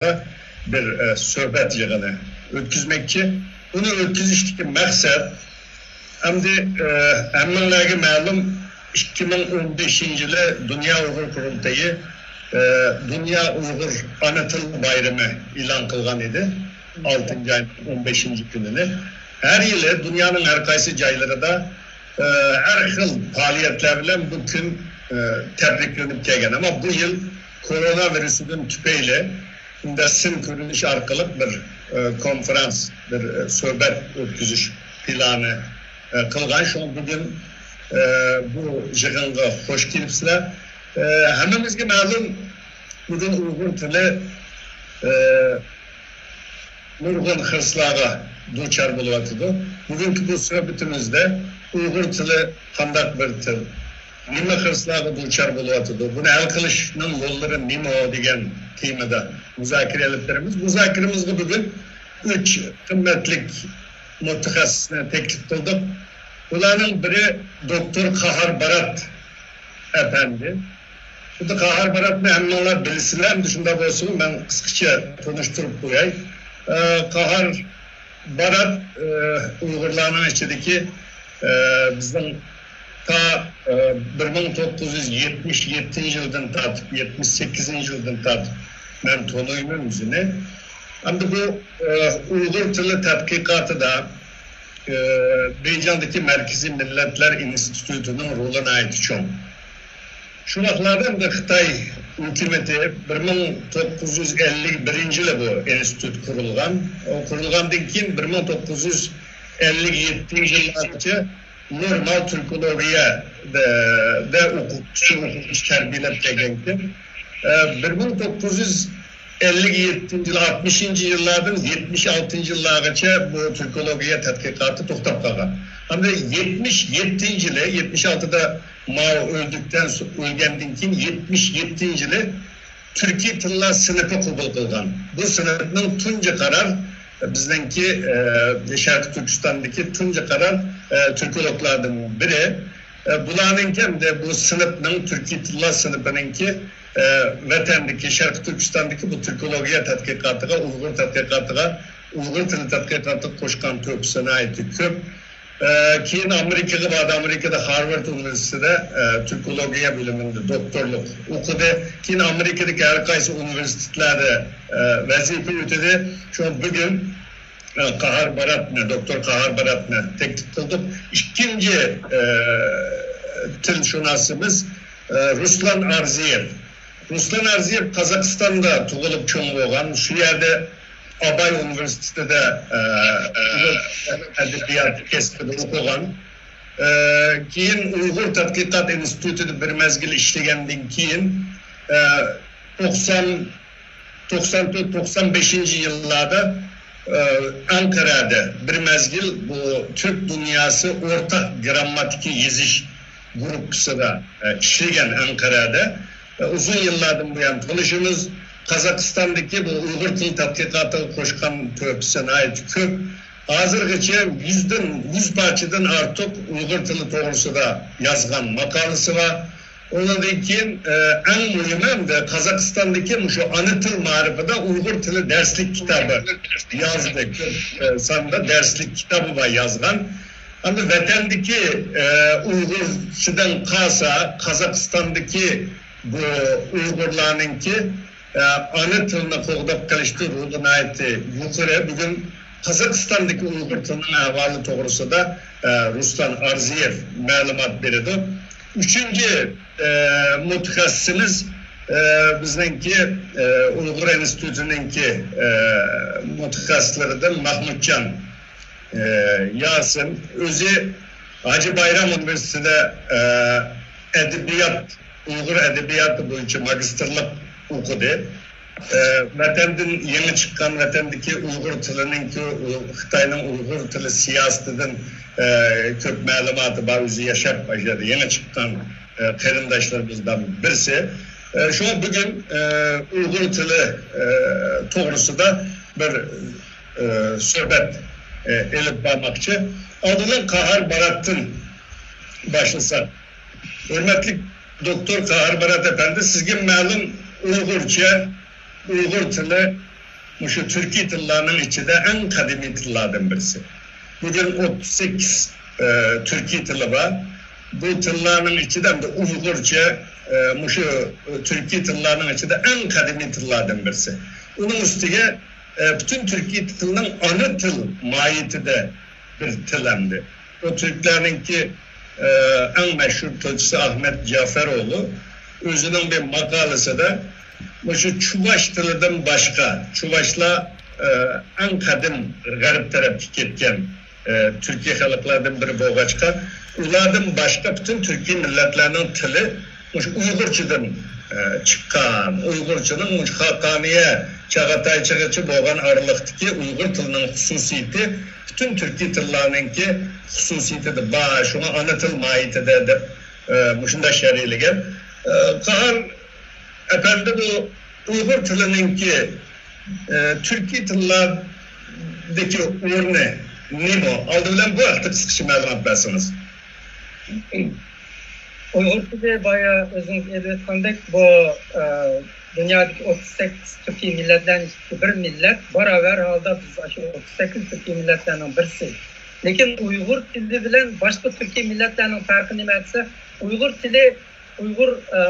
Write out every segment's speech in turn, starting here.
bir söhbət yığını ötküzməkçi. Bunu ötküzüşdeki məqsəd hamda hammalarga ma'lum 2015 yılı Dünya Uyghur Kurultayı Dünya Uyghur Ana Til Bayramı ilan kılgan idi. 6. ayın 15. gününü. Her yılı dünyanın her kaysi caylarında her xil faaliyetler bilen bu gün təbriklenip gelgen. Ama bu yıl koronavirüsünün tüpeyle sin kuruluş arkalık bir konferans, bir söhbet ötküzüş planı kılgan. Şu an bugün bu yığınga hoş gelipsizler. Hemimizge ma'lum bugün Uyghur tili nurgun hırslara duçar buluvatıdı. Bugünkü bu sohbetimizde Uyghur tili kandak bir til. Nime hırslara duçar buluvatıdı. Bunu el kılışının yolları nime o degen temada müzakereliklerimiz. Müzakeremizde bugün 3 kıymetlik mutahassisine teklif kıldık. Bunların biri Doktor Kahar Barat efendi. Bu da Kahar Barat ne anlamlar bilsinler dışında olsun ben kısaca konuşturup koyayım. Kahar Barat Uygurlarının içindeki bizden ta 1977 yıldan tartıp 78. yıldan tartıp ben tanıyorum yüzünü. Ama bu Uygur Tili Tetkikatı da Beycan'daki Merkezi Milletler İnstitütü'nün rolüne ait çok. Şu vaklardan da Xitay hükümeti 1951 yılı bu enstitüt kurulgan. O kurulgandan keyin 1957 yıllarca normal Türkologiya da hukukçu terbiyelep geldi. 1957 yıl 60. yıllardan 76. yıllarca bu Türkologiya tetkikatı toxtab kalgan. Ama 77. yılı 76'da Mao öldükten ölgenden keyin 77. yılı Türkiye Tilla sınıfı kabul kılgan. Bu sınıfının tunca karar bizdeki Şarkı Türkistan'daki tunca karar Türkologlardan biri. Bulanınken de bu sınıfının Türkiye Tilla sınıfınınki vatandaki Şarkı Türkistan'daki bu Türkologiya tetkikatıga, Uygur tetkikatıga, Uygur Tili tetkikatıga koşkan töpüsüne ait köp. Keyin Amerika'da vardı. Amerika'da Harvard Üniversitesi'de Türkologiya bölümünde doktorluk okudu. Keyin Amerika'daki her kaysi üniversitelerde vazife yürütüdü. Şu an bugün Kahar Barat'ne, Doktor Kahar Barat'ne teklif kıldık. İkinci til şunasımız Ruslan Arziyev. Ruslan Arziyev Kazakistan'da tuğulup çoğun olgan. Şu yerde Abay Üniversitesi'de edebiyat kesmede okugan. Keyin Uygur Tetkikat Enstitüsü'nde bir mezgil işlegenden keyin 94-95. yıllarda Ankara'da bir mezgil bu Türk dünyası ortak gramatiki yeziş grupsu da işlegen Ankara'da. Uzun yıllardan bu yan tanışımız Kazakistan'daki bu Uygur Tili Tetkikatı koşkan töpüsüne ait köp. Hazırgıça 100 parçadan artık Uygur Tili doğrusu da yazgan makalesi var. Ondan keyin en mühim de Kazakistan'daki şu Ana Til Marifı'da Uygur Tili derslik kitabı yazdı. Sanırım derslik kitabı var yazgan. Ama vatandaki Uygurçıdan kalsa Kazakistan'daki bu Uygurlarınki ana tilini qoğdab kalıştı ruhuna ait yukarı. Bugün Kazakistan'daki Uygur tilinin ahvalı doğrusu da Ruslan Arziyev malumat verdi. Üçüncü mutahassisimiz bizdeki Uygur Enstitüsü'nünki mutahassislerden Mahmutcan Yasin. Özü Hacı Bayram Üniversitesi'de Uygur Edebiyatı boyunca magisterlik okudu. Vatandın yeni çıkan vatandaki Uygur tilinin ki Xitay'ın Uygur tili siyasetinden köp malumatı var özü yaşap başladı. Yeni çıkan kerindaşlarımızdan birisi. Şu an bugün Uygur tili doğrusu da bir söhbet elip bakmakçı. Adının Kahar Barat'ın başlasa. Hürmetli Doktor Kahar Barat Efendi, sizge malum Uygurca, Uygur tili şu Türkiye tillarının içinde en kadimi tillardan birisi. Bugün 38 Türkiye tili var. Bu tillarının içinden de Uygurca şu Türkiye tillarının içinde en kadimi tillardan birisi. Onun üstüne bütün Türkiye tilinin ana til mahiyeti de bir tilemdi. O Türklerinki en meşhur tilcisi Ahmet Caferoğlu özünün bir makalesi de şu Çuvaş tilinden başka, Çuvaşla en kadim garip tarafı ketken Türkiye halklardan biri boğaçka, ulardan başka bütün Türkiye milletlerinin tili Uygurçadan çıkan, Uygurçanın Hakaniye, Çağatay Çağatay boğan aralıktaki Uygur tilinin hususiyeti, bütün Türkiye tillarınınki hususiyeti de şuna ana til mahiyeti de şunda şeriligen. Kahar efendi bu Uygur tilininki Türkiye tillardaki örneği Nimo, aldı bilen bu artık sıkışı mevlam versiniz. Uygur tili bayağı özünüz elbetkandık bu dünyadaki 38 Türkiye milletlerinin bir millet beraber halde biz 38 Türkiye milletlerinin birisi. Lekin Uygur tili bilen başka Türkiye milletlerinin farkı nime etse Uygur tili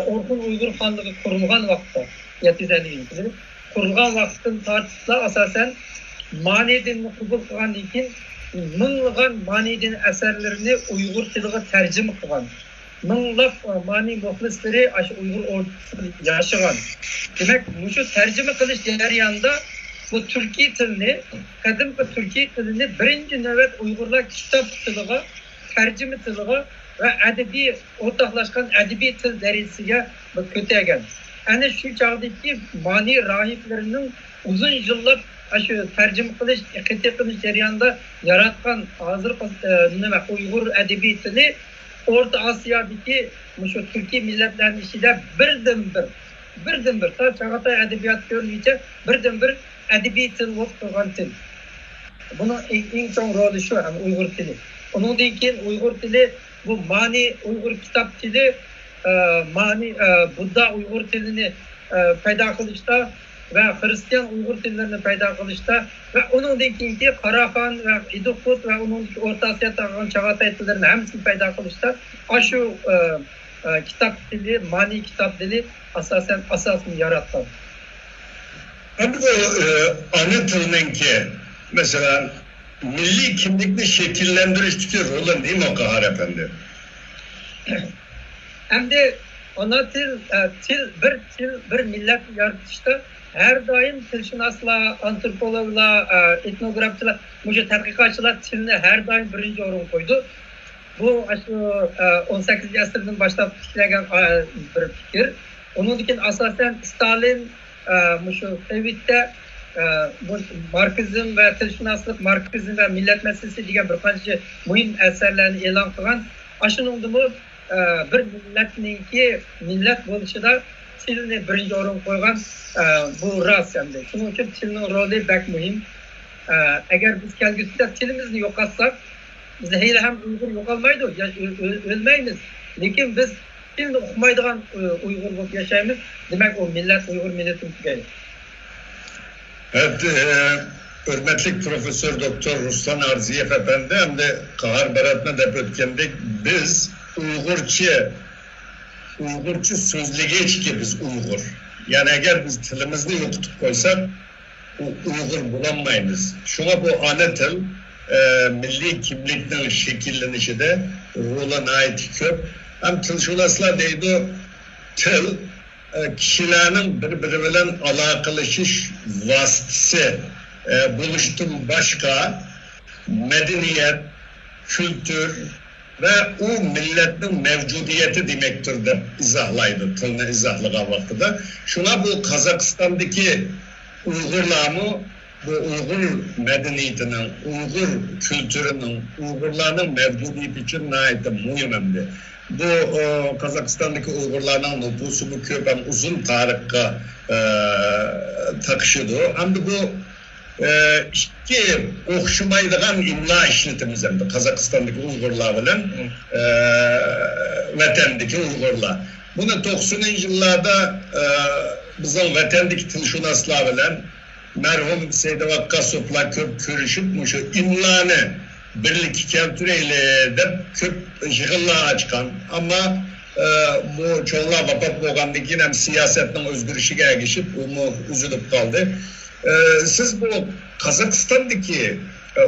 Orhun Uygur Hanlığı kurulgan vakti 750 yıl kurulgan vaktin tartışla asasen manidini kubul kılan için mınlıgan manidin eserlerini Uygur tiliga tercüme kılan. Mınlap mani muhlisleri Uygur ordusu yaşayan. Demek bu tercüme kılış jarayonida bu Türkiye tilini, kadimki Türkiye tilini birinci nöbet Uygurlar kitap tiliga, tercüme tiliga ve edebi ortaklaşkan edebi til derecesiga kötegen. Yani şu çağdaki mani rahiplerinin uzun yıllar şu tercüme kılış, kitap kılış jarayonida yaratkan hazır Uygur edebi tili Orta Asya'daki şu Türkiye milletlerinin içinde birden bir ta Çağatay edebiyat görmeyince birden bir edebi til okuyan til. Bunun en son rolü şu yani Uygur tili. Onun için Uygur tili bu mani Uygur kitap tili Budda Uygur tilini payda kılışta ve Hristiyan Uygur tillerini payda kılışta ve onun ki Karahan ve İdukut ve onun Orta Asya'da Çağatay tillerini hepsini payda kılışta şu kitap dili, mani kitap dili asasını yarattı. Hem bu ana tilininki mesela milli kimlikli şekillendirişteki rolü değil mi o Kahar Efendi? Hem de ana bir millet yaratışta her daim tilşünasla, antropologla, etnografçılar, tədqiqatçılar tilini her daim birinci orun koydu. Bu 18. asırdan başlap işlegen bir fikir. Onun için asasen Stalin şu Sovyet'te Marksizm ve tilşünaslık, Marksizm ve millet meselesi diye bir kaçı mühim eserlerini elan kılan aşının bu bir milletninki millet buluşuda tilini birinci orun koygan bu ras hem de. Şunun için tilinin rolü pek mühim. Eğer biz kelgüsünde tilimizni yokatsak biz hele hem Uygur yok olmaydı, ölmeyimiz. Lekin biz tilini okumaydıgan Uygur olup yaşayımız. Demek o millet Uygur milletin tükeyi. Evet, hürmetlik Profesör Doktor Ruslan Arziyev Efendi hem de Kahar Berat'na da ötkendik. Biz Uygurçu sözlüğe ki biz Uygur. Yani eğer biz tilimizni yokutup koysak Uygur bulamayız. Şuna bu ana til milli kimlikten şekillenişi de roluna ait köp. Hem tilşulaslar deydi til kişilerin birbiriyle alakalaşış vasıtası buluştum başka medeniyet, kültür ve o milletin mevcudiyeti demektir de izahlaydı. Tilini izahlığa vaktida. Şuna bu Kazakistan'daki Uygurlarını bu Uygur medeniyetinin, Uygur kültürünün, Uygurların mevcudiyeti için ait mühimdi. Bu Kazakistan'daki Uygurların nüfusu bu köpen uzun tarihka takışıdı. Hem de bu iki okşumaydıgan imla işletimiz hem de Kazakistan'daki Uygurlar bilen vatandaki Uygurlar. Bunu 90'lı yıllarda bizim vatandaki tilşunaslar bilen merhum Seydi Vakkasop'la köp görüşüp şu imlanı birlik keltüreyle de köp yığınlar açkan ama bu çoğunlar vafat bolgandan keyin ham siyasetning o'zgarishiga ergishib u uzilib qoldi. Siz bu Qozog'istondagi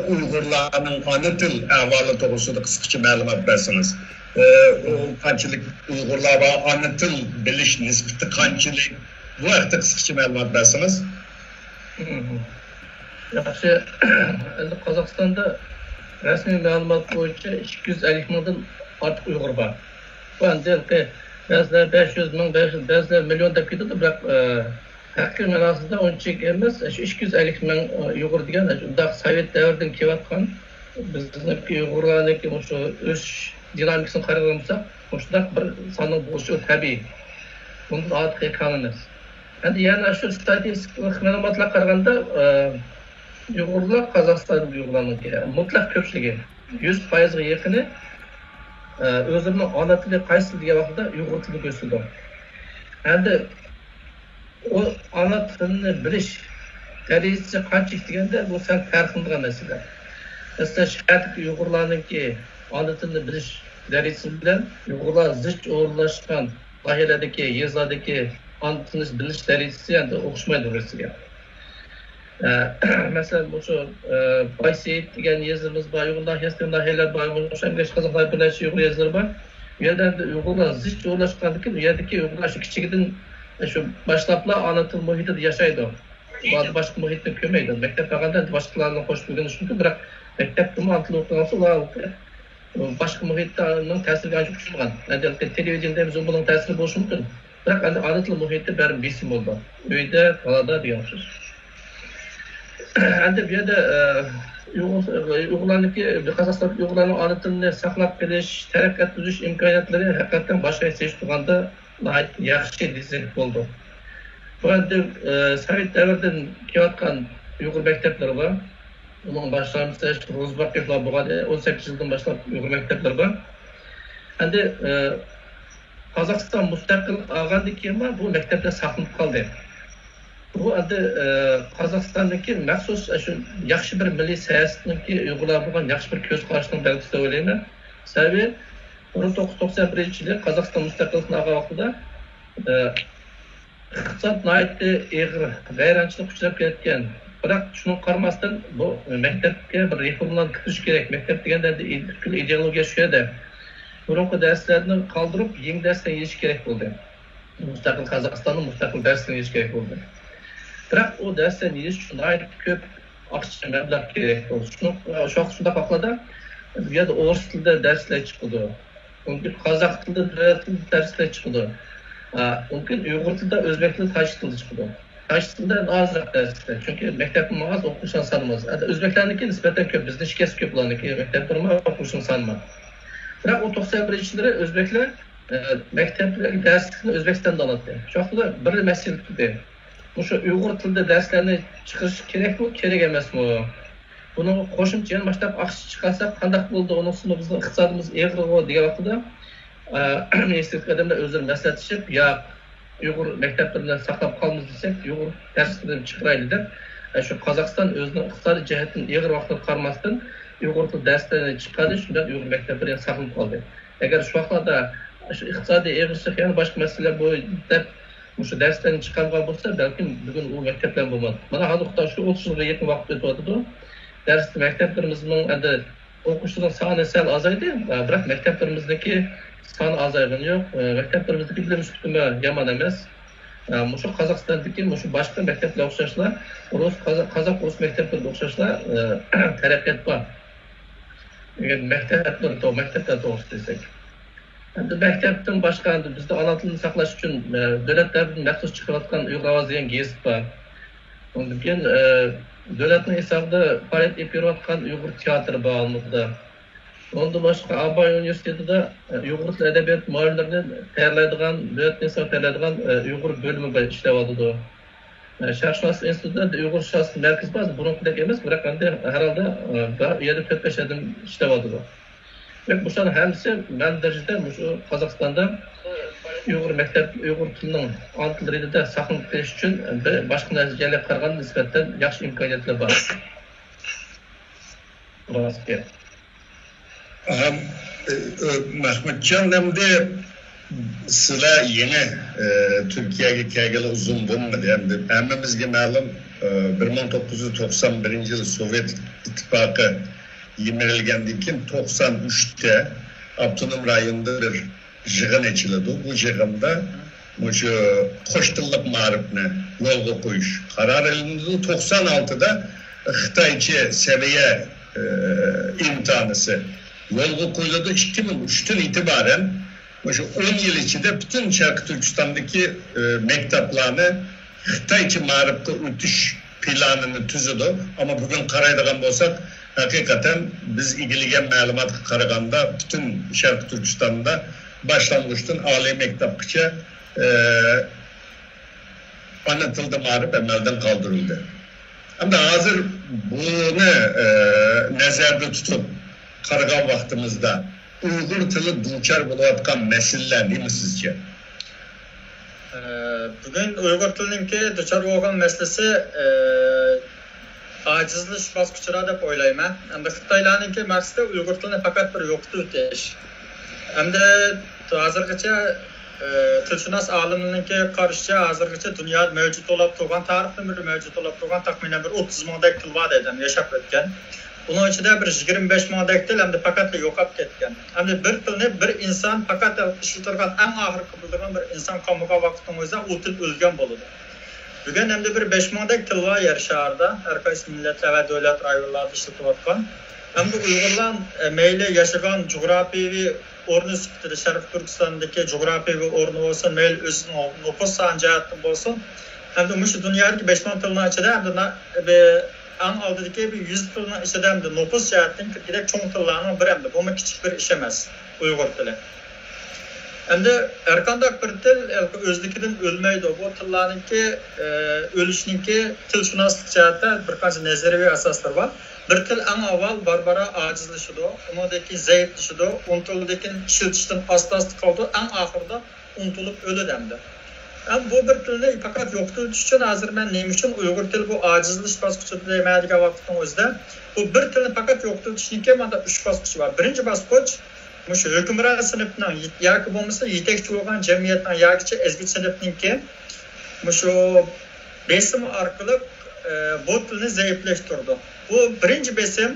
Uyg'urlarning ana til ahvoli to'g'risida qisqacha ma'lumot bersangiz. Qanchalik Uyg'urlar va ana til bilish nisbati qanchalik bu haqda qisqacha ma'lumot bersangiz. Yaxshi, endi Qozog'istonda rasmiy ma'lumot bo'yicha 250 mingdan ortiq Uyg'ur bor. Bu endi ba'zilar 500 ming, ba'zilar million deb ketadi, biroq haqiqiy ma'nosida unchalik emas. Shu 250 ming Uyg'ur degan undaq Sovet davridan kelayotgan bizniki Uyg'urlarniki shu o'sish dinamikasini qaragan bo'lsak, shundaq bir sonning bo'lishi tabiiy. Bundan ortiq ekan emas. Endi yana shu statistik ma'lumotlarga qaraganda Uyg'urlar Qozog'iston Uyg'urlarniki mutlaq ko'pchiligi 100% ga yaqini o'zimning ona tili qaysi degan vaqtda Uyg'ur tilida ko'rsatildi. Endi o ana tilini bilish darajasi qanchalik deganda bu sal farqlanadigan masala. Masalan, shahardagi Uyg'urlarningki ana tilini bilish darajasi bilan Uyg'urlar zich o'rnashgan dahiradagi yezlardagi ana tilini bilish darajasi endi o'xshamaydi o'rasiga. Masalan, bu shu Bayseyit degan yezimiz bor, Uyg'urlar nahiyalar bor, o'shanga Qozog'lar bilan Uyg'ur yezlari bor. Bu yerda Uyg'urlar zich o'rnashgandan bu yerdagi Uyg'urlar shu kichigidan shu boshlablar ana til muhitida yashaydi. Boshqa muhitda ko'maydi. Maktab qilganda boshqalarni qo'shib o'rganish mumkin, biroq maktabda ana til o'qigansa ular boshqa muhitning ta'siriga ancha kuchligan. Endi televideniyada biz buning ta'siri bo'lishi mumkin. Biroq ana til muhitida baribir besim bo'ldi. Uyda, qalada degan so'z. Endi bu yerda Uyg'urlarniki Qozog'iston Uyg'urlarning ana tilini saqlab qolish, taraqqiyot tuzish imkoniyatlari haqiqatan boshqa sezishganda yaxshi desak bo'ldi. Bu endi Sovet davridan kelayotgan Uyg'ur maktablari bor. Uning boshlang'ich Ro'zbaqiylar bo'lgan 18 yildan boshlab Uyg'ur maktablari bor. Endi Qozog'iston mustaqil olgandan keyin bu maktablar saqlanib qoldi. Bu endi Qozog'istonniki maxsus shu yaxshi bir milliy siyosatniki Uyg'urlar bo'lgan yaxshi bir ko'z qarashning belgisi deb o'ylayman. Sababi 1991-yili Qozog'iston mustaqillikni olgan vaqtida iqtisod nihoyatda og'ir vayronchilik uchrab ketgan. Biroq shuni qaramasdan bu maktabga bir reformalar kirish kerak. Maktab deganda butkul ideologiya shu yerda. Burungi darslarni qoldirib, yangi darslar yeyish kerak bo'ldi. Mustaqil Qozog'istonning mustaqil darslarini yeyish kerak bo'ldi. Biroq u darslarni yeyish uchun ko'p ақша mablag' kerak bo'ldi. Shunday vaqtlarda bu yerda o'ris tilida darslar chiqdi. Mumkin qozoq tilida darslar chiqdi. Mumkin uyg'ur tilida, o'zbek tilida, tojik tilida chiqdi. Tojik tilida ozroq darslar. Chunki maktabning oz o'quvchilar soni oz. O'zbeklarniki nisbatan ko'p, bizning shikast ko'plarniki maktabda o'quvchilar soni. Biroq 91-yillarda o'zbeklar maktabdagi darslikni O'zbekistonda oladi. Shu vaqtda bir masala turdi. O'sha uyg'ur tilida darslarni chiqarish kerakmi, kerak emasmi? Buni qo'shimcha yana maktab aqsh chiqarsa qanday bo'ldi? Uning ustida bizning iqtisodimiz eg'irg'o degan vaqtida universitet xodimlar o'zlari maslahatlashib, "Yo'q, uyg'ur maktablarini saqlab qolamiz" desak, uyg'ur darslarini chiqaraylik deb, shu Qozog'iston o'zining iqtisodiy jihatdan eg'ir vaqtni qarmasdan uyg'ur tili darslarini chiqardi, shundan uyg'ur maktablarini saqlab qoldi. Agar shu vaqtda shu iqtisodiy eg'irlik yana boshqa masalalar bo'yicha shu darslarni chiqargan bo'lsa, balki bugun u maktablar bo'lmadi. Mana hozirda shu 30 yilga yaqin vaqt o'tadi. Dars maktablarimizning endi o'quvchilar soni sal azaydi, biroq maktablarimizniki soni azaygani yo'q. Maktablarimizdagi bilim tizimi yomon emas. Shu Qozog'istondagi shu boshqa maktablarga o'xshashlar, qozoq rus maktablarga o'xshashlar taraqqiyot bor. Maktablar to'g'risida desak. Endi maktabdan boshqa bizda ona tilini saqlash uchun davlat tarafidan maxsus chiqarayotgan Uyg'ur ovozi degan gazet bor. Undan keyin davlatning hisobida faoliyat olib berayotgan Uyg'ur teatri bor Olmutda. Undan boshqa Abay universitetida Uyg'ur tili adabiyot muallimlarini tayyorlaydigan, davlatning tayyorlaydigan Uyg'ur bo'limi bor ishlayotdi. Sharqshunos institutida Uyg'urshunos markaz bor, buningdek emas, biroq endi har holda bu yerda 4-5 adam ishlayotdi. Bu şan hamsi men darajada shu Qozog'istonda Uyghur mektep, Uyghur tilinin ana til ретінде saqlanıp kelish uchun boshqa natijalarga qaraganda nisbatan yaxshi imkoniyatlar bor. Rostga. Mahmudjon hamda sizlar yeni Türkiye'ye kelgeli uzun bo'lmadi. Endi hammamizga ma'lum 1991 yıl Sovyet İttifakı yemirilgandan keyin 93'te Abdunum rayonida bir yig'in ochiladi. Bu yig'inda o'sha qo'sh tillik ma'rifni yo'lga qo'yish qarori ilindi. 96'da Xitoycha seviye imtihanısı yo'lga qo'yiladi. 2003'ten itibaren o'sha 10 yil ichida bütün Sharq Turkistondagi maktablarni Xitoycha ma'rifga o'tish planini tuzdi. Ama bugün qaraydigan bo'lsak, hakikaten biz ilgiligen ma'lumotga qaraganda bütün Sharq Turkistonda başlangıçtan oliy maktabgacha ana tilda ma'rif amaldan qoldirildi. Hamda hozir buni nazarda tutib qaragan vaqtimizda Uyghur tili duchor bo'layotgan masalalar nima sizcha? Bugün Uyghur tilininki duchor bo'lgan masalasi acizlik bosqichida deb o'ylayman. Endi Xitoylarninki maqsadi Uyghur tilini faqat bir yo'qotib o'tish. Endi hozirgacha tilshunos olimlarninki qarashicha hozirgacha dunyoda mavjud bo'lib turgan tarixda mavjud bo'lib turgan taxminan bir 30 mingdek til bor dedim, yashab o'tgan. Bunun içinde bir 25 mingdek til hem de faqat yo'qolib ketgan. Hem de bir tilni bir inson faqat ishlatgan eng oxirgi bildigan bir inson qolmagan vaqtning o'zida u til o'lgan bo'ladi. Bugün hem de bir 5 mingdek til var yer shaharda, har qaysi millatlar va davlat rayonlarida ishlatilayotgan. Hem de Uyg'urlar meyli yashagan jo'grafiyaviy o'rni sifatida Sharq Turkistondagi jo'grafiyaviy o'rni bo'lsin, meyli o'zining nüfus soni jihatdan bo'lsin, hem de shu dunyodagi 5 ming tilning ichida ham de en aldaki bir 100 tilinin içinden de nüfus jihatdan kirgidek çoğun tillarning biri hamda bu kichik bir ish emas Uyg'ur tili. Endi har qanday bir til o'zligidan o'lmaydi. Bu tillarninki o'lishniki tilshunoslik jihatda bir qancha nazariy asoslar bor. Bir til eng avval barbara ojizlashidi, undan keyin zaiflashidi, undan keyin ishlatishdan asta-asta qoldi, eng oxirida unutilib o'ladi hamda. Bu bir tilni faqat yo'qotish uchun hozir men nima uchun Uyg'ur tili bu ojizlik bosqichida demaydigan vaqtning o'zida bu bir tilni faqat yo'qotishninki mana 3 bosqich bor. Birinchi bosqich shu hukmron sinfning yoki bo'lmasa yetakchi bo'lgan jamiyatning yoki ezgi sinfninki shu besim orqali bu tilni zaiflashtirdi. Bu birinchi besim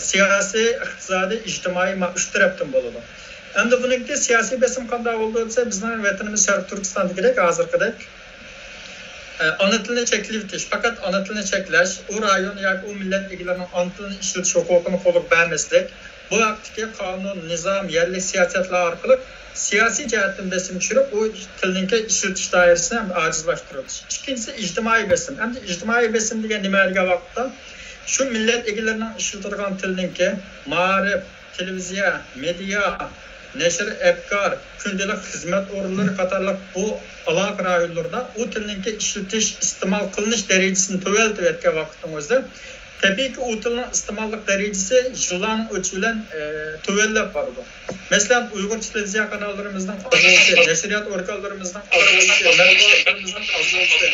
siyosiy, iqtisodiy, ijtimoiy uch tarafdan bo'ladi. Endi buningki siyosiy besim qanday bo'ldi desa, bizning vatanimiz Sharq Turkistondagidek hozirgidek ona tilini cheklash, faqat ona tilini cheklash, u rayon yoki u millat egilarining ona tilini ishlatish huquqini qo'lga bermaslik, bu vaqtdagi qonun, nizom, yerlik siyosatlar orqali siyosiy jihatdan besim tushirib, u tilninki ishlatish doirasini ham ojizlashtiradi. Ikkinchisi ijtimoiy besim. Endi ijtimoiy besim degan nima degan vaqtda shu millat egilarining ishlatilgan tilninki ma'rif, televiziya, media, neşr, efkar, kundalik xizmat o'rinlari qatorliq bu aloqa rayonlarida u tilninki ishlatish, iste'mol qilinish darajasini to'valtib o'tgan vaqtning o'zida tabiiyki u tilning iste'mollik darajasi yillarning o'tishi bilan to'vallab bordi. Masalan, Uyg'ur televiziya kanallarimizning azosi, nashriyot organlarimizning azosi, matbuotlarimizning azosi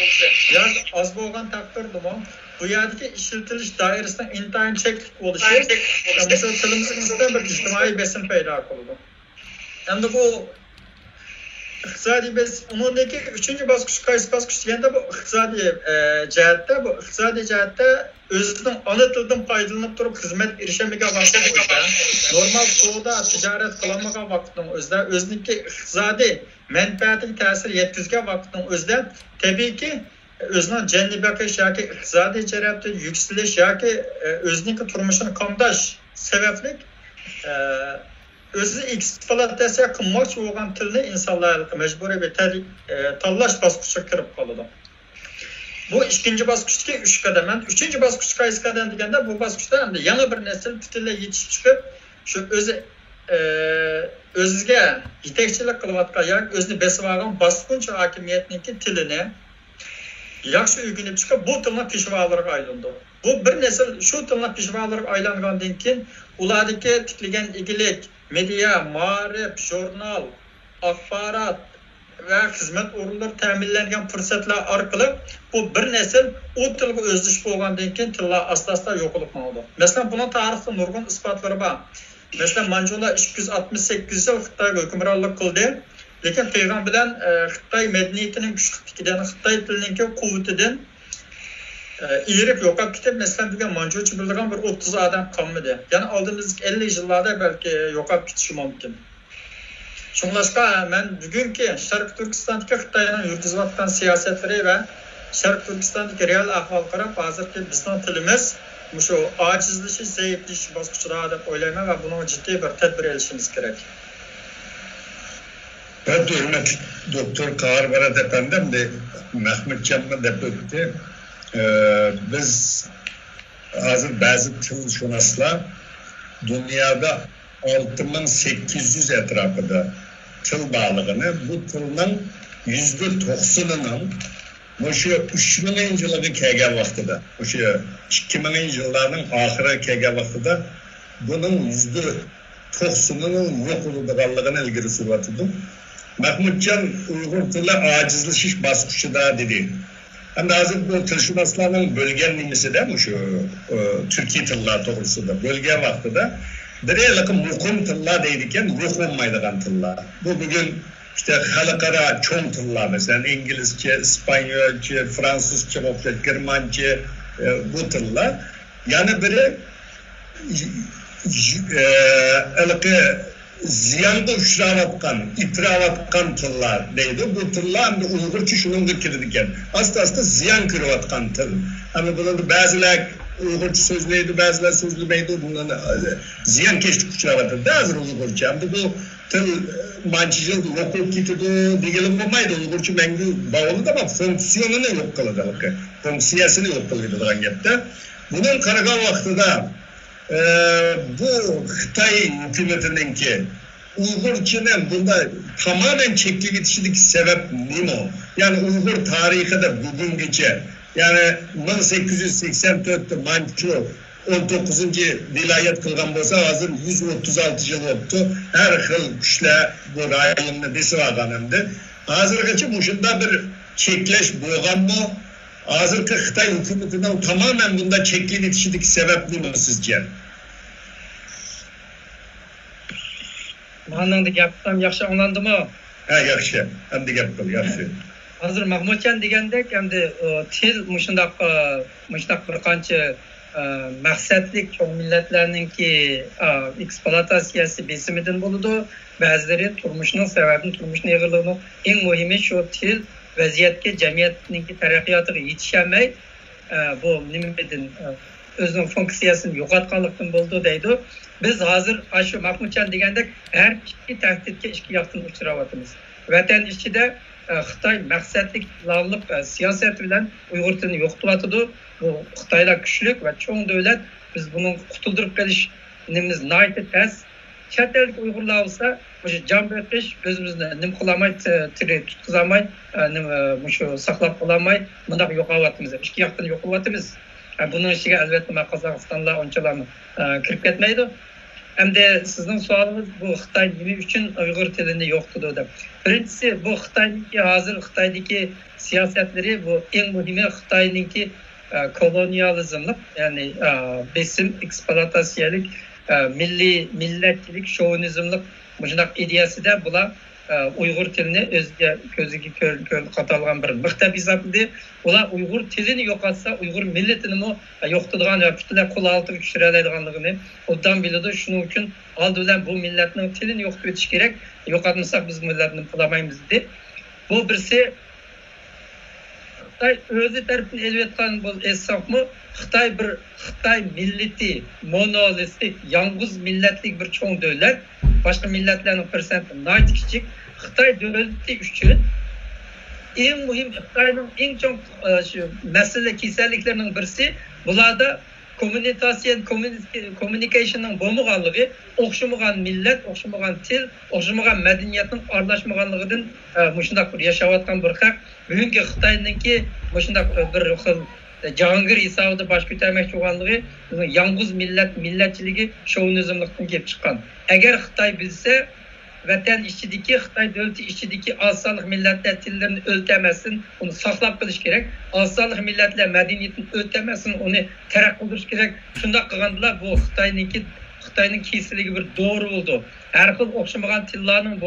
yoki oz bo'lgan taqdirda bu yerdagi ishlatilish doirasidan intayin cheklik bo'lishi, masalan, tilimizda bir ijtimoiy besim paydo qildi. Endi bu iqtisodiy besim, uningdagi 3-bosqich qaysi bosqich deganda bu iqtisodiy jihatda, bu iqtisodiy jihatda o'zining ona tilidan foydalanib turib xizmat erishamagan vaqtning o'zida, normal savdo, tijorat qilmagan vaqtning o'zida, o'ziniki iqtisodiy manfaatiga ta'sir yetkazgan vaqtning o'zida tabiiyki o'zining janni baqish yoki iqtisodiy jihatda yuksalish yoki o'ziniki turmushini qamdash sababli o'zi ekspluatatsiya qilmoqchi bo'lgan tilni insonlar majburiy tanlash bosqichiga kirib qoladi. Bu ikkinchi bosqichdagi 3 qadam. 3-bosqich qaysi qadam deganda bu bosqichda endi yana bir nasl butunlay yetishib chiqib, shu o'ziga yetakchilik qilayotgan yoki o'zini besib olgan bosqinchi hokimiyatningki tilini yaxshi o'rganib chiqib, bu tilni peshvolarga aylandi. Bu bir nasl shu tilni peshvolarga aylangandan keyin ulardagi tiklagan egilik, media, ma'rif, jurnal, axborot va xizmat o'rinlari ta'minlangan fursatlar orqali bu bir nesil o tilga o'zlish bo'lgandan keyin tillar asta-asta yo'qolib qoldi. Masalan, buni tarixda nurg'un isbotlari bor. Masalan, Manjular 268 yil Xitoyga hukmronlik qildi. Lekin Tayvan bilan Xitoy madaniyatining kuchligidan, Xitoy tilining quvvatidan erib yo'qolib ketib, masalan, degan Manjucha bilgan bir 30 odam qolmadi. Ya'ni oldimizgi 50 yillarda balki yo'qolib ketishi mumkin. Shunlashqa men bugungi Sharq Turkistondagi Xitoyning yurgizayotgan siyosatlari va Sharq Turkistondagi real ahvol qarab, hozirgi bizning tilimiz shu ojizlashish, zaiflashish bosqichida deb o'ylayman va buni jiddiy bir tadbir olishimiz kerak. Ben hürmet Doktor Kahar Barat Efendim de Mehmet Can'la dep öttü. Biz hazır bazı tılşunaslar dünyada 6800 etrafında tıl bağlığını, bu tılın %90'ının şu 3000 yıllık kelgen vaxtıda, şu 2000 yıllarının ahire kelgen vaxtıda bunun %90'ının yok oludığallığını ilgili sürvatıydım. Mahmutcan Uygur tili acizleşiş baskıçıda dedi. Hem de hazır bu tılşunaslarının bölgen nimisi de mi şu Türkiye tıllar doğrusu da bölge vaxtıda Direylik mukum tıllar deydikken ruh olmaydıgan tıllar. Bu bugün işte halkara çoğun tıllar mesela İngilizce, İspanyolca, Fransızca, Germanca bu tıllar. Yani biri ziyanda uçravatkan, ipiravatkan tıllar deydi. Bu tıllar hem de Uygurca şunun kirdikken. Asta ziyan kırıvatkan tıl. Hani bunun bazılar Uygurca sözleydi, bazılar sözlemeydi. Bundan ziyan keştik uçravatır. Da hazır Uygurca. Hem de bu tıl mançıcıl yok kitidi diyelim olmaydı. Uygurca mengi bağlı da ama fonksiyonunu yok kılıdı. Fonksiyasını yok kılıdı. Bunun karagan vaxtıda bu Xitay hükümetinin ki Uygurçının bunda tamamen çekli gidişindeki sebep ne o? Yani Uygur tarihi de bugün geçe. Yani 1884'te Mançu 19. vilayet kılgan bolsa hazır 136 yıl oldu. Her yıl kuşla bu rayonunda desi varganımdı. Hazırgıcı muşunda bir çekleş boğan mı? Hazırki Xitay hükümetinden tamamen bunda çekli gidişindeki sebep ne mi sizce? Manında gapsam yaxşı anlandı mı? Ha yaxşı. Hem de gap kıl yaxşı. Hazır Mahmutcan degandek endi til mushundaq bir qancha maqsadlik cho'ng millatlarninki ekspluatatsiyasi besimidan bo'ladi. Ba'zilari turmushining sababini, turmushning ig'irligini, eng muhimi shu til vaziyatga jamiyatninki taraqqiyotiga yetishmay bu nimadan o'zining funksiyasini yo'qotganlikdan bo'ldi deydi. Biz hozir shu Mahmutcan degandek har ikki tahdidga ikki yoqdan uchrayapmiz. Vatan ichida Xitoy maqsadlik lavliq siyosat bilan Uyg'ur tilini yo'qotyapti. Bu Xitoylar kuchlik va cho'ng davlat. Biz buni qutuldirib qolish nimiz nayt tas. Chet ellik Uyg'urlar bo'lsa, o'sha jon berkish o'zimizni nim qilamay, tiri tutqizamay, shu saqlab qolamay, bundaq yo'qotyapmiz. Ikki yoqdan yo'qotyapmiz. Bunun ichiga albatta Qozog'istonlar onchalarni kirib ketmaydi. Hamda sizning savolingizz bu Xitoy nima uchun Uyg'ur tilini yo'qotdi deb. Birinchisi bu Xitoyniki hozir Xitoydagi siyosatlari bu eng muhimi Xitoyniki kolonializmlik, ya'ni besim, ekspluatatsiyalik, millatchilik, şovinizmlik bunday ideyasida bular Uyg'ur tilini o'ziga ko'ziga ko'l qatalgan bir mixtab hisoblaydi. Ular Uyg'ur tilini yo'qotsa, Uyg'ur millatini yo'qotadigan va butunlay qo'l oltiga tushira oladiganligini o'tdan biladi. Shuning uchun oldi bilan bu millatning tilini yo'qotib o'tish kerak. Yo'qotmasak biz millatni qilolmaymiz deb. Bu birisi Xitoy o'zi tarafdan elvatgan bo'lsa-mu, Xitoy millati monolistik, yolg'iz millatlik bir cho'ng davlat. Boshqa millatlarning persenti nayt kichik. Xitoy davlati uchun eng muhim Xitoyning eng cho'ng shu masala kasalliklarining birisi bularda communicationning bo'lmaganligi, o'xshamagan millat, o'xshamagan til, o'xshamagan madaniyatning aralashmaganligidan shunday bir yashayotgan bir xalq. Bugungi Xitoyningki shunday bir xil Jahongir hisobida bosh ko'tarmoqchi bo'lganligi, yolg'iz millatchiligi, şovinizmlikdan kelib chiqqan. Agar Xitoy bilsa, vatan içideki, Xitay devleti içideki az sanlıq milletler tillerini öltemesin, onu saklap kılış gerek. Az sanlıq milletler medeniyetini öltemesin, onu terak kılış gerek. Şunda kıgandılar, bu Xitayning kesiligi bir doğru oldu. Her xil oxşamagan tillarning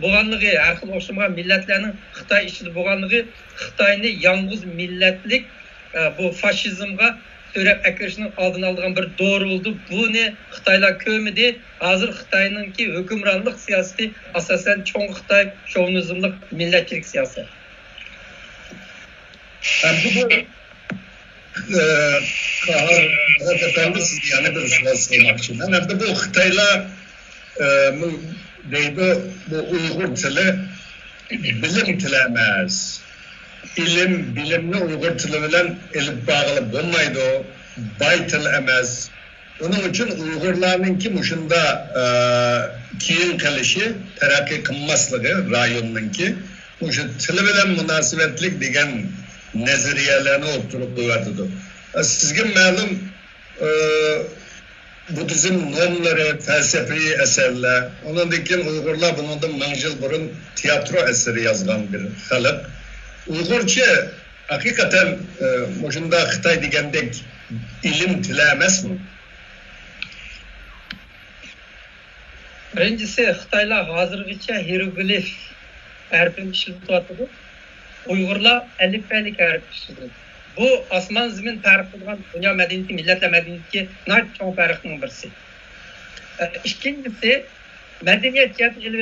bo'lganligi, her xil oxşamagan milletlerning Xitay içinde bo'lganligi Xitayni yalnız milletlik bu faşizmga törep ekirishning oldini oladigan bir doğru oldu. Bunu Xitaylar ko'midi. Hozir Xitayninki hukmronlik siyosati asosan cho'ng Xitoy şovinizmlik millatchilik siyosati. Efendim siz yani bir soru sormak için. Hem de bu Xitaylar bu Uygur tili bilim tili emas. Bilimni Uygur tili bilen elip bağlı bulmaydı o. Bay til emas. Onun için Uygurlarınki muşunda kiyin kılışı, terakki kılmaslığı rayonunki. Muşu tili bilen münasebetlik degen nezariyelerini oturup koyardı. Sizge malum Budizm normları, felsefi eserler. Onun dikin Uygurlar bunun da 1000 yıl burun tiyatro eseri yazgan bir halk. Uygurca hakikaten muşunda Xitay degendek ilim tili emas mı? Birincisi Xitaylar hazırgıça hieroglif harfini işletiyordu. Uygurlar elifbelik harf işletiyordu. Bu asman zemin tarix qilgan dunyo madaniyati, millatlar madaniyatiga nayt cho'ng tarixning birisi. İkincisi madaniyat jihatini ilib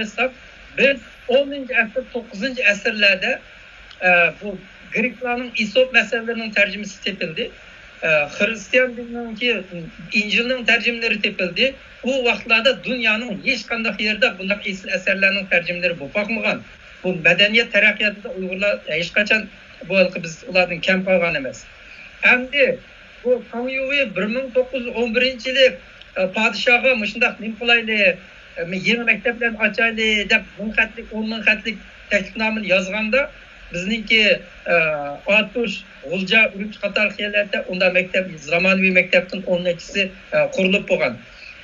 biz 10-asr, 9-asrlarda bu Greklarning İsop meselelerining tercümesi tepildi. Hristiyan dinininki İncilning tercümeleri tepildi. Bu vaqtlarda dunyoning hech qanday yerda bunday esil asarlarning tercümeleri bo'lib boqmagan. Bu madaniyat taraqqiyotida Uyg'urlar hech qachon bu halkı biz ulardan kem kalgan emas. Hem de bu Kanyuvi 1911 yılı padişaha mışındak nimkulaylı yeni mekteplerini açaylı dep 10 xatlik teklifnamını yazganda bizninki Atuş, Gulca, Ürümçi qatar yerlerde onda mektep, zamanvi mekteptin 12'si kurulup boğan.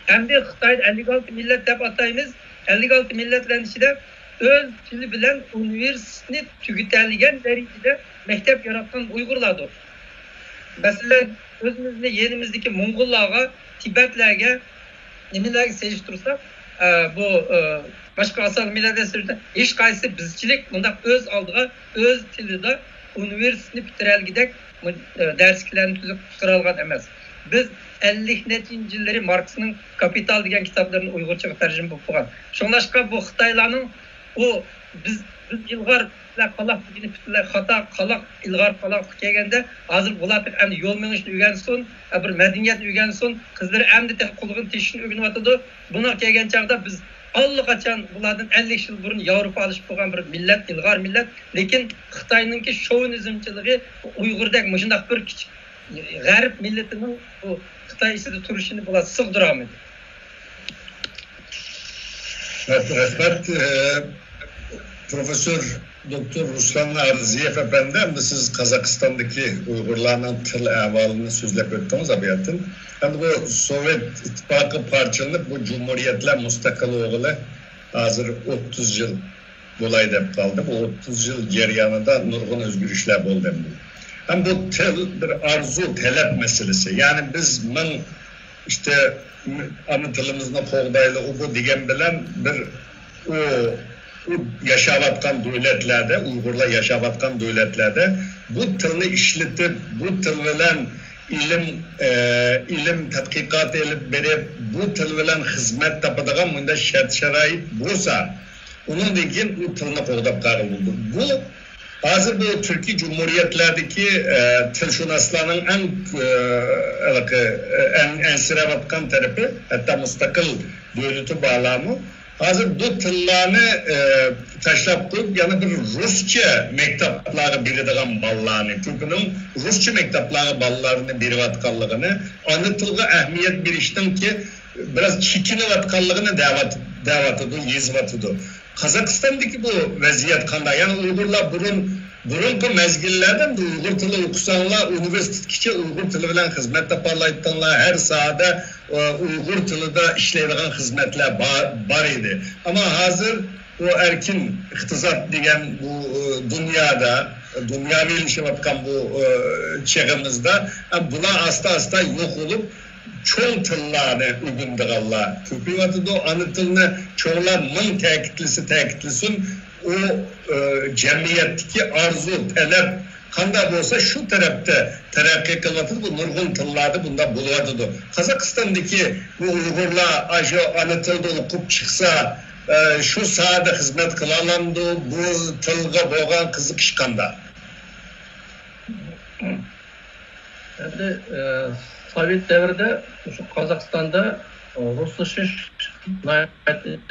Hem de Xitay 56 millet dep atayımız 56 milletlerin içinde öz tili bilen üniversiteni tügütelligen derecede mektep yaratkan Uygurlardır. Mesela özümüzde yenimizdeki Mongollarga, Tibetlerge, nimelerge seyiştirsak bu başka asal milletler sürüde hiç kayısı bizçilik bunda öz aldığı öz tilide üniversiteni bitirelgidek dersliklerini tüzüp sıralgan emez. Biz 50 yılları Marx'ın Kapital degen kitaplarını Uygurçaga tercüme bulup boğan. Şoňlaşka bu Xitaylarning o biz ilgar qalaq degeni bütünlüğü hata qalaq ilgar qalaq kelgende hazır bulatıq endi yol meňişini öýgensin, bir medeniyet öýgensin, kızları endi kulluğun teşini öýgenip atydy. Buna kelgen çagda biz allaqaçan bulardan 50 yıl burun Avrupa alışıp boğan bir millet, ilgar millet. Lekin Xitayninki şovinizmçılığı Uygurdek muşundaq bir kiçik garip milletinin bu Xitay içinde turuşunu bular sığdıramady. Rahmet Profesör Doktor Ruslan Arziyev Efendi hem de siz Kazakistan'daki Uygurlarının tıl ahvalını sözlep öttünüz abiyatın. Hem de bu Sovyet İttifakı parçalanıp bu Cumhuriyetler mustakil oğlu hazır 30 yıl dolayı dep kaldı. Bu 30 yıl ceryanında nurgun özgürüşler bol demdi. Hem bu tıl bir arzu, talep meselesi. Yani biz işte ana tilimizde qoğdaylı bu degen bilen bir o yaşavatkan devletlerde, Uygurlar yaşavatkan devletlerde bu tılını işletip, bu tıl bilen ilim tadqiqat elip berip, bu tıl bilen hizmet tapıdığan bunda şart-şarait bolsa, onun degen bu tılını qoğdap qarıldı. Bu hazır bu Türkiye Cumhuriyetlerdeki tilşunaslarının en sıravatkan tarafı, hatta mustakil devleti bağlamı, hazır bu tıllarını taşlap koyup yani bir Rusça mektapları bildiğin ballarını, Türk'ünün Rusça mektapları ballarını birivatkanlığını, anı tılga ehmiyet bir işten ki biraz çikinivatkanlığını davat ediyor, yazıvatıdır. Kazakistan'daki bu vaziyet kanda, yani Uygurlar burun burungi mezgillerden de Uyghur tili okusanlar, üniversitetkiçe Uyghur tili bilen hizmet yaparlaydılar. Her sahada Uyghur tilida işleydiğen hizmetler var idi. Ama hazır o erkin iktizat degen bu dünyavi ilişkivatkan bu çağımızda buna asta yok olup çoğun tıllarını ügündüğallar. Hükümeti de anı tılını çoğular mın tekitlisi o cemiyetteki arzu, talep kanda olsa şu tarafta terakki kılmatıdı, bu nurgun tıllardı bunda buluyordu. Kazakistan'daki bu Uygurlar aşı anı tılda okup çıksa şu sahada hizmet kılalandı, bu tılga boğan kızık işkanda. Endi Sovet devrida shu Qozog'istonda ruslashish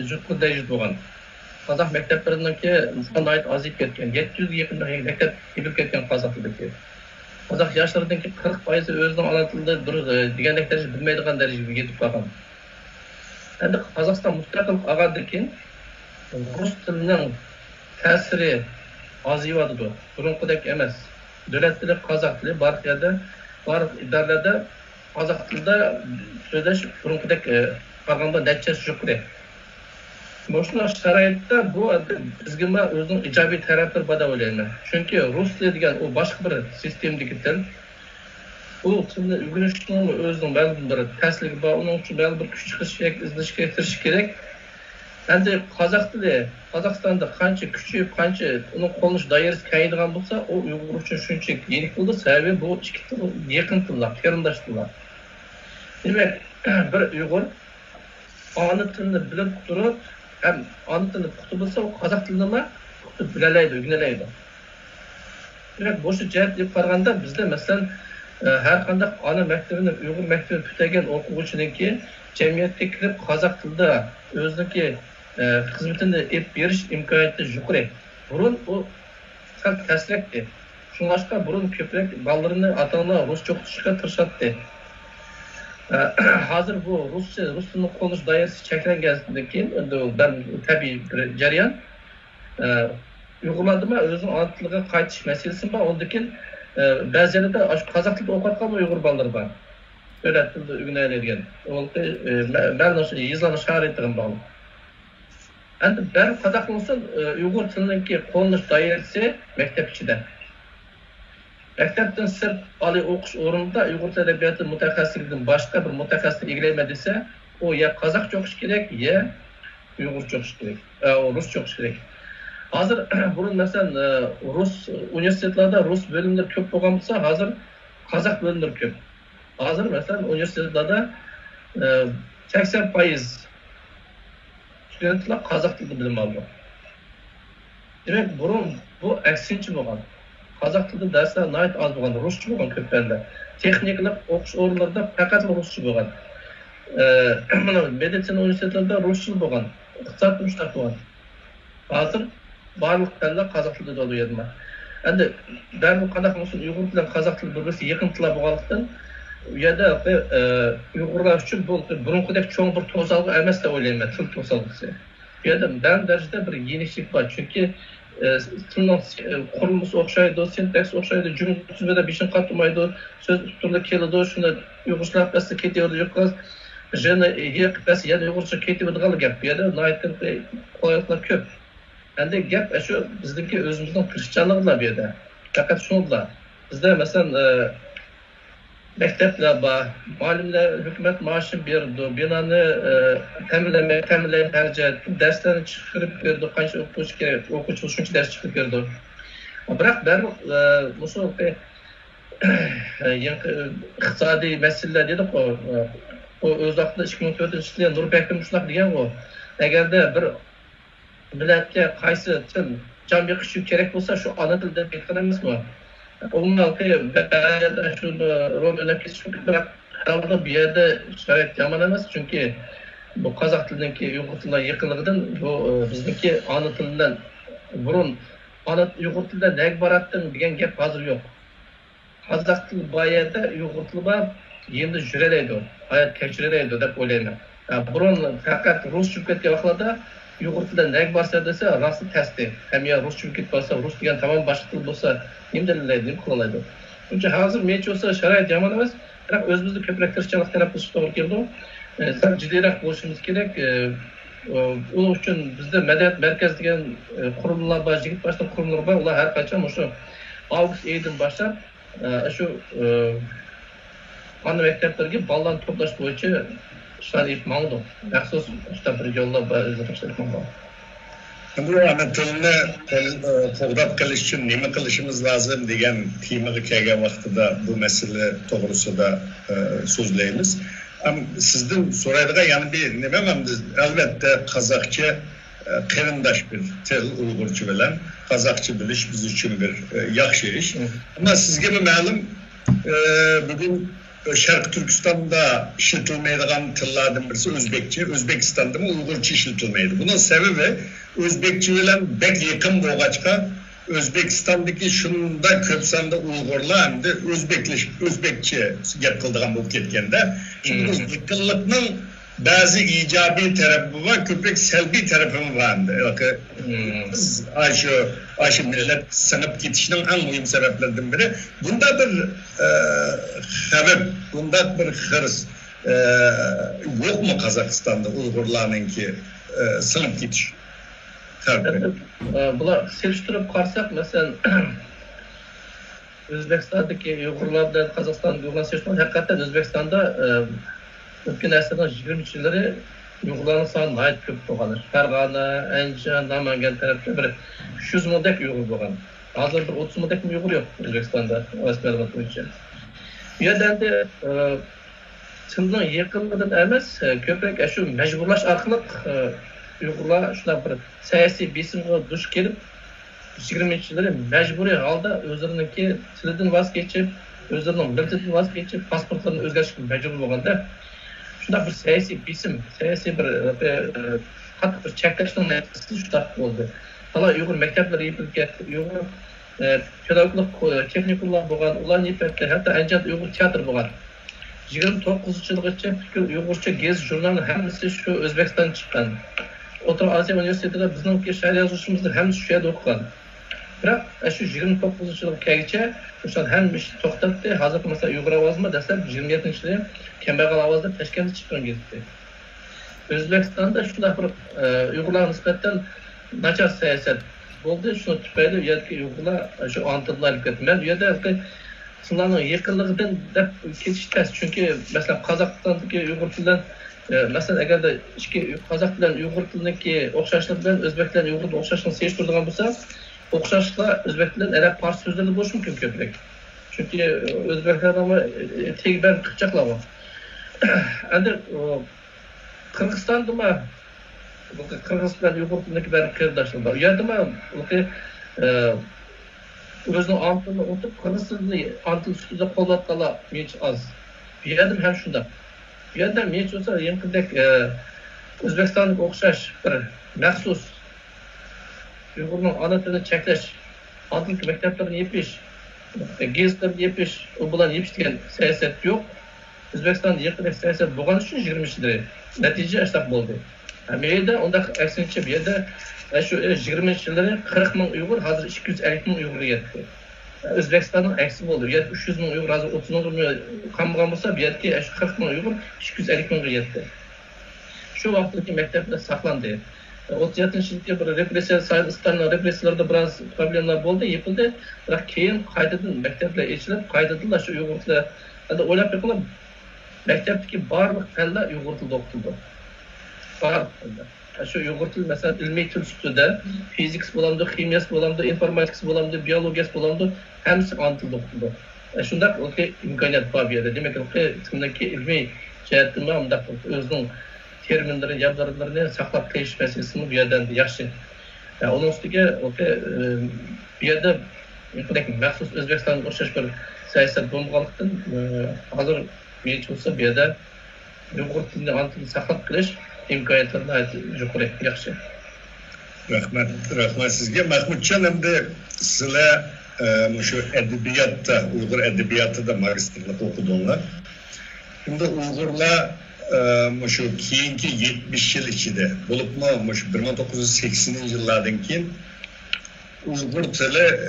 juda dayjit bo'lgan. Qozoq maktablarininki nihoyat ozib ketgan. 700 ga yaqin maktab kelib ketgan qozoq tilidagi. Qozoq yoshlaridagi 40% o'zining ona tilida bir degandek daraja bilmaydigan darajaga yetib qolgan. Endi Qozog'iston mustaqil olgandan keyin rus tilining ta'siri ozyapti. Burunqidek emas. Davlat tili qozoq tili bor yerda var idarelarda qozoq tilida so'zlash burunqidek qolganda natijasi yo'q kerak. Boshqa sharoitda bu bizga o'zining ijobiy tarafi bor deb o'ylayman. Chunki rus tili degan u boshqa bir sistemdagi til. U tilni o'rganishning o'zining ma'lum bir ta'siri bor, uning uchun ma'lum bir kuch chiqish kerak, izlashga kirish kerak. Endi qozoq tili Qozog'istonda qancha kuchayib, qancha uning qo'llanish doirasi kengayadigan bo'lsa, u Uyg'ur uchun shunchaki yengil bo'ldi. Sababi bu ikki til yaqin tillar, qarindosh tillar. Demak, bir Uyg'ur ona tilini bilib turib, ham ona tilini puxta bilsa, u qozoq tilini puxta bilalaydi, o'rganadi. Demak, bu jihat deb qaraganda bizda masalan har qanday ona maktabini, Uyg'ur maktabini bitagan o'quvchiniki jamiyatga kirib qozoq tilida o'ziniki xizmatini ep berish imkoniyati yuqori. Burun u sal pasrakdi. Shunga burun ko'proq bolalarni ota-onalar ruscha o'qitishga tirishadi. Hozir bu rus tilini qo'llash doirasi cheklangandan keyin tabiiy bir jarayon. Uyg'urlarda o'zining ona tiliga qaytish masalasi bor. Undan keyin ba'zilarida qozoq tilida o'qiyotgan Uyg'ur bolalar bor. Davlat tilida o'rganadigan. Ben yozlanish sharoitiga bog'liq. Endi bir qozoq bo'lsa Uyg'ur tilininki qo'llash doirasi maktab ichida. Maktabdan sirt oliy o'qish o'rnida Uyg'ur tili adabiyoti mutaxassisligidan boshqa bir mutaxassislik eglayman desa, u ya qozoqcha o'qish kerak, ya Uyg'urcha o'qish kerak, ruscha o'qish kerak. Hozir burun masalan rus universitetlarda rus bo'limlari ko'p bo'lgan bo'lsa, hozir qozoq bo'limlari ko'p. Hozir masalan universitetlarda 80% studentlar qozoq tilida bilim oldi. Demak, burun bu aksincha bo'lgan. Qozoq tilida darslar nihoyat oz bo'lgan, ruscha bo'lgan ko'p banda. Texniklik o'qish o'rinlarida faqat ruscha bo'lgan. Mana meditsina universitetlarida ruscha bo'lgan, iqtisod mushtaq bo'lgan. Hozir barliq fanlar qozoq tilida o'qiyapti. Endi bu qanaqa bo'lsin, Uyg'ur bilan qozoq tili bir-birisiga yaqin tillar bo'lganlikdan u yerda Uyg'urlar uchun bu burunqidek cho'ng bir to'salg'i emas deb o'ylayman, til to'salg'isi. Bu yerda darajada bir yeniliklik bor, chunki tilning qurilmasi o'xshaydi, sintaks o'xshaydi, jumla tuzilmada beshin qatmaydi, so'z ustunida keladi, shunda Uyg'urcha qasdi ketaverdi, yo'q jeni yiqibasi yana Uyg'urcha ketaveradigan gap. Bu yerda nihoyatda qo'yatlar ko'p. Endi gap shu bizniki o'zimizning tirishchanligimiz bu yerda. Faqat shunday. Bizda masalan maktablar bor, muallimlar hukumat maoshi berdi, binoni ta'minlay xarajat, darslarni chiqarib berdi, qancha o'quvchi kerak, o'quvchi shuncha dars chiqarib berdi. Biroq musul iqtisodiy masalalar dedi-ku, o o'z vaqtida 2004-yilda Nurbakim shunday degan-ku, agarda bir millatga qaysi til jon beqishi kerak bo'lsa, shu ona tilda aytgan emasmi? Umuman shu rol o'ynab ketish mumkin, biroq bu yerda sharoit yomon emas, chunki bu qozoq tiliniki Uyg'ur tiliga yaqinligidan bu bizniki ona tilidan burun Uyg'ur tilida nega boratdim degan gap hozir yo'q. Qozoq tili boyada Uyg'ur tili bor, endi juralaydi, hayot kechiraydi deb o'ylayman. Burun faqat rus chunki vaqtlarda Uyg'ur tilida nag borsa desa, rosti tasdi. Ham ya ruscha ketib qolsa, rus degan tamom boshqa til bo'lsa, nima dalilaydi, nima qilinadi. Chunki hozir mencha bo'lsa sharoit yomon emas, biroq o'zimizni ko'proq tirishchilik taraf qilish to'g'ri keldi. Sal jiddiyroq bo'lishimiz kerak. Uning uchun bizda madaniyat markazi degan qurilmalar bor, yigit boshliq qurilmalar bor. Ular har qachon o'sha avgust oyidan boshlab shu ana maktablarga bolalarni to'plash bo'yicha ishlar yetmadi. Maxsus shtab yo'llar bor. Bu ana tilni qo'g'dab qilish uchun nima qilishimiz lozim degan temaga kelgan vaqtida bu masala to'g'risida so'zlaymiz. Sizdan so'raydigan yana bir nima hamda albatta qozoqcha qarindosh bir til uyg'urcha bilan qozoqcha bilish biz uchun bir yaxshi ish. Ammo sizga ma'lum bugun Sharq Turkistonda ishlatilmaydigan tillardan birisi o'zbekcha, O'zbekistonda uyg'urcha ishlatilmaydi. Buning sababi o'zbekcha bilan bek yaqin bo'lg'achqa O'zbekistondagi shunda ko'p sonda uyg'urlar hamda o'zbekcha gap qiladigan bo'lib ketganda, shunday o'zbeklikning ba'zi ijobiy tarafi va ko'proq salbiy tarafi bor. Biz shu millat sinib ketishining eng muhim sabablaridan biri bunda bir xavf, bunda bir xirs yo'qmi Qozog'istonda uyg'urlarninki sinib ketish? Bular selishtirib qarsak, masalan, O'zbekistondagi uyg'urlar bilan Qozog'istondagi uyg'urlar selishtirib, haqiqatan O'zbekistonda o'tgan asrning 20-yillari uyg'urlarning soni nihoyat ko'p bo'lgan. Farg'ona, Andijon, Namangan tarafda bir 300 mingdek uyg'ur bo'lgan. Hozir bir 30 mingdek uyg'ur yo'q O'zbekistonda, ma'lumot bo'yicha. Bu yerda tilning yaqinligidan emas, ko'proq shu majburlash orqali uyg'urlar shunday bir siyosiy besimga duch kelib 20-yillari majburiy holda o'zlarininki tilidan voz kechib, o'zlarining millatidan voz kechib, pasportlarini o'zgartirishga majbur bo'lganda shunday bir siyosiy besim, siyosiy bir qattiq bir cheklashning natijasida shunday bo'ldi. Hala uyg'ur maktablari yopilib ketdi, uyg'ur pedagoglik texnikumlar bo'lgan, ular yopilib ketdi, hatto Andijonda uyg'ur teatr bo'lgan. 29-yilgacha uyg'urcha gez jurnali hammasi shu O'zbekistondan chiqqan. O'rta Osiyo universitetida bizningki she'r yozishimizni ham shu yerda o'qigan. Biroq shu 29-yilga kelguncha o'shan hamma ish to'xtatdi. Hozir masalan uyg'ur ovozmi desam 27-yilda kambag'al ovozda Toshkentga chiqqan ketdi. O'zbekistonda shunday bir uyg'urlarga nisbatan nachar siyosat bo'ldi. Shu tufayli u yerga uyg'urlar shu antillarga ketdi. Men u yerda sizlarning yaqinligidan deb ketish tez. Chunki masalan Qozog'istondagi uyg'ur tilidan masalan agarda qozoq bilan uyg'ur tiliniki o'xshashlik bilan o'zbek bilan uyg'ur o'xshashlikni selishtiradigan bo'lsa, o'xshashliklar o'zbek bilan arab fors so'zlarda bo'lishi mumkin ko'proq. Chunki o'zbeklarning tegban qirchoqlar bor. Endi Qirg'izistondami Qirg'iz bilan uyg'ur tiliniki bir qirdashlik bor. U yerdami o'zining antilini o'tib qirg'iz tilini antil ustida qo'llayotganlar mencha oz. Bu yerda ham shunday. Bu yerda mencha bo'lsa yaqindek O'zbekistonga o'xshash bir maxsus uyg'urning ona tilini cheklash, antil maktablarini yepish, gezitlarni yepish, u bilan yepish degan siyosat yo'q. O'zbekistonda yaqindek siyosat bo'lgani uchun 20-yilda natija ishlab bo'ldi. Bu yerda unda aksincha bu yerda shu 20-yillarda 40 ming uyg'ur, hozir 250 ming uyg'urga yetdi. O'zbekistonning aksi bo'ldi. Bu yerda 300 ming uyg'ur, hozir 30 ming qamg'an bo'lsa, bu yerda 40 ming uyg'ur 250 mingga yetdi. Shu vaqtdagi maktablar saqlandi. 37-yilda bir repressiya, Stalin repressiyalarida biroz problemlar bo'ldi, yepildi. Biroq keyin qaytadan maktablar ochilib, qaytadan shu uyg'ur tilida endi o'ylab qo'yib, maktabdagi barliq fanlar uyg'ur tilida o'qitildi. Şu uyg'ur tili masalan ilmiy til ustida fiziks bo'lamdi, ximiyas bo'lamdi, informatiks bo'lamdi, biologiyas bo'lamdi, hammasi ona tilida o'qitildi. Shunday imkoniyat bor bu yerda. Demak, kimniki ilmiy jihatdan undaq o'zining terminlari, yablarlarini saqlab qo'yish masalasini bu yerdan yaxshi. Uning ustiga bu yerda maxsus O'zbekistonga o'xshash bir siyosat bo'lmaganlikdan hozir mencha bo'lsa bu yerda uyg'ur tilini ona tilini saqlab qolish imkoniyatlarni yuqori yaxshi. Rahmat sizga. Mahmudjon, endi sizlar shu adabiyotda, uyg'ur adabiyotida magistrlik o'qidinglar. Endi uyg'urlar şu keyinki 70 yıl içinde bulup mu şu 1980 yıllardan keyin Uygur tili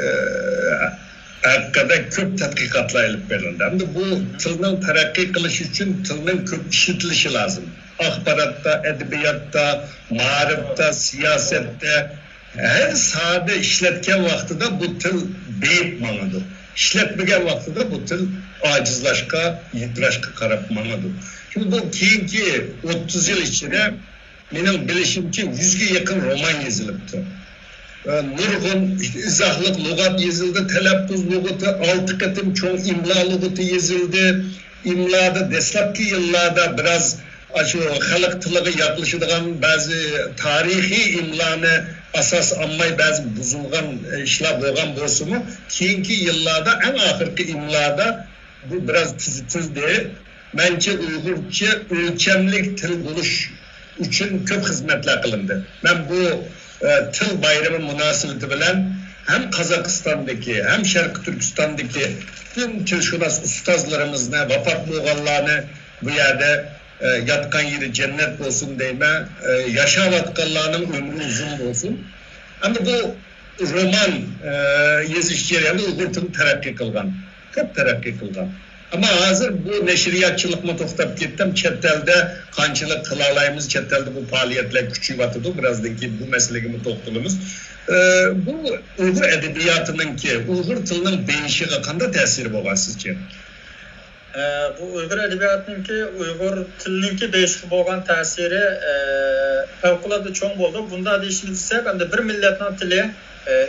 hakkında köp tadqiqatlar ilib berildi. Hamda bu tilning taraqqiy qilishi uchun tilning köp ishlatilishi lazım. Axborotda, edebiyotda, ma'rifda, siyosatda her sahada ishlatgan vaqtida bu til beyib manadı. İşletmegen vaqtida bu til acizlashga, yitirashga qarab manadı. Şimdi bu keyinki 30 yıl içinde benim bilişimçe 100'ge yakın roman yazılıptı. Nurgun izahlık lügat yazıldı, telaffuz lügatı, 6 katım çoğun imla lügatı yazıldı. İmlada deslapki yıllarda biraz halk tılığı yaklaşıdığın bazı tarihi imlanı asas almay bazı buzulgan işler boğan borsumu keyinki yıllarda en ahırki imlada bu biraz tüzde bence Uygurca ölçemlik til buluş için köp hizmetler kılındı. Ben bu til bayramı münasebeti bilen hem Kazakistan'daki hem Şarkı Türkistan'daki tüm tilşunas ustazlarımızla vefat boğanlarını bu yerde yatkan yeri cennet olsun deyme, yaşavatkanlarının ömrü uzun olsun. Ama bu roman yazışçıları Uygur tili terakki kılgan, köp terakki kılgan. Ama hazır bu neşriyatçılıkma toxtab ketdim, chet elde qanchalik qilalaymiz, chet elde bu faaliyetler küçüyvatıdı, birazdan ki bu meselegi toxtalımız. Bu Uygur edebiyatınınki, Uygur tilinin değişiği qanday ta'siri bo'lgan sizce? Bu Uygur edebiyatınınki, Uygur tilininki değişik bo'lgan ta'siri favqulodda cho'ng bo'ldi. Bunda deyishlisa, endi bir millatning tili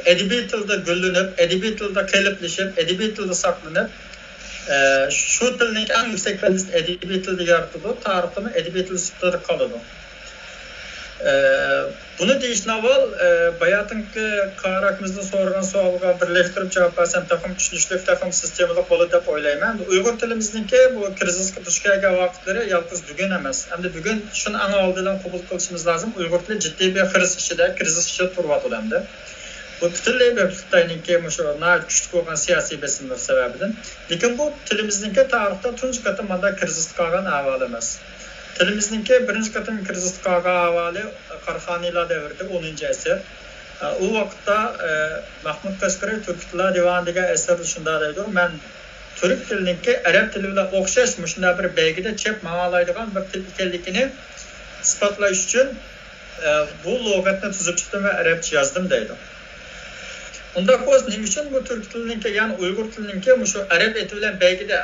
edebiy tilda gullanib, edebiy tilda qeliplashib, edebiy tilda saqlanib, şu tilning en yüksek kaliteli edebiy tilda yaratildi, tarixini edebiy til sifatida qoladi. Bunu deyishdan avval bayatınki qarakimizdan so'ragan savolga birlashtirib javob bersam taqim tushunishli, taqim sistemalik bo'ladi deb o'ylayman. Uyg'ur tilimizniki bu krizisga duch kelgan vaqtlari yalnız bugun emas. Endi bugun shuni eng oldidan qabul qilishimiz lozim. Uyg'ur tili jiddiy bir krizis ichida turyapti endi. Bu butunlay bir Xitoyninki shu kuchli bo'lgan siyosiy besimlar sababidan. Lekin bu tilimizniki tarixda tunji qatim manda krizis qolgan ahvol emas. Tilimizniki birinchi qatim krizis qolgan ahvoli Qarxoniylar davrida 10-asr. U vaqtda Mahmud Qashqari Turk tili divani degan asarda shunday deydi. Men turk tilininki arab tili bilan o'xshash shunday bir belgida chep ma'nolaydigan bir til ekanligini isbotlash uchun bu lug'atni tuzib chiqdim va arabcha yozdim deydi. Unda qo'z nima uchun bu turk tilininki, ya'ni Uyg'ur tilininki shu arab eti bilan belgida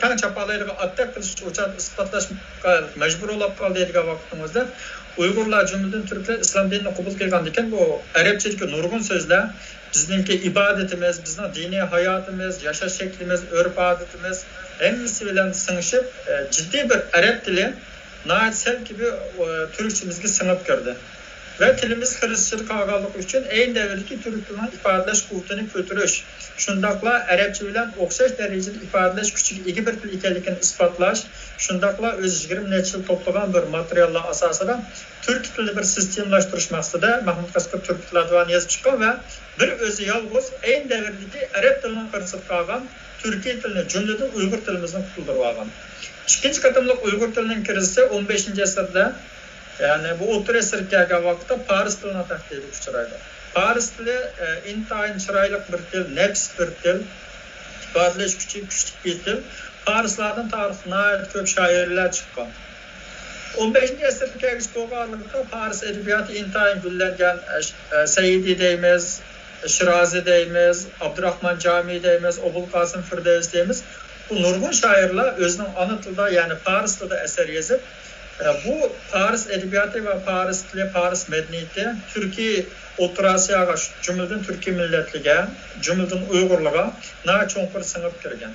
tang chapalaydigan atak qilish uchun isbotlashga majbur bo'lib qoladigan vaqtimizda Uyg'urlar jumladan turklar islom dinini qabul qilgan ekan, bu arabchadagi nurg'un so'zlar bizningki ibodatimiz, bizning diniy hayotimiz, yashash shaklimiz, urf-odatimiz hammasi bilan singishib, jiddiy bir arab tili naitsel gibi Türkçemizge sınıp girdi. Ve tilimiz Hristiyan qolganligi uchun aynı davrdagi turk tilini ifodalash quvvatini ko'tarish, shundaqla arabcha bilan o'xshash darajada ifodalash kuchiga ega bir til ekanligini isbotlash, shundaqla o'z 20 necha yil to'plagan bir materiallar asosida turk tilini bir sistemlashtirish maqsadida Mahmud Qashqari turk tilini yozib chiqqan va bir o'zi yolg'iz aynı davrdagi arab tilini qirqib qolgan turkiy tilni jumladan Uyg'ur tilimizni qutuldirib olgan. İkinci qatimliq Uyg'ur tilining kirisi 15-asrda, yani bu o'rta asrga kelgan vaqtda Paris tilini tahdidga uchraydi. Paris tili intayin chiroyli bir til, nafs bir til, ifodalash kuchi kuchli bir til. Parislardan tarixda ko'p shoirlar chiqqan. 15-asrga kelgach bo'lganlikda Paris edebiyoti intayin gullangan, Saidi deymiz, Shirazi deymiz, Abdurrahman Jami deymiz, Obul Qasim Firdevs deymiz. Bu nurg'un shoirlar o'zining ona tilida, ya'ni Paris tilida asar yozib, bu Paris edebiyoti va Paris tili, Paris madaniyati Turkiy O'rta Osiyoga, jumladan Turkiy millatliga, jumladan Uyg'urlarga cho'nqir singib kirgan.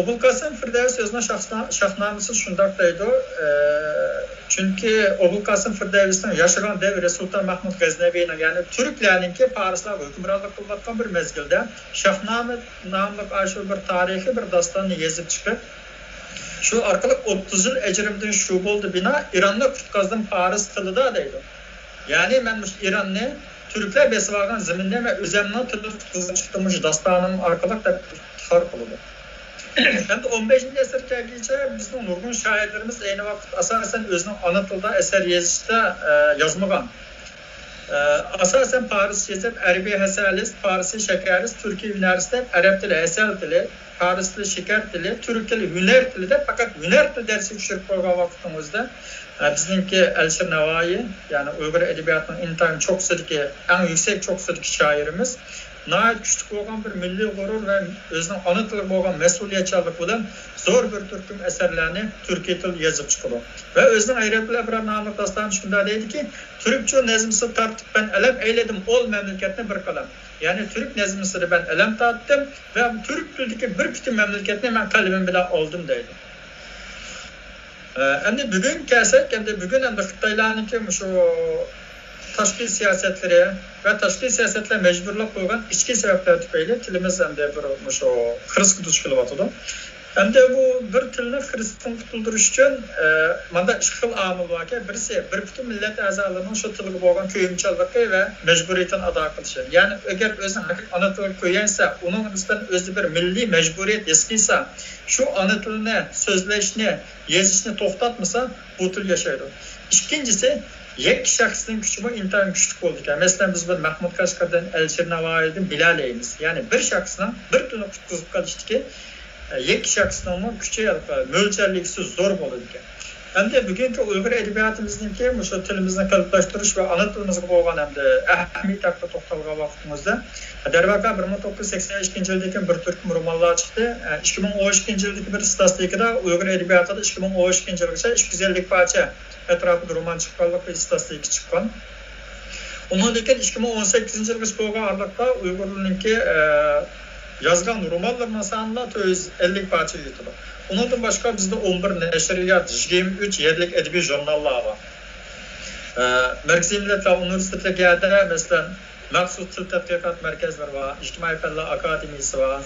Obul Qasim Firdevs o'zining shaxsnamasida shunday deydi, chunki Obul Qasim Firdevsning yashagan davri Sulton Mahmud G'aznaviyning, ya'ni turklarningki Parislarga hukmronlik qilayotgan bir mezgilda Shahnoma nomli ashu bir tarixiy bir dostonni yozib chiqib, şu orqali 30 yil ejrimdan shu bo'ldi bino Ironni qutqazdim Paris tilida deydi. Ya'ni men Ironni turklar besib olgan zaminda va o'zimning tilida qutqazib chiqdim shu dostonim orqali deb iftixor qildi. Endi 15-nji asrgacha bizning nurg'un shoirlarimiz ayni vaqt asosan o'zining ona tilida asar yozishda yozmagan. Asasen Paris yazıp, Arabi hasalist, Farsi şekerist, Türkiye üniversite, Arap dili, Esel dili, Parisli şeker dili, Türk dili, Hüner dili de fakat Hüner dili dersi düşürüp koygan vaktimizde bizimki Elşir Navai, yani Uygur edebiyatının intihar çok sıdiki, en yüksek çok sıdiki şairimiz. Nəhayət küçük olğan bir milli qurur və özünün ana tili olğan məsuliyyətçilik bilan zor bir türküm əsərlərini Türkiyə til yazıb çıxırdı. Və özünün Ayratul Əbrar namlı dastanı şunda deydi ki, Türkçe nəzmisi tartib ben ələm eyledim ol məmləkətinə bir qalam. Yani Türk nəzmisini ben ələm tartdım və Türk dildəki bir bütün məmləkətini mən qəlbim bilan aldım deydi. Endi bugün kelsek, bugün Xitaylarniki şu tashqi siyasetleri ve tashqi siyasetler mecburluk koygan içki sebepler tüpeyli tilimiz hem de bir şu Hristiyan duş kılıbatıdı. Hem de bu bir tilini Hristiyan tutulduruz için manda iki xil amil var ki birisi bir bütün millet azalarının şu tili boğan köyümçalığı ve mecburiyetin ada kılışı. Yani eğer özünün ana tili köyенse onun üstünden özü bir milli mecburiyet eskiyse şu ana tilini, sözleşini, yazışını toktatmasa bu til yaşaydı. İkincisi yek şahsının küçümü intihar küçük oldu. Mesela biz bir Mahmud Kaşgar'dan, Elşir Navai'den bilaleyimiz. Yani bir şahsına bir türlü kutuzluk kalıştı ki yek şahsının küçüğe mölçerliksiz zor oldu. Hem de bugünkü Uygur edebiyatımızdaki şu tilimizden kalıplaştırış ve ana tilimizi boğan hem de ahmiyet hakkında toxtalga vaktimizde dervaka 1982 yıldaki bir Türk'üm romanlar çıktı. 2012 yıldaki bir statistikada Uygur edebiyatında 2012 yılgacha 250 parça etrafında roman çıkkanlık ve statistik çıkkan. Onun için 2018 yılgacha boğan arlıkta Uygur'unki yazgan romanlarının sanına 50 parça yutuldu. Ondan başka bizde 11 neşriyat, 23 yerlik edebi jurnallar var. Merkezi Milletler Üniversitesi'nde mesela Maxsus Til Tədqiqat Mərkəzləri var, İctimai Fənlər Akademiyası var.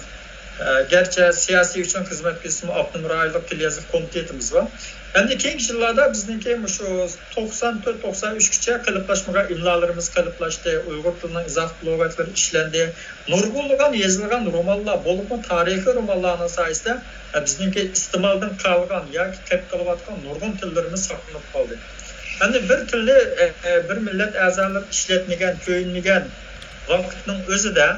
Gerçi siyasi üçün hizmet kısmı Abdülmür Aylıq Til Yazı Komitetimiz var. Hem de keyinki yıllarda bizimki şu 94-93'e kalıplaşmağa imlalarımız kalıplaştı. Uygur dilinin izah lügatları işlendi. Nurgulluğun yazılgan romanlar, bolup tarihi romanlarının sayesinde bizimki istimaldan kalgan ya ki tep kalıbatkan nurgun tillerimiz saklanıp kaldı. Yani bir türlü bir millet azaları işletmegen, köyünmegen vakitinin özü de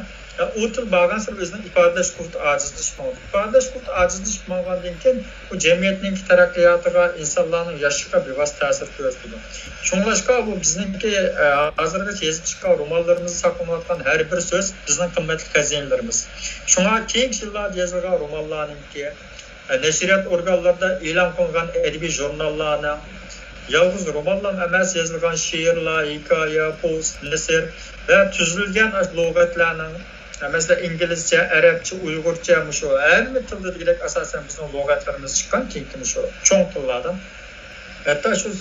o til bağlansın özünün ifadeleş kurt acizleşmağıdır. İfadeleş kurt acizleşmağından deyken bu cemiyetin terakkiyatıga, insanların yaşıga bir vaz təsir gördü. Şunlaşka bu bizimki hazırda yazıp çıkan romanlarımızı saklanatkan her bir söz bizim kıymetli hazinelerimiz. Şuna keyinki yıllarda yazılgan romanlarınki, neşriyat organlarda ilan konulan edebi jurnallarına, yalnız romanlar emas yazılgan şiirler, hikaye, post, nesir ve tüzülgen lügatlarının mesela İngilizce, Arapça, Uygurca şu her bir tilde direkt asasen bizim lügatlarımız çıkan ki şu çoğun tillerden. Hatta şu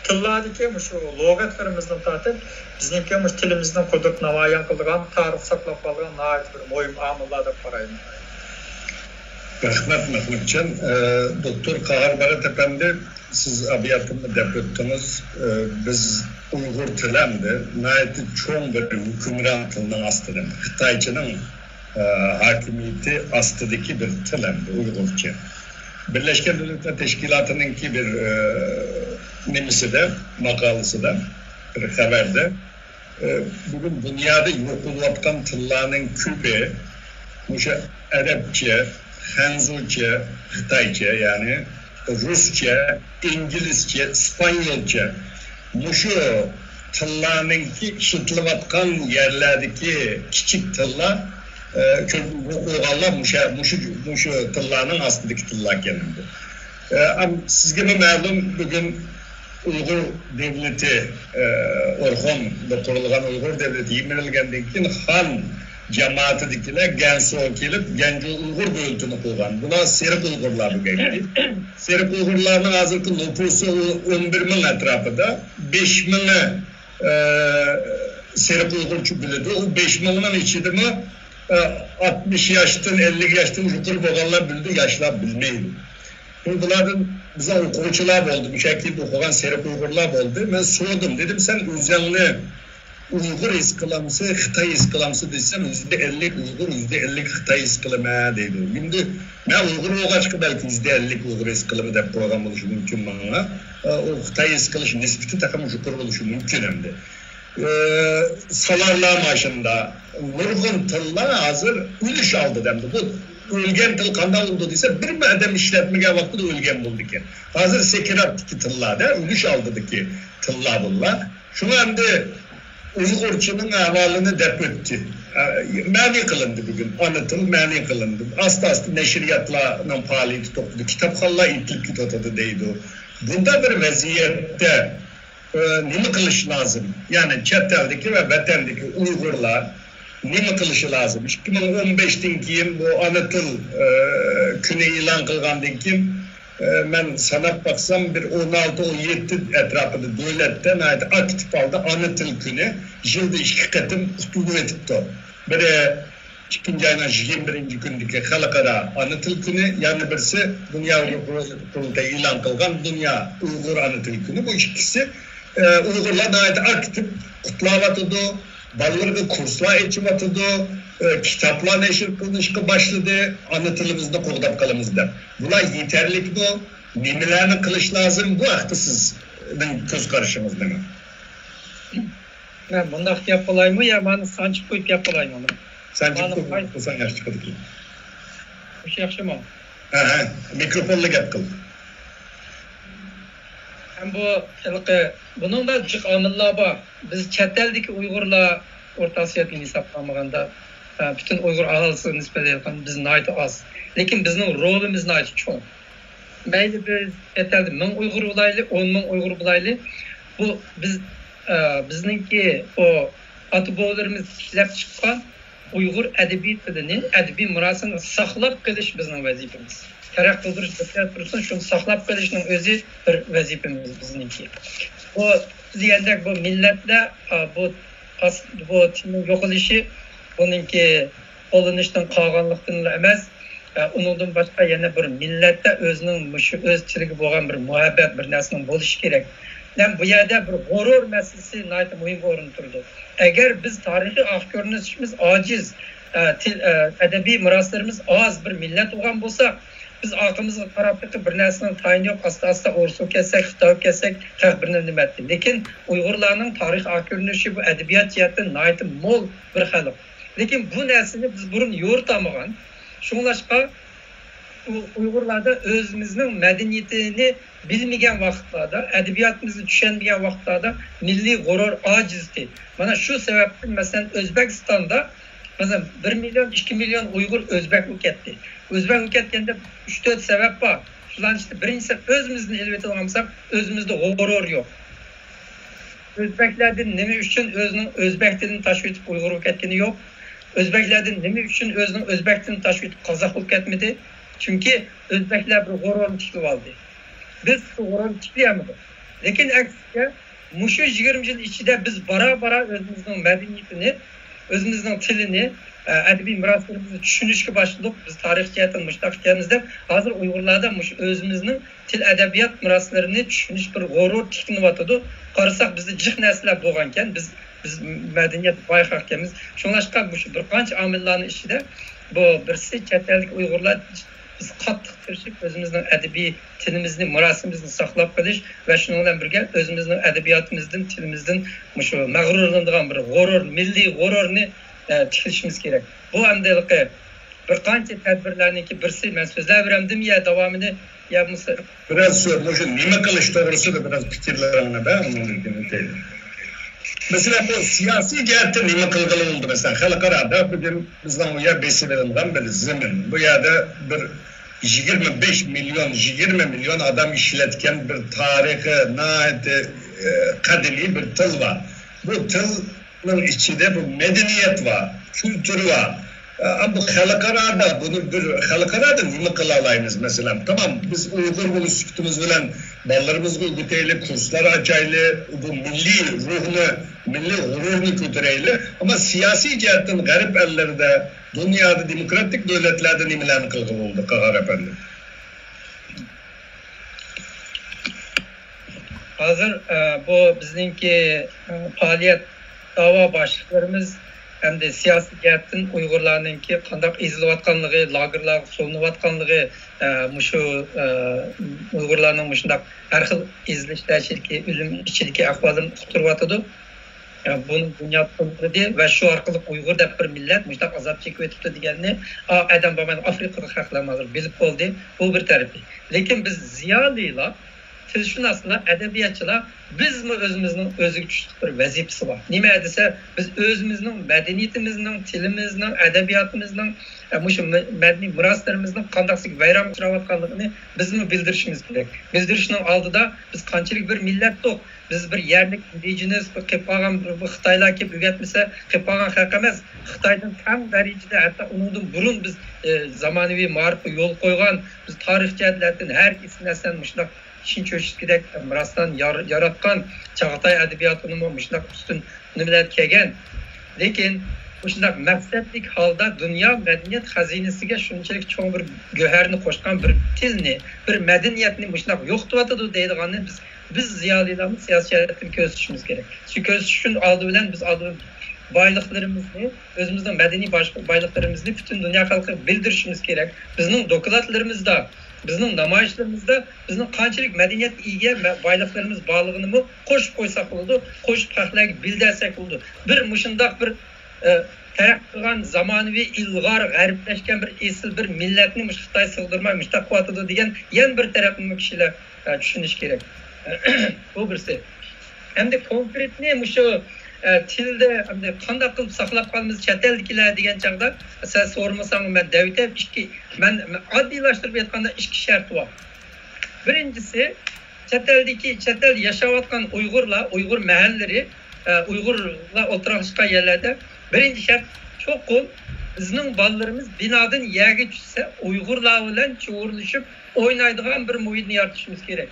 tillardaki şu lügatlarımızdan tartib bizimki tilimizden koduk namayan kıldıran, tarih saklap kalgan nahit bir moyum amillarda paraydı. Rahmet Mahmutcan, Doktor Kahar Baratepem'de siz abiyatını depöttünüz. Biz Uygur tilemde nahit çoğun bir hükümran tilinin astıdır. Xitayçının hakimiyeti astıdaki bir tilemde Uygurca. Birleşken Milletler Teşkilatı'nın ki bir nemisi de, makalesi de, bir haberde bugün dünyada yok olup tillarının küpe, Arapça, Hanzulca, Xitayca yani Rusça, İngilizce, İspanyolca muşu tillarınki işitilatkan yerlerdeki küçük tillar oğallar muşu tillarının aslındaki tillar gelindi. Sizge mi məlum bugün Uygur devleti Orhon'da kurulgan Uygur devleti yemirilgenden keyin Han cemaatidikiler Genso kelip Genco Uygur bölüntünü koygan. Buna Serik Uygurlar geldi. Serik Uygurlarının hazırki nüfusu 11.000 etrafında 5.000'i Serik Uygurçu bildi. O 5.000'in içinde mi 60 yaştan 50 yaştan yukarı boğanlar bildi, yaşlar bilmeydi. Bunlardan bize okuyucular oldu, bu şekilde okuyan Serik Uygurlar oldu. Ben sordum, dedim sen özenli Uyghur iskılamsı, Xitay iskılamsı desem %50 Uyghur, %50 Xitay iskılımı deydi. Şimdi ben Uyghur olgaçkı belki %50 Uyghur iskılımı da program oluşu mümkün bana. O Xitay iskılış nispeti takım yukarı oluşu mümkün hem de. Salarla maşında Nurgun tıllar hazır ülüş aldı demdi. Bu ölgen tıl kanda oldu deyse bir adam işletmeye vakti de ölgen buldu ki. Hazır sekirat tıllarda ülüş aldı ki tıllar bunlar. Şunu hem de Uygurçunun ahvalını dep etti. Mani kılındı bugün. Anıtıl mani kılındı. Asta neşriyatla faaliyeti topladı. Kitapxanla itlip kitotadı deydi o. Bunda bir vaziyette ne kılış lazım? Yani chet eldeki ve vatandaki Uygurlar ne kılışı lazım? 2015'ten keyin bu Anıtıl küne ilan kılgandan keyin ben sanat baksam bir 16-17 etrafında devletten aktif aldı Anıtıl günü. Yılda 2 katım tutuğu etipti. Biri 2. ayının 21. gündeki halkara Anıtıl günü, yani birisi Dünya Kurulu'da ilan kılgan Dünya Uygur Anıtıl günü. Bu ikisi Uygurlar aktif kutlavatıdı. Ballarga kurslar içivatıdı, kitaplar neşir kılışkı başladı, anlatılımızda koğdap kalımızda. Buna yeterlik bu, nimelerini kılış lazım, bu haklısız göz karışımız değil mi? Ben bunda yapılay mı ya bana sancık koyup yapılay mı? Sancık koyup olsan yaş çıkadık. Bu şey yakışım o. Mikrofonla gap kıl. Bunun da cık amilla var. Biz çeteldeki Uygurlar Orta Asya'da hesaplamaganda bütün Uygur ahalisi nispet edilen bizim naydı az. Lekin bizim rolümüz naydı çok. Meyli biz çetelde 1000 Uygur bulaylı, 10.000 Uygur bulaylı. Bu biz bizninki o atıboğlarımız işlep çıkan Uygur edebi tilini, edebi mirasını saklap kılış bizim vazifemiz. Terakki dursun, şunu saklap kalışının özü bir vazifemiz bizimki. Bu diyendek bu milletle bu tinin yok oluşu bununki olunuştan kalganlıktan emez. Onundan başka yana bir millette özünün öz tiligi boğan bir muhabbet bir nesinin buluş gerek. Yani bu yerde bir horor meselesi nayet mühim orun turdu. Eğer biz tarihi aktörünüzümüz aciz, edebi miraslarımız az bir millet olan bolsa, biz aklımızga qarab bir narsani tayin yok, asta orsu kesek, Xitoy kesek, haq bir nima etdi. Lekin Uyg'urlarning tarix ko'rinishi bu adabiyot jihatdan nayt mo'l bir xalq. Lekin bu narsani biz burun yo'rtamagan. Shunglashqa Uyg'urlarda o'zimizning madaniyatini bilmagan vaqtlarda, adabiyotimizni tushunmagan vaqtlarda milliy g'urur ojizdi. Mana shu sababdan masalan O'zbekistonda mesela 1 milyon, 2 milyon Uygur Özbek bo'lib ketdi. O'zbek bo'lib ketganda 3-4 sebep var. Şulan işte birincisi özümüzün elbette olmasak özümüzde g'urur yok. Özbeklerden nima uchun o'zining Özbek dilini tashib etib Uyg'ur bo'lib ketgani yo'q. O'zbeklardan nima uchun o'zining Özbek dilini tashib etib qozoq bo'lib ketmadi? Chunki o'zbeklar bir g'ururni tiklab oldi. Biz g'ururni tiklayamiz. Lekin aksiga mushu 20 yil ichida biz bara o'zimizning madaniyatini, o'zimizning tilini, adabiy miroslarimizni tushunishga boshladik. Biz tarix jihatdan mushtaqligimizda hozir Uyg'urlarda o'zimizning til adabiyot miroslarini tushunish bir g'urur tiklanayotdi. Qarasak bizda jiq narsalar bo'lgan ekan, biz madaniyat boyqa ekanmiz. Shunlashqa bu bir qancha omillarning ichida bu birisi chet ellik Uyg'urlar biz qattiq tirishib o'zimizning adabiy tilimizni, mirosimizni saqlab qolish va shunga bilan birga o'zimizning adabiyotimizdan, tilimizdan shu mag'rurlanadigan bir g'urur, milliy g'ururni tiklashimiz kerak. Bu andaliqi bir qancha tadbirlarniki birisi men so'zlab beramdim ya davomini ya biraz so'z nima qilish to'g'risida biraz fikrlarimni ben mesela bu siyasi jihatda nima qilg'ili bo'ldi mesela xalqaro bugün bizdan u yer besilingan bir zemin. Bu yerda bir 20 milyon adam işletken bir tarihi, kadimi bir tıl var. Bu tılın içinde bu medeniyet var, kültürü var. Ama bu halkarada nima qila olaymiz mesela? Tamam biz Uygur bo'lishimiz bilan bolalarımızga o'rgataylik, kurslar ochaylik, bu milliy ruhni, milliy g'ururni ko'taraylik. Ama siyasi jihatdan g'arb ellarda, dunyoda demokratik davlatlarda nimalarni qilg'ili bo'ldi Qag'ar efendi? Hozir bu bizningki faaliyat dava başlıklarımız hem de siyasi jihatdan Uyg'urlarninki qanday ezilayotganligi, lagerlarga solinayotganligi, mushu Uyg'urlarning mushundaq har xil ezilishlarchiligi, o'lim ichiligi ahvolini uqtiryotidi. Bunu dünya tanıdı ve şu arkalık Uygur da bir millet müştak azap çekiyor deganni adam baman Afrika'da xalqlarımızdır bilip oldu. Bu bir tarafı. Lekin biz ziyalilar, tilşünaslar, edebiyatçılar biz mi özümüzün özgü düştük bir vazifesi var. Nime dese biz özümüzün medeniyetimizin, tilimizin, edebiyatımızın, medeni miraslarımızın qandaqsik bayram uçravatqanlığını biz mi bildirişimiz gerek. Bildirişinin aldıda biz qanchalik bir millet yok. Biz bir yerlik indigenous qilib bir Xitoylar kelib o'rgatmasa, qilib qolgan xalq emas. Xitoydan tam darajada hatto undan burun biz zamonaviy ma'rifga yo'l qo'ygan, biz tarix jihatlardan har ikki narsani mushundoq Çin cho'shitgidek mirosdan yaratgan Chag'atay adabiyotini mushundoq ustun nimalar kelgan. Lekin mushundoq maqsadlik holda dunyo madaniyat xazinasiga shunchalik cho'ng bir go'harni qo'shgan bir tilni, bir madaniyatni mushundoq yo'qotadi deydiganni biz ziyolilarimiz siyasetini közüşümüz gerek. Şu közüşün aldığı bilen biz aldığımız baylıklarımızı, özümüzden medeni baylıklarımızı bütün dünya halkı bildirişimiz gerek. Bizim dokladlarımızda, bizim namayişlerimizde, bizim qanchalik medeniyet ilgiye baylıklarımız bağlılığını mı koşup koysak oldu, koşup halklarga bildirsek oldu. Bir muşundaq bir taraqqigan zamonaviy ilg'or g'arbleşken bir esil bir milletni Xitoy sig'dirmay mushtaq qiladi degan yan bir tarafni kishilar tushunish kerak. Bu birisi. Hem de konkretni mushu tilde hem de qanday qilib saqlab qolamiz chet eldagilar degan chaqda siz so'ramasam men davlat men oddiylashtırib aytganda ikki shart bor. Birincisi chet el yashayotgan Uyg'ur mahallari, Uyg'urlar o'tirishgan yerlarda birinchi shart cho'qim bizning bolalarimiz binodan yerga tushsa Uyg'urlar bilan cho'g'irlashib o'ynaydigan bir muhitni yaratishimiz kerak.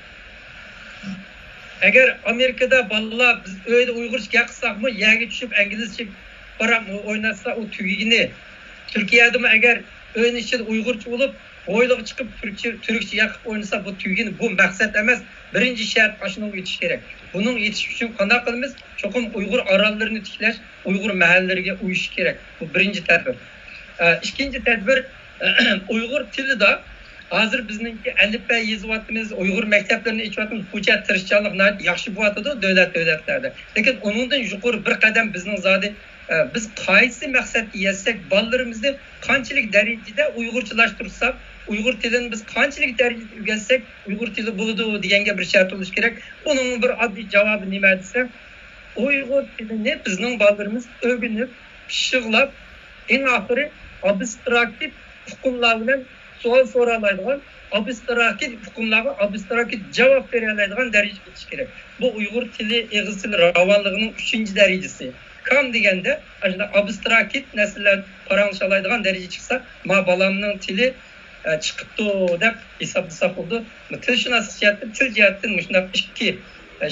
Eğer Amerika'da balalar biz öyle Uygurca yapsak mı, yerge düşüp İngilizce para oynatsa o tüyüğünü. Türkiye'de mi eğer öyle işte Uygurca olup oyluğa çıkıp Türkçe yakıp oynasa bu tüyüğünü bu maksat emez. Birinci şart aşının yetiş gerek. Bunun yetiş için kanal kılımız çokum Uygur arallarını tikler, Uygur mahallelerine uyuş gerek. Bu birinci tedbir. İkinci tedbir Uygur tili de hazır bizninki əlifbə yazıvatımız, Uyğur məktəblərini içvatımız bu cəhət tirişçanlıqla yaxşı buatıdı dövlətlerde. Lakin onundan yuqori bir qədəm bizning zadi biz qaysi məqsədni yazsak, balalarımızı qanchalik dərəcədə Uyğurçalaşdırsak, Uyğur tilini biz qanchalik dərəcədə öyrənsək, Uyğur tili bo'ladi deganga bir şart bo'lishi kerak. Bunun bir oddiy javobi nima desa, Uyğur tilini bizning balalarımız o'rganib, pishig'lab, eng oxiri abstraktiv hukmlar bilan so'al so'ralaydigan, abstraktiv hukmlarga abstraktiv javob beralaydigan darajaga yetish kerak. Bu Uyg'ur tili eg'iz tili ravonligining 3-darajasi. Kam deganda, ana abstraktiv narsalar paranchalaydigan darajaga chiqsa, ma balamning tili chiqibdi deb hisoblasak bo'ldi. Tilshunos til jihatdan shunday ikki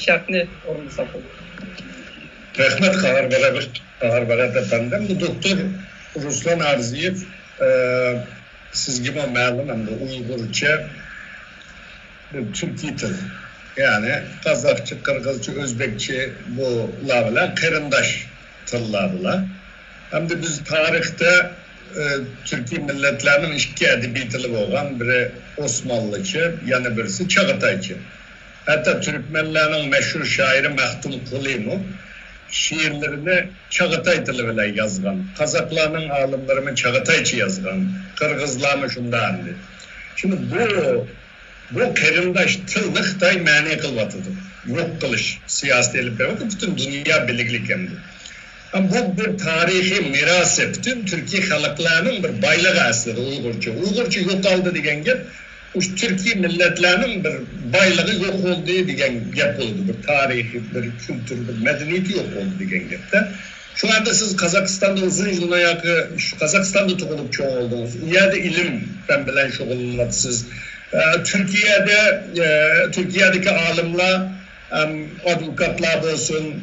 shartni o'rinlasak bo'ldi. Rahmat Qarar Baraber benden bu doktor Ruslan Arziyev siz gibi malum hem de Uygurca Türkiye tili. Yani Kazakça, Kırgızca, Özbekçe bu lavlar kırındaş tıllarla. Hem de biz tarihte Türkiye milletlerinin iki edebi tili olan biri Osmanlıca, yani birisi Çağatayca. Hatta Türkmenlerin meşhur şairi Mehtum Kulimu şiirlerini Çağatay tili bilen yazgan. Kazaklarının alimlerimi Çağatayca yazgan. Kırgızlarını şundan. Şimdi bu kırındaş tılını Xitay mani kılvatıdır. Yok kılış siyasi elbette bütün dünya birliklik emdi. Ama bu bir tarihi mirası, bütün Türkiye halklarının bir baylığı aslında Uygurca. Uygurca yok aldı diyen gep, Türkiye milletlerinin bir baylığı yok oldu diyen gep oldu. Bir tarihi, bir kültür, bir medeniyeti yok oldu diyen gepte. Şu anda siz Kazakistan'da uzun yılına yakın, Kazakistan'da tokunup çoğun oldunuz. Yerde ilim ben bilen şoğulunlatsız. Türkiye'deki alimler, advokatlar olsun,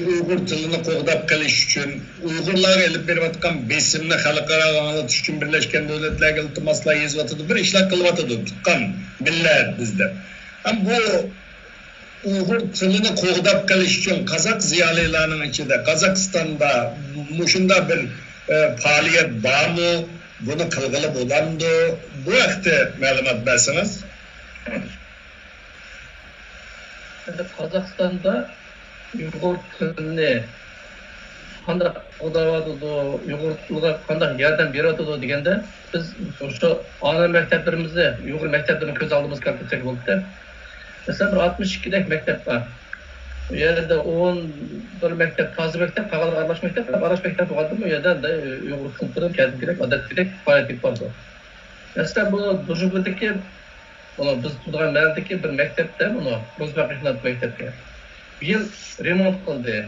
Uygur tilini qo'g'dab qilish uchun, Uyg'urlarga elib berayotgan besimni xalqaro anglatish uchun Birlashgan Davlatlarga iltimoslar yozayotdi, bir ishlar qilyotdi, tuqqan millat bizda. Ham bu Uyg'ur tilini qo'g'dab qilish uchun Qozoq ziyolilarining ichida Qozog'istonda mushunda bir faoliyat bormi? Buni qilg'ili bo'lamdi? Bu haqda ma'lumot bersangiz. Qozog'istonda Uyg'ur tilini qanday qo'llayotdi, Uyg'ur tiliga qanday yordam beradi deganda biz o'sha ona maktablarimizni, Uyg'ur maktablarini ko'z oldimizga keltirsak bo'ldi. Mesela 62 dek mektep var. Bu yerde 11 mektep, taze mektep, kağıt araş mektep vardı mı? Ya da Uyg'ur sınıfının kendi gerek, adet gerek, faaliyet vardı. Mesela bu Dujubudaki, biz tutgan merdeki bir mektepte, bunu Rozbakishnat mektepte. Bir yıl remont kıldı.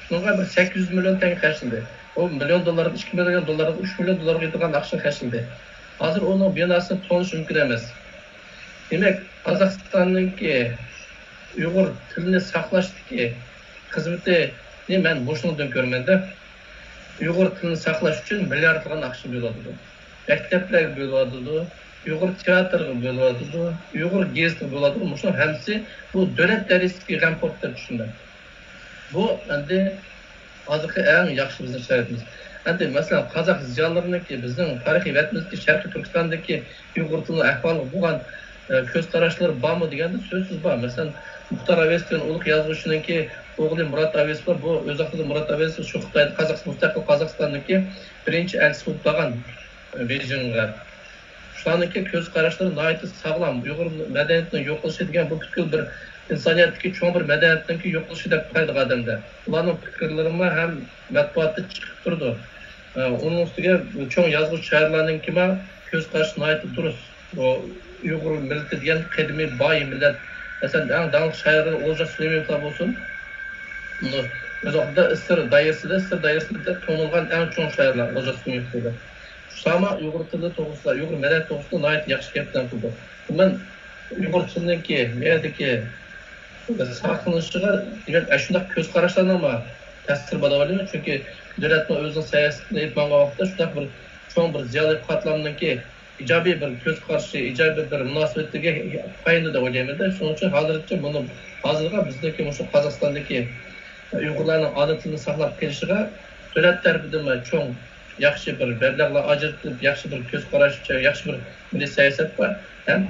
Şunga bir 800 milyon tenge kaçıldı. O milyon doların, 2 milyon doların, 3 milyon dolara getirgen akşam kaçıldı. Hazır onun binasını tonuş mümkün emez. Demek Qozog'istonniki Uyg'ur tilini saqlashdagi xizmati men boshundan ko'rmanda Uyg'ur tilini saqlash uchun milliardlagan aqsh bo'ladi. Maktablar bo'ladi, Uyg'ur teatrlari bo'ladi, Uyg'ur gazeti bo'ladi. Mushun hamsi bu davlat darajasiga g'amxo'rlikda tushunadi. Bu endi hozirgi eng yaxshi bizning sharoitimiz. Endi masalan qozoq ziyolilariniki bizning tarixiy vatanimizga Sharqiy Turkistondagi Uyg'ur tilini ahvoli bo'lgan köz qarashlar bormi deganda so'zsiz bor. Masalan, Muxtar Avesov ulug' yozuvchiniki o'g'li Murat Avesov bu o'z vaqtida Murat Avesov shu Xitoy mustaqil Qozog'istonniki birinchi elchisi bo'lib qolgan Bejingga. Shularniki ko'z qarashlari nihoyatda sog'lom. Uyg'ur madaniyatining yo'qolishi degan bu butkul bir insoniyatdagi cho'ng bir madaniyatning yo'qolishi deb qaraydi odamda. Ularning fikrlari ham matbuotda chiqib turdi. Uning ustiga cho'ng yozuvchi shoirlarning ko'z qarashi nihoyatda durust. Bu Uyg'ur millati degan qadimiy boy millat. Masalan, eng danglik shoir Olja Süleymanov bo'lsin. O'z vaqtida Isir doirasida to'nilgan eng cho'ng shoirlar Olja Süleymanov. Sama Uyg'ur tili to'g'risida, Uyg'ur madaniyati to'g'risida nihoyat yaxshi gaplar qildi. Men Uyg'ur tiliniki, merdagi saqlanishiga degan shunday ko'z qarashlarning ta'sir bo'laveradi, chunki davlatning o'zining siyosatini aytgan vaqtda shunday bir cho'ng bir ziyoli qatlamniki ijobiy bir ko'z qarashi, ijobiy bir munosabatga qayni deb o'ylayman. Shuning uchun hozirga bizdagi shu Qozog'istondagi Uyg'urlarning ona tilini saqlab kelishiga davlat tarafidan cho'ng yaxshi bir mablag'lar ajratib, yaxshi bir ko'z qarash, yaxshi bir milliy siyosat bor. Ham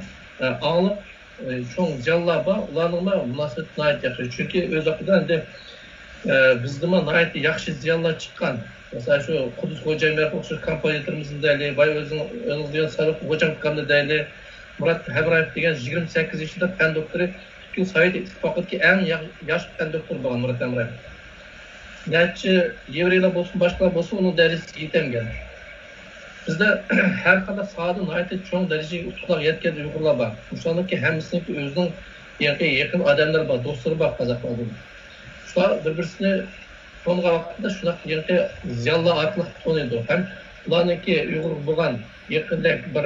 aniq cho'ng ziyolilar bor, ularning munosabati nihoyat yaxshi. Chunki o'z vaqtida endi bizda nihoyat yaxshi ziyolilar chiqqan. Mesela şu Kudüs Hoca'yı şu kompozitorumuzun değerli, Bay Özgün Sarık Hocam kanlı değerli, Murat Hebrayev degen 28 yaşında fen doktoru, Türkiye Sovet İttifakı'daki en yaş fen doktoru olan Murat Hebrayev. Gerçi Yevreyler olsun, başkalar olsun onun derecesi yetem Bizde her kadar sahada nihayet çoğun dereceye uçuklar yetken Uygurlar var. Muşanlık hemisininki özünün yakın adamlar var, dostları var Kazaklar. Şular birbirisini Songa vaqtida shunaqa yerga ziyolilar orqali to'naydi. Ham ularniki Uyg'ur bo'lgan yaqindak bir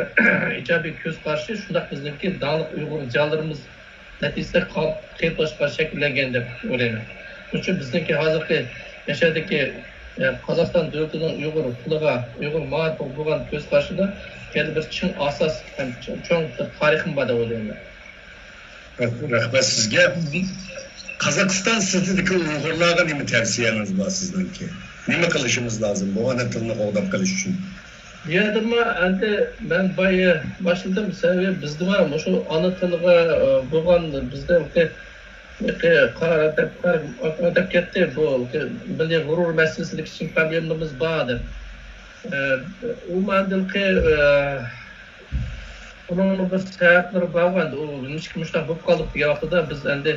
ijobiy ko'z qarashi shundoq bizniki danglik Uyg'ur ziyolilarimiz natijasida qalbtoshqa shakllangan deb o'ylayman. Shuning uchun bizniki hozirgi yashadagi Qozog'iston davlatining Uyg'ur tiliga, Uyg'ur ma'rifiga bo'lgan ko'z qarashida yana bir chin asos ham cho'ng tarixim bor deb o'ylayman. Rahmat sizga. Qozog'iston sirtidagi Uyg'urlarga nima tavsiyamiz bor sizlarga? Nima qilishimiz lozim bu ona tilni qo'llab qilish uchun? Yerdimi, endi men başladım sebebi bizda shu ona tiliga bo'lgan bizda qarab ketdi bu milliy g'urur masalasida kichik problemimiz bor deb. U mandilqi uning bir sabablari bo'lgan, u nishkimishlar bo'lib qoldik degan vaqtida biz endi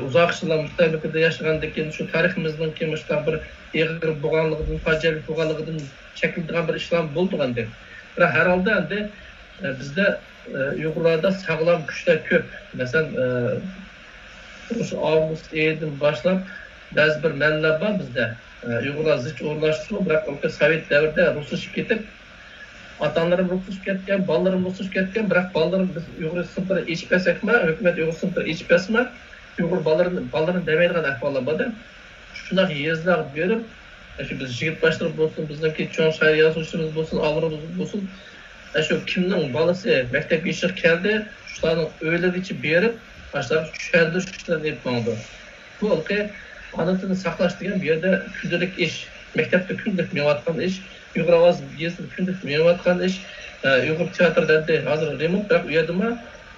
uzoq yillar mustamlikada yashagandan keyin shu tariximizning kimishlar bir eg'ir bo'lganligidan, fojiali bo'lganligidan chekiladigan bir ishlar bo'ldi endi. Biroq har holda endi bizda Uyg'urlarda sog'lom kuchlar ko'p. Masalan, o'sha avgust oyidan boshlab ba'zi bir manlar bor bizda. Uyg'urlar zich o'rnashdi, biroq Sovet davrida ruslashib ketib, ota-onalarim ruslashib ketgan, bolalarim ruslashib ketgan, biroq bolalarim biz Uyg'ur sinflari echipasakmi, hukumat Uyg'ur sinflari echipasmi? Uyg'ur bolalarni demaydigan ahvollar bor-da. Shunday yezlar berib, shu biz yigit boshlar bo'lsin, bizniki cho'ng shoir yozuvchimiz bo'lsin, og'irimiz bo'lsin, shu kimning bolasi maktabga ishga keldi, shularning o'ylaricha berib, başlar tushuntirishlarni aytmoqda. Bu ana tilini saqlash degan bu yerda kundalik ish, maktabda kundalik me'natgan ish, Uyg'ur ovoz yezib kundalik me'natgan ish, Uyg'ur teatrlarida hozir remont, biroq u yerda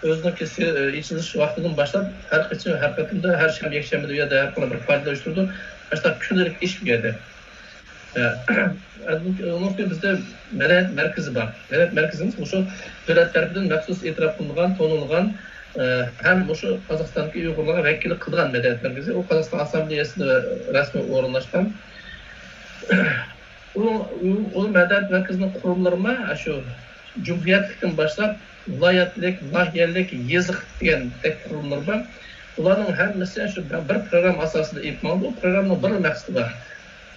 o'ziniki ichilish vaqtidan boshlab har qatimda har shanba yakshanba u yerda har qanday bir partiya uyushtirdi. Başta kundalik ish bu yerda. Onun bizde medeniyet merkezi var. Medeniyet merkezimiz bu şu devlet tarafından maxsus e'tirof qilingan, tonilgan hem şu Qozog'istondagi Uyg'urlarga vakillik qilgan medeniyet merkezi. O Qozog'iston assambleyasida rasmiy o'rinlashgan. O medeniyet merkezining qurilmalari shu Cumhuriyetlikdan boshlab viloyatlik, nahiyalik, yeziq degan qurilmalar bor. Ularning hammasi shu bir program asosida aytmoqda. O programning bir maqsadi bor.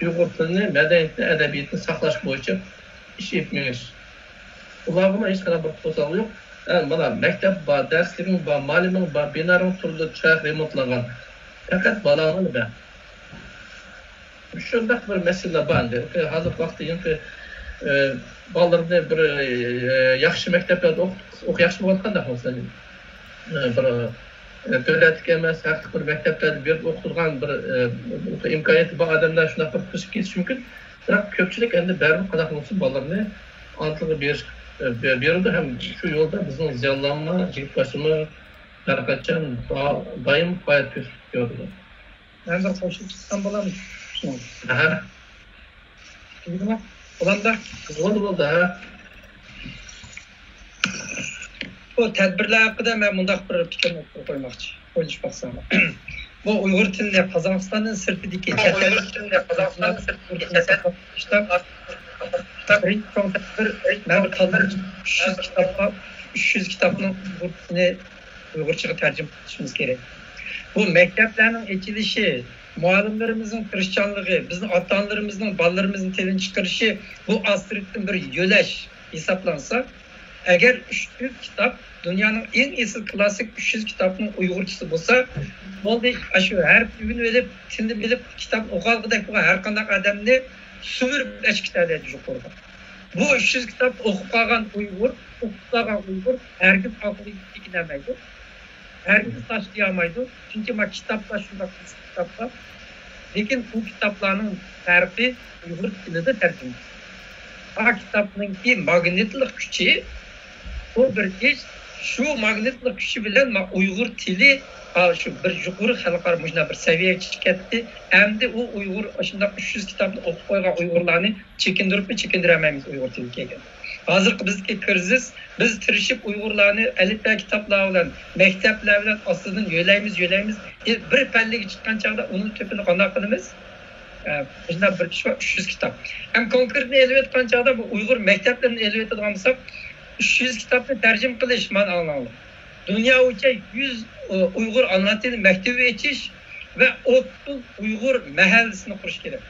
Uyg'ur tilini, madaniyatni, adabiyatni saqlash bo'yicha ish etmish. Ularga hech qanday bir to'sqinlik yo'q. Mana maktab bor, darsligim bor, ma'lumim bor, binoning turli chiroq remontlangan. Faqat balani bor. Shunday bir masala bor. Hozir vaqtda endi bolalarni bir yaxshi maktablarda o'qiyapti bo'lganda masalan bir davlatga emas, haqiqiy bir maktablarda berib o'qitilgan bir imkoniyati bor odamlar shunday bir qilib ketishi mumkin. Biroq ko'pchilik endi baribir qanaqa bo'lsa bolalarni antlig'i berdi ham shu yo'lda bizning ziyonlanma, jigitbashimi har qachon doim faoliyat ko'rsatib. Ben de qo'shib chiqqan bo'laman. Aha. Tushundingmi? Ularda bo'ldi, ha. bu tadbirlar haqida men bundaq bir fikrni qo'ymoqchi. Qo'yish maqsadim. Bu Uyg'ur tilini Qozog'istonning sirtidagi bir 300 kitobni Uyg'urchaga tarjima qilishimiz kerak. Bu maktablarning ochilishi, muallimlarimizning tirishchanligi, bizning ota-onalarimizning bolalarimizning tilini chiqarishi bu asrdan bir yo'lash hisoblansa, agar 300 kitap dünyanın en eski klasik 300 kitapның Uyg'urchasi bo'lsa, bo'ldi, shu har kun bilib, tilni bilib, kitap o'qig'idek har qanday odamni suvirib kitoblarni yuqorga. Bu 300 kitap o'qib qolgan Uyg'ur, hargiz aqliga teginamaydi. Hargiz tashlamaydi. Chunki kitoblar shunday kitoblar. Lekin bu kitoblarning tarifi Uyg'ur tilida tarjima. Ha kitobningki magnetlik kuchi o bir iş şu magnetlik kuchi bilan Uyg'ur tili shu bir yuqori xalqaro bir saviyaga chiqdi. Endi u Uyg'ur shunday 300 kitobni o'qib qo'ygan Uyg'urlarni chekindirmaymiz Uyg'ur tiliga. Hozir bizga kirsiz, biz tirishib Uyg'urlarni alifba kitoblar bilan, maktablar bilan ostidan yo'laymiz. Bir pallaga chiqqan chaqda uning tepini qanday qilamiz? Bizda bir 300 kitap. Hem konkretni elib etgan chaqda bu Uyg'ur maktablarini elib etadigan bo'lsak 300 kitapni tarjim qilish man anlamlı. Dünya uchun 100 Uyg'ur ana tili maktabi echish va 30 Uyg'ur mahallesini qurish kerak.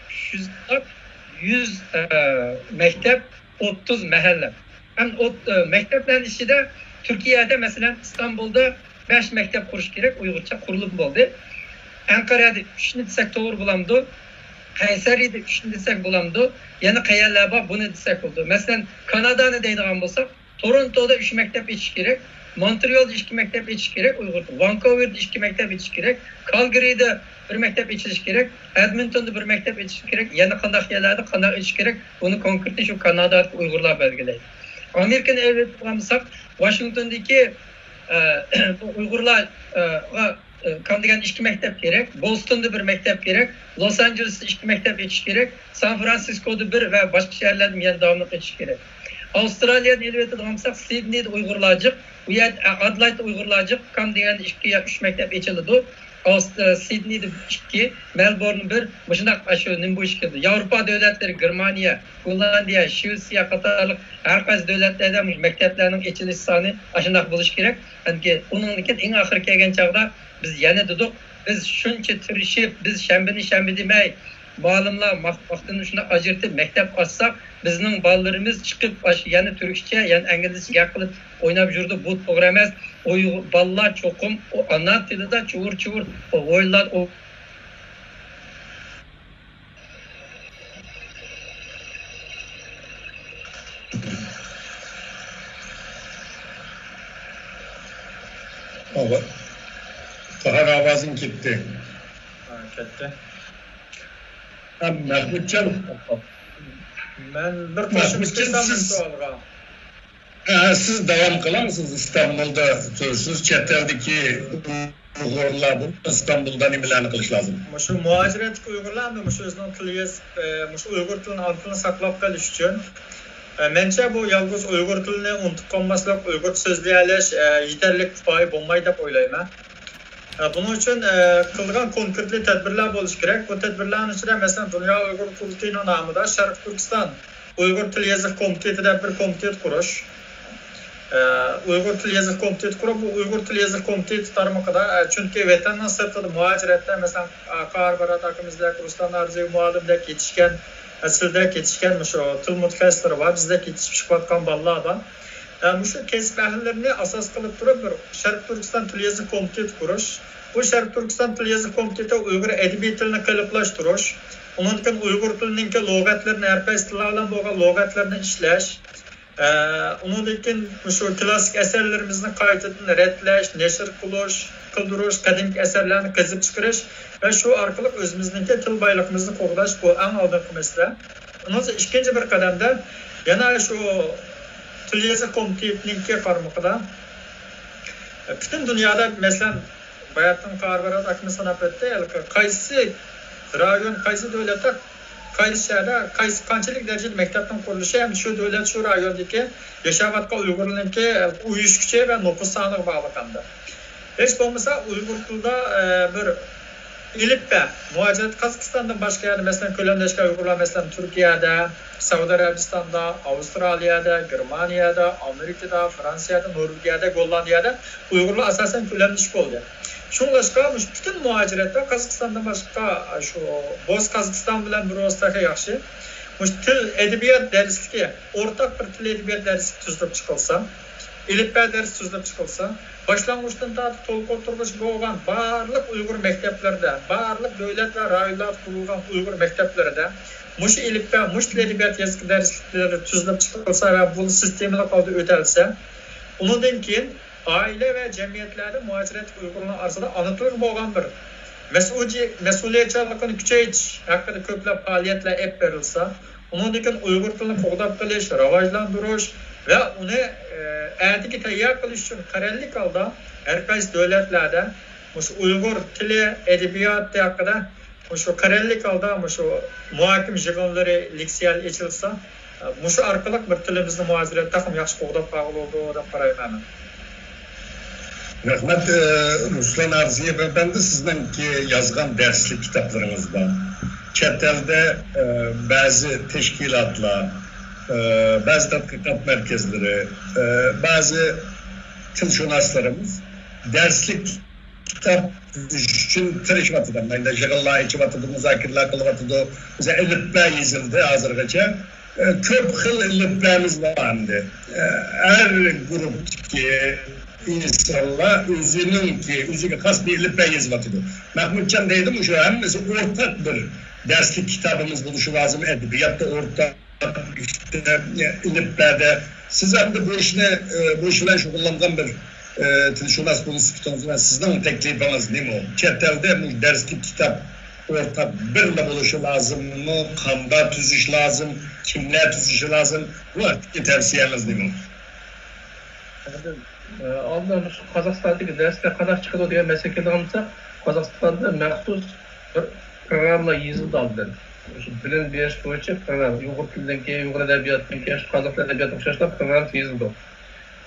300 kitap, 100 maktab, 30 mahalla. Ham maktablarning ichida Turkiyada masalan İstanbul'da 5 maktab qurish kerak, Uyg'urcha qurilib bo'ldi. Ankara'da 3 desak to'g'ri bo'lamdi. Kayseri'de 3 desek bulamdı. Yani qayerlar bor, buni desek bo'ldi. Masalan, Kanadani deydigan bo'lsak, Torontoda 3 maktab etish kerak, Montrealda 2 maktab etish kerak, Uyg'ur. Vancouverda 2 maktab etish kerak, Calgary'da 1 maktab etish kerak, Edmontonda 1 maktab etish kerak, yana qanday yerlarda qanday etish kerak, buni konkretli shu Kanadadagi Uyg'urlar belgilaydi. Amerikani elbet qilsak, Washingtondagi Uyg'urlar Kandigan 2 maktab kerak, Boston'da 1 maktab kerak, Los Angeles'da 2 maktab etish kerak, San Francisco'da 1 ve başka şehirlerde yana davomli etish kerak. Avustraliyada elbette olmasa Sydney'de Uyg'urlarcık, bu yer Adelaide'da Uyg'urlarcık, Kandigan 2 ya 3 maktab etildi. Sydney'de 2, Melbourne 1, başında aşağı nimbu işkildi. Avrupa devletleri, Germaniya, Finlandiya, Şvesiya qatarlıq her qaysi devletlerdə məktəblərinin etiliş sani aşındaq buluş kerak. Yani onun en axır kelgan çağda biz yana dedik, biz shuncha tirishib, biz shanba demay, muallimlar vaqtini shuna ajratib maktab ochsak, bizning bolalarimiz chiqib yana turkcha, yana inglizcha gap qilib o'ynab yurdi. Bu to'g'ri emas. Uyg'ur bolalar cho'qim ana tilida chuvur o'yinlar Tahar avazın gitti. Ketdi. Mahmudcan. Men bir qo'shimcha qilsam savolga. Siz devam kılamısınız İstanbul'da tursunuz. Çeteldeki Uygurlar bu İstanbul'dan imlanı kılış lazım. Şu muhaciretlik Uygurlar mı şu özünün tili, şu Uygur tilini antını saklap kalish uchun menimcha bu yalnız Uygur tilini unutib qolmaslik, Uygur so'zlayalish yetarli kifoya bo'lmaydi deb o'ylayman. Bunun uchun qilgan konkretli tadbirlar bo'lishi kerak. Bu tadbirlarning ichida masalan Dunyo Uyg'ur Komitetining nomida Sharq Turkiston Uyg'ur til yoziq komiteti deb bir komitet qurish. Uyg'ur til yoziq komiteti qurib, bu Uyg'ur til yoziq komiteti tarmoqida chunki vatandan sirtida muhojiratda masalan Qarbarat akimizlar, Ruslan Arziyev muallimdek yetishgan, aslida ketishgan shu til mutaxassislari bor, bizda ketishib chiqayotgan bolalar bor. Şu kesip ahillerini asas kılıp durup bir Şarkı Türkistan Til Yazı Komiteti kuruş. Bu Şarkı Türkistan Til Yazı Komiteti Uygur edebi tilini kalıplaştırış. Onun için Uygur tilinin logatlarını, herkes tillerden boğan logatlarını işleş. Onun için şu klasik eserlerimizin kayıtını redleş, neşir kıldırış, kadimki eserlerini kazıp çıkarış ve şu arkalık özümüzdeki til baylıkımızı qoğdaş bu en aldığım mesele. Onun için ikinci bir kademde yana şu Til Yazı Komiteti'nin karmaqda bütün dünyada mesela bayatın Qarbarat akımı sanap etti. Qaysi rayon, qaysi devlette, qaysi şehirde, qaysi qanchalik derecede mektepten kuruluşu hem şu devlet, şu rayondaki yaşavatqa Uygurlarınki uyuşkuchi ve nüfus saniga bağlıqanda. Hiç olmasa Uygur tilida bir ilipbe, muhaciret Kazakistan'dan başka yerde mesela kölemleşken Uygurlar mesela Türkiye'de, Saudi Arabistan'da, Avustralya'da, Germanya'da, Amerika'da, Fransa'da, Norveç'te, Hollanda'da Uygurlar asasen kölemleşik oldu. Şunlaşka bütün muhacirette Kazakistan'dan başka şu Boz Kazakistan bilen bir olsaka yaxşı. Til edebiyat dersligi, ortak bir til edebiyat dersi tuzlab çıkılsa, ilipbe dersi tuzlab çıkılsa, başlangıçtan da to'liq o'tirg'ish bo'lgan barliq Uyg'ur maktablarida, barliq davlat va rayonlar qurilgan Uyg'ur maktablarida mush ilipbe, mush til edebiyat yazgi darsliklari tuzlab chiqilsa va bu sistemalar qoldi o'talsa, undan keyin aile ve cemiyetlarda muhaciret Uygurlar arasında anlatılır bo'lgan bir mas'uliyatchilikni kuchaytirish haqida ko'plab faaliyatlar olib berilsa, undan keyin Uyg'ur tilini qo'g'dab qilish, rivojlantirish ve onu eğitiki tayyor qilish uchun qarorlik holda har qaysi davlatlarda shu Uyg'ur tili, edebiyoti haqida shu qarorlik holda shu muhokim yig'inlari, leksiyalar ochilsa, shu orqali bir tilimizni muhojiratda ham yaxshi qo'g'dab qoladi deb qarayman. Rahmet Ruslan Arziyev Efendi sizdeki yazgan derslik kitaplarınız var. Çetel'de bazı teşkilatlar, bazı tatbikat merkezleri, bazı tilşünaslarımız derslik kitap için tırışmatıdan. Ben de Jagallahi çıvatıdı, müzakirler kılıvatıdı, bize elifbe yazıldı hazırgaça. Köp xil elifbemiz vardı. Her grup ki insanlar özüne has bir elifbe yazıvatıdı. Mahmudcan deydim şu an mesela ortak bir derslik kitabımız buluşu lazım, edebiyatta ortak işte elifbede. Siz hem de bu işle şugullanan bir tilşunas konusunda ve sizden teklifiniz değil mi o? Çetel'de bu derslik kitap ortak birle buluşu lazım mı? Kanda tüzüş lazım, kimler tüzüşü lazım? Bu artık tavsiyeniz değil mi? Ondan Kazakistan'daki dersler kadar çıkıyor diye meseleden alınsa, Kazakistan'da məxsus bir programla yazıldı aldı. Bilim beriş boyunca program, Uyghur tilinden Uyghur edebiyatından Kazak edebiyatından şaşırtan program yazıldı.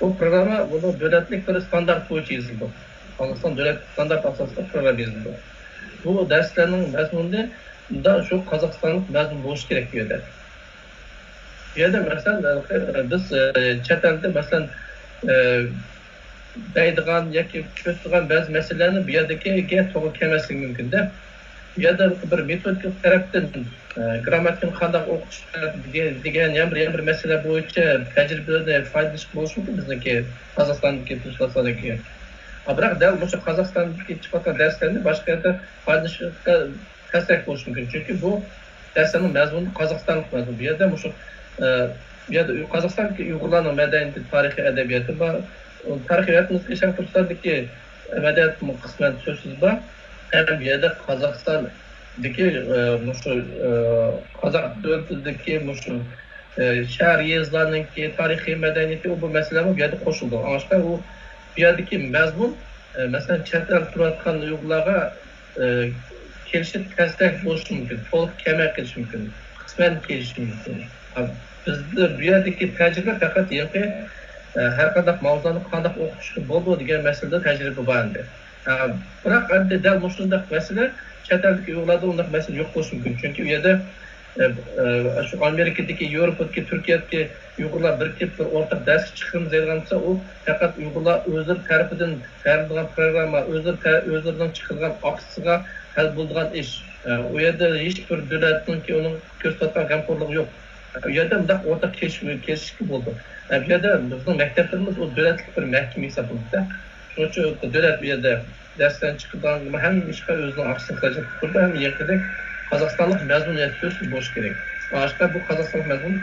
Bu programa bunu devletlik bir standart boyunca yazıldı. Kazakistan devlet standart asasında program yazıldı. Bu derslerin mezmununda da şu Kazakistan'ın mezmun boş gerek diyor der. Ya da mesela biz çetelde mesela deydigan yoki ko'rsatilgan ba'zi masalalarni bu yerdagiga to'g'ri kelmasligi mumkin-da. Bu yerda bir metodik tarafdan grammatikani qanday o'qish degan ham bir masala bo'yicha tajribalardan foydalanish bo'lishi mumkin bizniki Qozog'istondagi tilshunoslarniki. Biroq dal o'sha Qozog'istondagi chiqayotgan darslarni boshqa yerda foydalanishga ta'sir bo'lishi mumkin. Chunki bu darslarning mazmuni Qozog'istonlik mazmun. Bu yerda o'sha Qozog'istondagi Uyg'urlarning madaniyati, tarixiy adabiyoti va tarixiyatimizga Sharq Turkistondagi medeniyet kısmen sözsüz var. Hem bir yerde Kazakistan'daki Kazak devletindeki şehir yazılarının tarihi medeniyeti bu mesele bir yerde koşuldu. Ama o bir yerdeki mezmun mesela çetel turatkan uygulara gelişip kestek oluşu mümkün, to'liq kemer kelishi mümkün, kısmen kelishi mümkün. Bizde bir yerdeki tecrübe fakat her kadar mavzuni qanday o'qitishga bo'ldi degan masalada tajriba bor endi. Biroq endi dal shunday masala chet eldagi yo'llarda unday masala yo'q bo'lishi mumkin. Chunki u yerda shu Amerikadagi, Yevropadagi, Turkiyadagi Uyg'urlar birikib bir o'rtaq dars chiqarib bergansa, u faqat Uyg'urlar o'zlari tarafidan tayyorlangan programma, o'zlaridan chiqargan aksiyaga hal bo'lgan ish. U yerda hech bir davlatningki uning ko'rsatgan g'amxo'rligi yo'q. U yerda bunday o'rtaq kelishishga bo'ldi. Bu yerda bizning maktablarimiz o davlatlik bir mahkama hisoblanadi. Shuning uchun davlat bu yerda darsdan chiqadigan hamma ishga o'zining aksini qilajak. Burada ham yaqinda Qozog'istonlik mazmuniyat ko'rsiz bo'lishi kerak. Boshqa bu Qozog'istonlik mazmun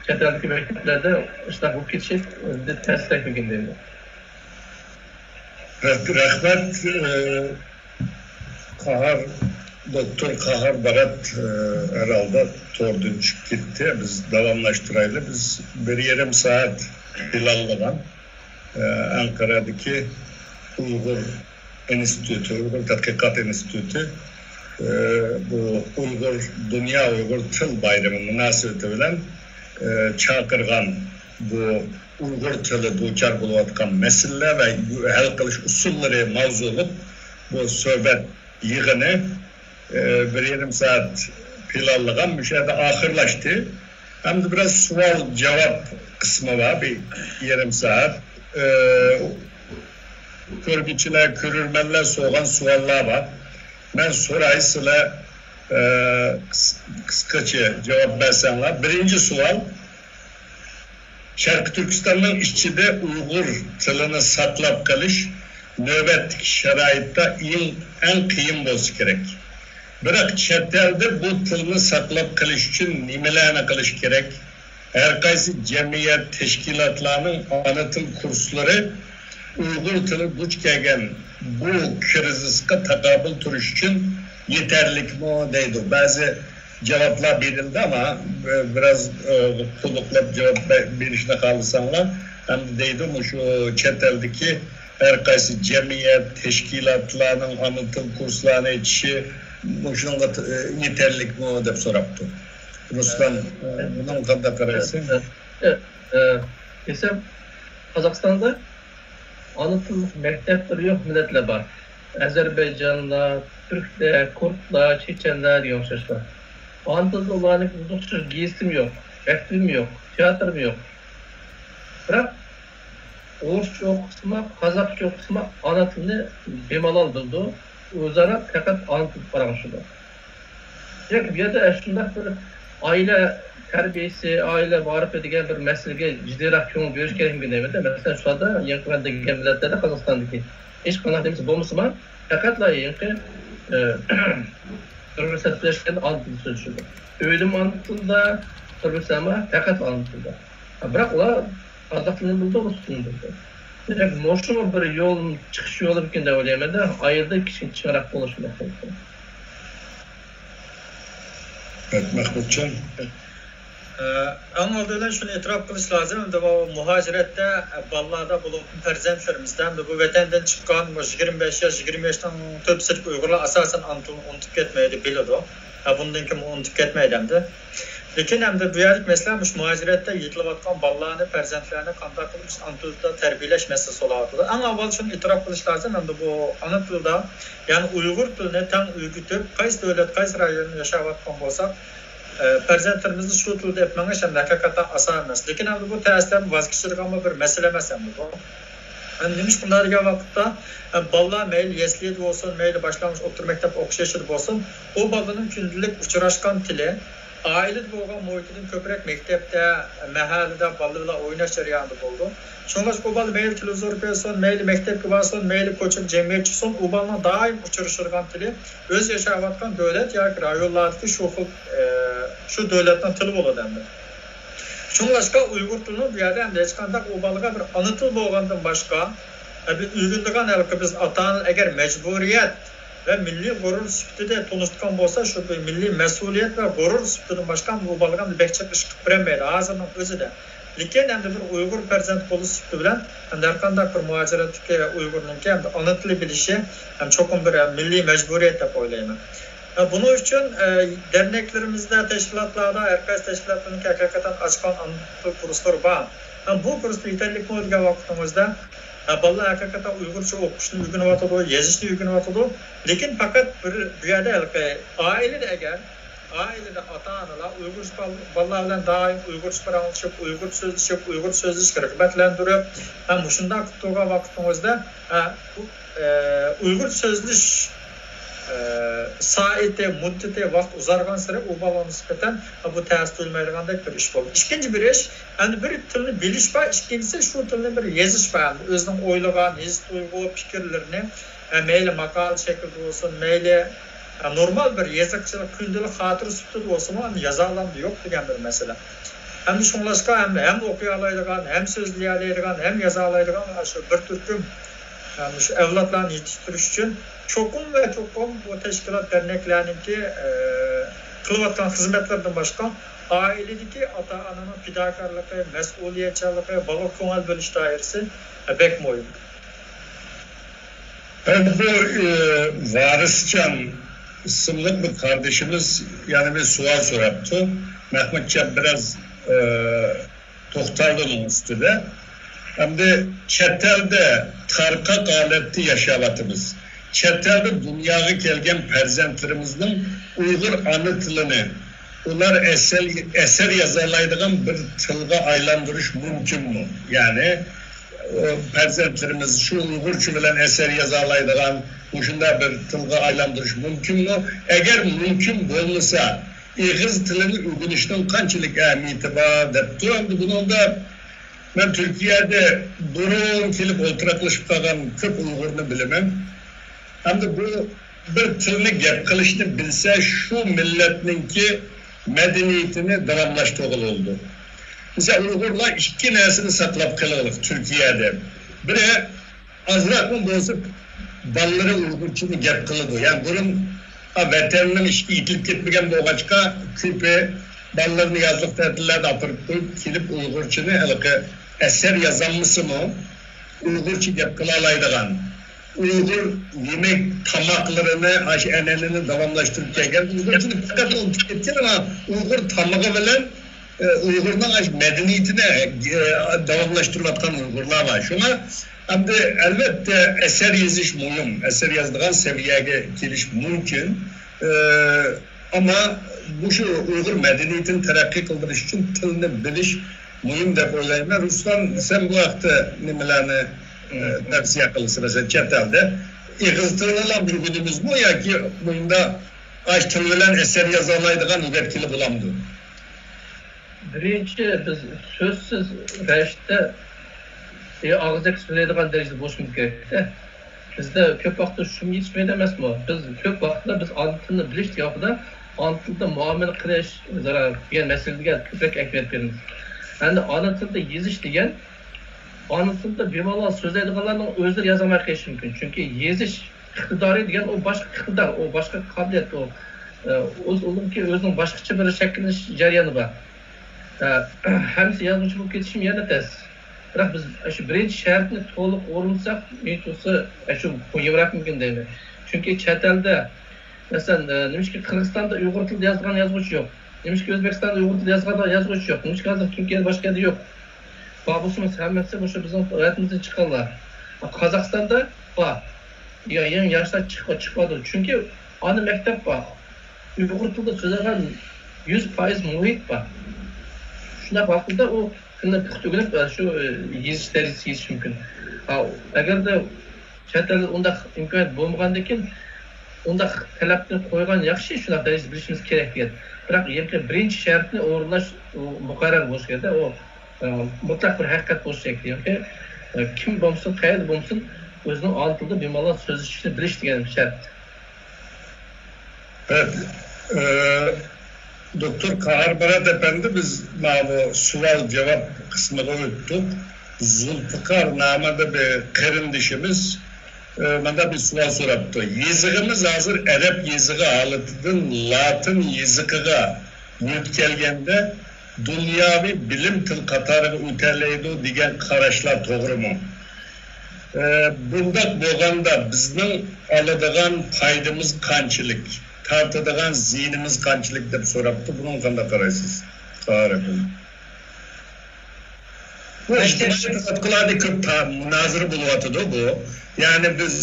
chet eldagi maktablarda ishlab bo'lib ketishi ta'sirlanmagan deydi. Rahmat Qahar Doktor Qahar Barat herhalde tordan çıkıp gitti. Biz devamlaştırayla. Biz 1,5 saat ilerleden Ankara'daki Uygur Enstitüsü, Uygur Tatkikat Enstitüsü bu Dünya Uygur Tıl Bayramı münasebeti bilen çağırgan bu Uygur tılı duçar buluvatkan mesele ve hal kılış usulleri mavzu olup bu sohbet yığını 1,5 saat planlanan müşahede ahırlaştı. Hem de biraz sual cevap kısmı var, bir yarım saat. Körgüçüler, körürmenler soğan suallar var. Ben sorayısıyla kıskaça cevap versenler. Birinci sual, Şarkı Türkistan'ın işçide Uygur tılını saklap kalış, nöbetlik şaraitta en kıyım bolsa gerek. Biroq chet elda bu tilni saqlab qilish uchun nimalarni qilish kerak? Har qaysi jamiyat tashkilotlarining ona til kurslari Uyg'ur tili duch kelgan bu krizisga taqobil turish uchun yetarlikmi deydi. Ba'zi javoblar berildi ama biraz to'liqlab javob berishni xohlasanlar, ham deydi shu chet eldagi har qaysi jamiyat tashkilotlarining ona til kurslarini ichishi Şununla yeterlik mi deb so'rabdi. Ruslan bundan qanday qaraysiz? Desem Qozog'istonda ana til maktablar yo'q millatlar bor. Ozarbayjonlar, turklar, kurdlar, chechenlar yo'qshashlar. Ana tilda ularning o'qish gesim yo'q, maktabim yo'q, teatrim yo'q. Biroq o'zcha o'qisma, qozog'cha o'qisma ana tilni bemalol bildi. O'zaro faqat anlatib qarashdi. Yo'q, bu yerda shunday bir oila tarbiyasi, oila ma'rifi degan bir masalaga jiddiroq ko'ngil berish kerakligini deyman. Masalan, shularda yaqindagi millatlarda Qozog'istondagi hech qanday demasa bo'lmasa, faqatla yangi turmushlashtirish anlatib so'zlashdi. O'lim anlatılda, turmushlashtirish faqat anlatılda. Biroq ular qozoq tilini bildi, rus tilini bildi. Moşuma bir yol çıkış yolu bir gün de öyleyim de ayırda kişi çıkarak buluşmak gerekiyor. Evet, Mahmutcan. Ama olduğundan şunu itiraf kılış lazım. Bu muhacirette ballarda bulup perzentlerimizden bu vatenden çıkan 25 yaş, 20 yaştan töp sırf Uygurlar asasen unutup ketmeydi biliyordu. Bundan kim unutup ketmeydi. Lekin hamda bu yerlik mesela muhacirette yetilayotgan ballarni, perzentlerini qanday qilib Anadoluda tarbiyalash masalasi bo'lardi. Eng avval shuni e'tirof qilish lozim, hamda bu Anadoluda, ya'ni Uyg'ur tilini tang o'rgatib, qaysi davlat, qaysi rayonda yashayotgan bo'lsak, perzentlarimizni shu tilda etmangiz ham haqiqatan oson emas. Lekin hamda bu ta'sirdan voz kechirgan bir masala emas hamda bu. Demiş bunlar degan vaqtda ballar mayli yesliyat bo'lsin, mayli boshlang'ich o'rta maktab o'qish yoshida bo'lsin, u bolaning kundalik uchrashgan tili ailede bo'lgan muhitinin ko'proq maktabda, mahallada bolalar bilan o'ynash jarayonida bo'ldi. Shunga bu bola mayli televizor ko'rsin, mayli maktabga borsin, mayli ko'chib jamiyat chiqsin, u bolaning doim uchrashirgan tili o'z yashayotgan davlat yoki rayonlardagi shu davlatning tili bo'ladi endi. Shunga Uyg'ur tilini bu yerda hech qanday u bolaga bir ona til bo'lgandan boshqa Uygunluğun elki biz atanın eğer mecburiyet ve milli gurur süptüde tunuştukan bolsa şu milli mesuliyet ve gurur süptüdün başkan bu balgan bekçek ışık bilemeydi. Ağzının özü de. Lekin hem de bir Uygur perzent kolu süptü bilen hem de erkandak bir muhacira Türkiye ve Uygur'un ki hem de anıtlı bilişi hem çokum bir milli mecburiyet de oylayayım. Bunun için derneklerimizde, teşkilatlarda, herkes teşkilatlarının ki hakikaten açıkan anıtlı kursları var. Bu kursta yeterlik mi olacak vaktimizde? Vallahi hakikaten Uygurca okuşunu uygun vatıdı, yazışını uygun vatıdı. Lekin fakat bir yerde ailede eğer, ailede ata-analar Uygur ballarla daim Uygurca paranlaşıp, Uygur sözleşip, rıkbetlendirip, şundan kutuğa vaktimizde Uygur sözleş saate, muddete, vakt uzargan sıra o balon nispeten bu ters duyulmayacak bir iş oldu. İkinci bir iş, yani bir tilini biliş var, ikincisi şu tilini bir yazış var. Özünün oylagan, his duygu, fikirlerini meyli makal şekilde olsun, meyli normal bir yazıkçılık, gündelik hatır sütü olsun ama yazarlandı yok diyen bir mesele. Hem şunlaşka hem okuyalaydıgan, hem sözleyalaydıgan, hem yazalaydıgan şu bir türküm yani şu evlatlarını yetiştiriş için çokum bu teşkilat derneklerindeki kılıvatkan hizmetlerden başka ailedeki ata-ananın fidakarlığı, mesuliyetçiliği, balık konal bölüş dairesi pek muhim. Bu Variscan isimli bir kardeşimiz yani bir sual sorattı. Mehmetcan biraz toxtaldı onun üstüde. Hem de çetelde tarqa qaletli yaşavatımız. Çetelde dünyaya gelgen perzentlerimizin Uygur anı tilini ular eser yazarlaydığın bir tılga aylandırış mümkün mü? Yani perzentlerimiz şu Uygurcu bilen eser yazarlaydığın şunda bir tılga aylandırış mümkün mü? Eğer mümkün olmasa İğiz tilini uygunuştan kançılık ehemmiyeti var depti. Bunun da ben Türkiye'de durun kelip oltıraklaşıp kalan köp Uygur'unu bilemem. Hem de bu bir tilini gep kılışını bilse şu milletninki medeniyetini devamlaştırılı oldu. Mesela Uygurlar iki nesini saklap kılılık Türkiye'de. Biri azrak mı bozup balları Uygurçunu gep kılıdı. Yani bunun veterinin işi itilip gitmegen bu ağaçka küpe ballarını yazlık tertillerde apırıp koyup kilip Uygurçunu eser yazanlısı mı? Uygurçu gep kılalaydıgan. Uygur yemek tamaklarını, enelini devamlaştırıp gelgen. Uygurçunu fakat onu tüketken ama Uygur tamağı bilen Uygur'dan medeniyetine devamlaştırılatkan Uygurlar var. Şuna hem de elbette eser yazış mühim. Eser yazdığın seviyeye geliş mümkün. Ama bu şu Uygur medeniyetini terakki kıldırış için tilini biliş mühim de böyleyme. Ruslan sen bu hafta nimelerini tavsiye kılısın mesela çetelde. İğiztırılan bir günümüz bu ya ki bunda açtırılan eser yazarlaydığın üvetkili bulamdı. Birinci biz sözsüz rəşdə ağızda söyləydiğin derecede boşumuz gerekti. Bizde köp vaxtda şunu yetişmeydi emas mı? Biz köp vaxtda biz anıtını biliş diyaqda anıtında muamele qilish degan masalaga ko'proq ahamiyat beramiz. Yani anıtında yezish degan anıtında bemalol so'zlaydiganlarning o'zlari yazamay qolishi mumkin. Chunki yezish iqtidori degan o boshqa iqtidor, o boshqa qobiliyat, o o'zinki o'zining boshqacha bir shakllanish jarayoni bor. Hamsi yazuvchi bo'lib ketishim yana tez. Biroq biz shu birinchi shartni to'liq o'rinlasak, men to'sa shu qo'yibroq mumkin deyman. Chunki chet elda masalan nimishki Qirg'izistonda Uyg'ur tilida yozgan yozuvchi yo'q. Nimishki O'zbekistonda Uyg'ur tilida yozgan yozuvchi yo'q. Nimishki hozir Turkiyada boshqa yerda yo'q. Babusimiz hammasi o'sha bizning hayotımızdan chiqqanlar. Qozog'istonda bor. Yangi yoshlar chiqadi. Chunki ana maktab bor. Uyg'ur tilida so'zlagan 100% muhit bor. Shuna vaqtida u tilni puxtalanib shu yezish darajasiga yetish mumkin. Agarda chet elda undaq imkoniyat bo'lmagandan keyin undaq talabni qo'ygan yaxshi shuna darajada bilishimiz kerak degan. Biroq yerga birinchi shartni o'rinlash muqarrar bo'lishi kerak. O mutlaq bir haqiqat bo'lishi kerak. Yoki kim bo'lsin, qayerda bo'lsin, o'zining ona tilida bemalol so'zlashishni bilish degan shart. Evet. Doktor Kahar Berat Efendi biz bu sual cevap kısmına unuttuk. Zulfikar namida bir qarindishimiz mana bir savol so'rabdi. Yezig'imiz hozir arab yezig'i holatidan latin yezig'iga o'tkalganda dunyoviy bilim til qatoriga o'taydi degan qarashlar to'g'rimi? Bunda bo'lganda bizning oladigan foydamiz qanchalik, tortadigan ziynimiz qanchalik deb so'rabdi. Buni qanday qaraysiz? Qarayman. Bu ijtimoiy tadqiqotlarda ko'p munozara bo'lyapti bu. Ya'ni biz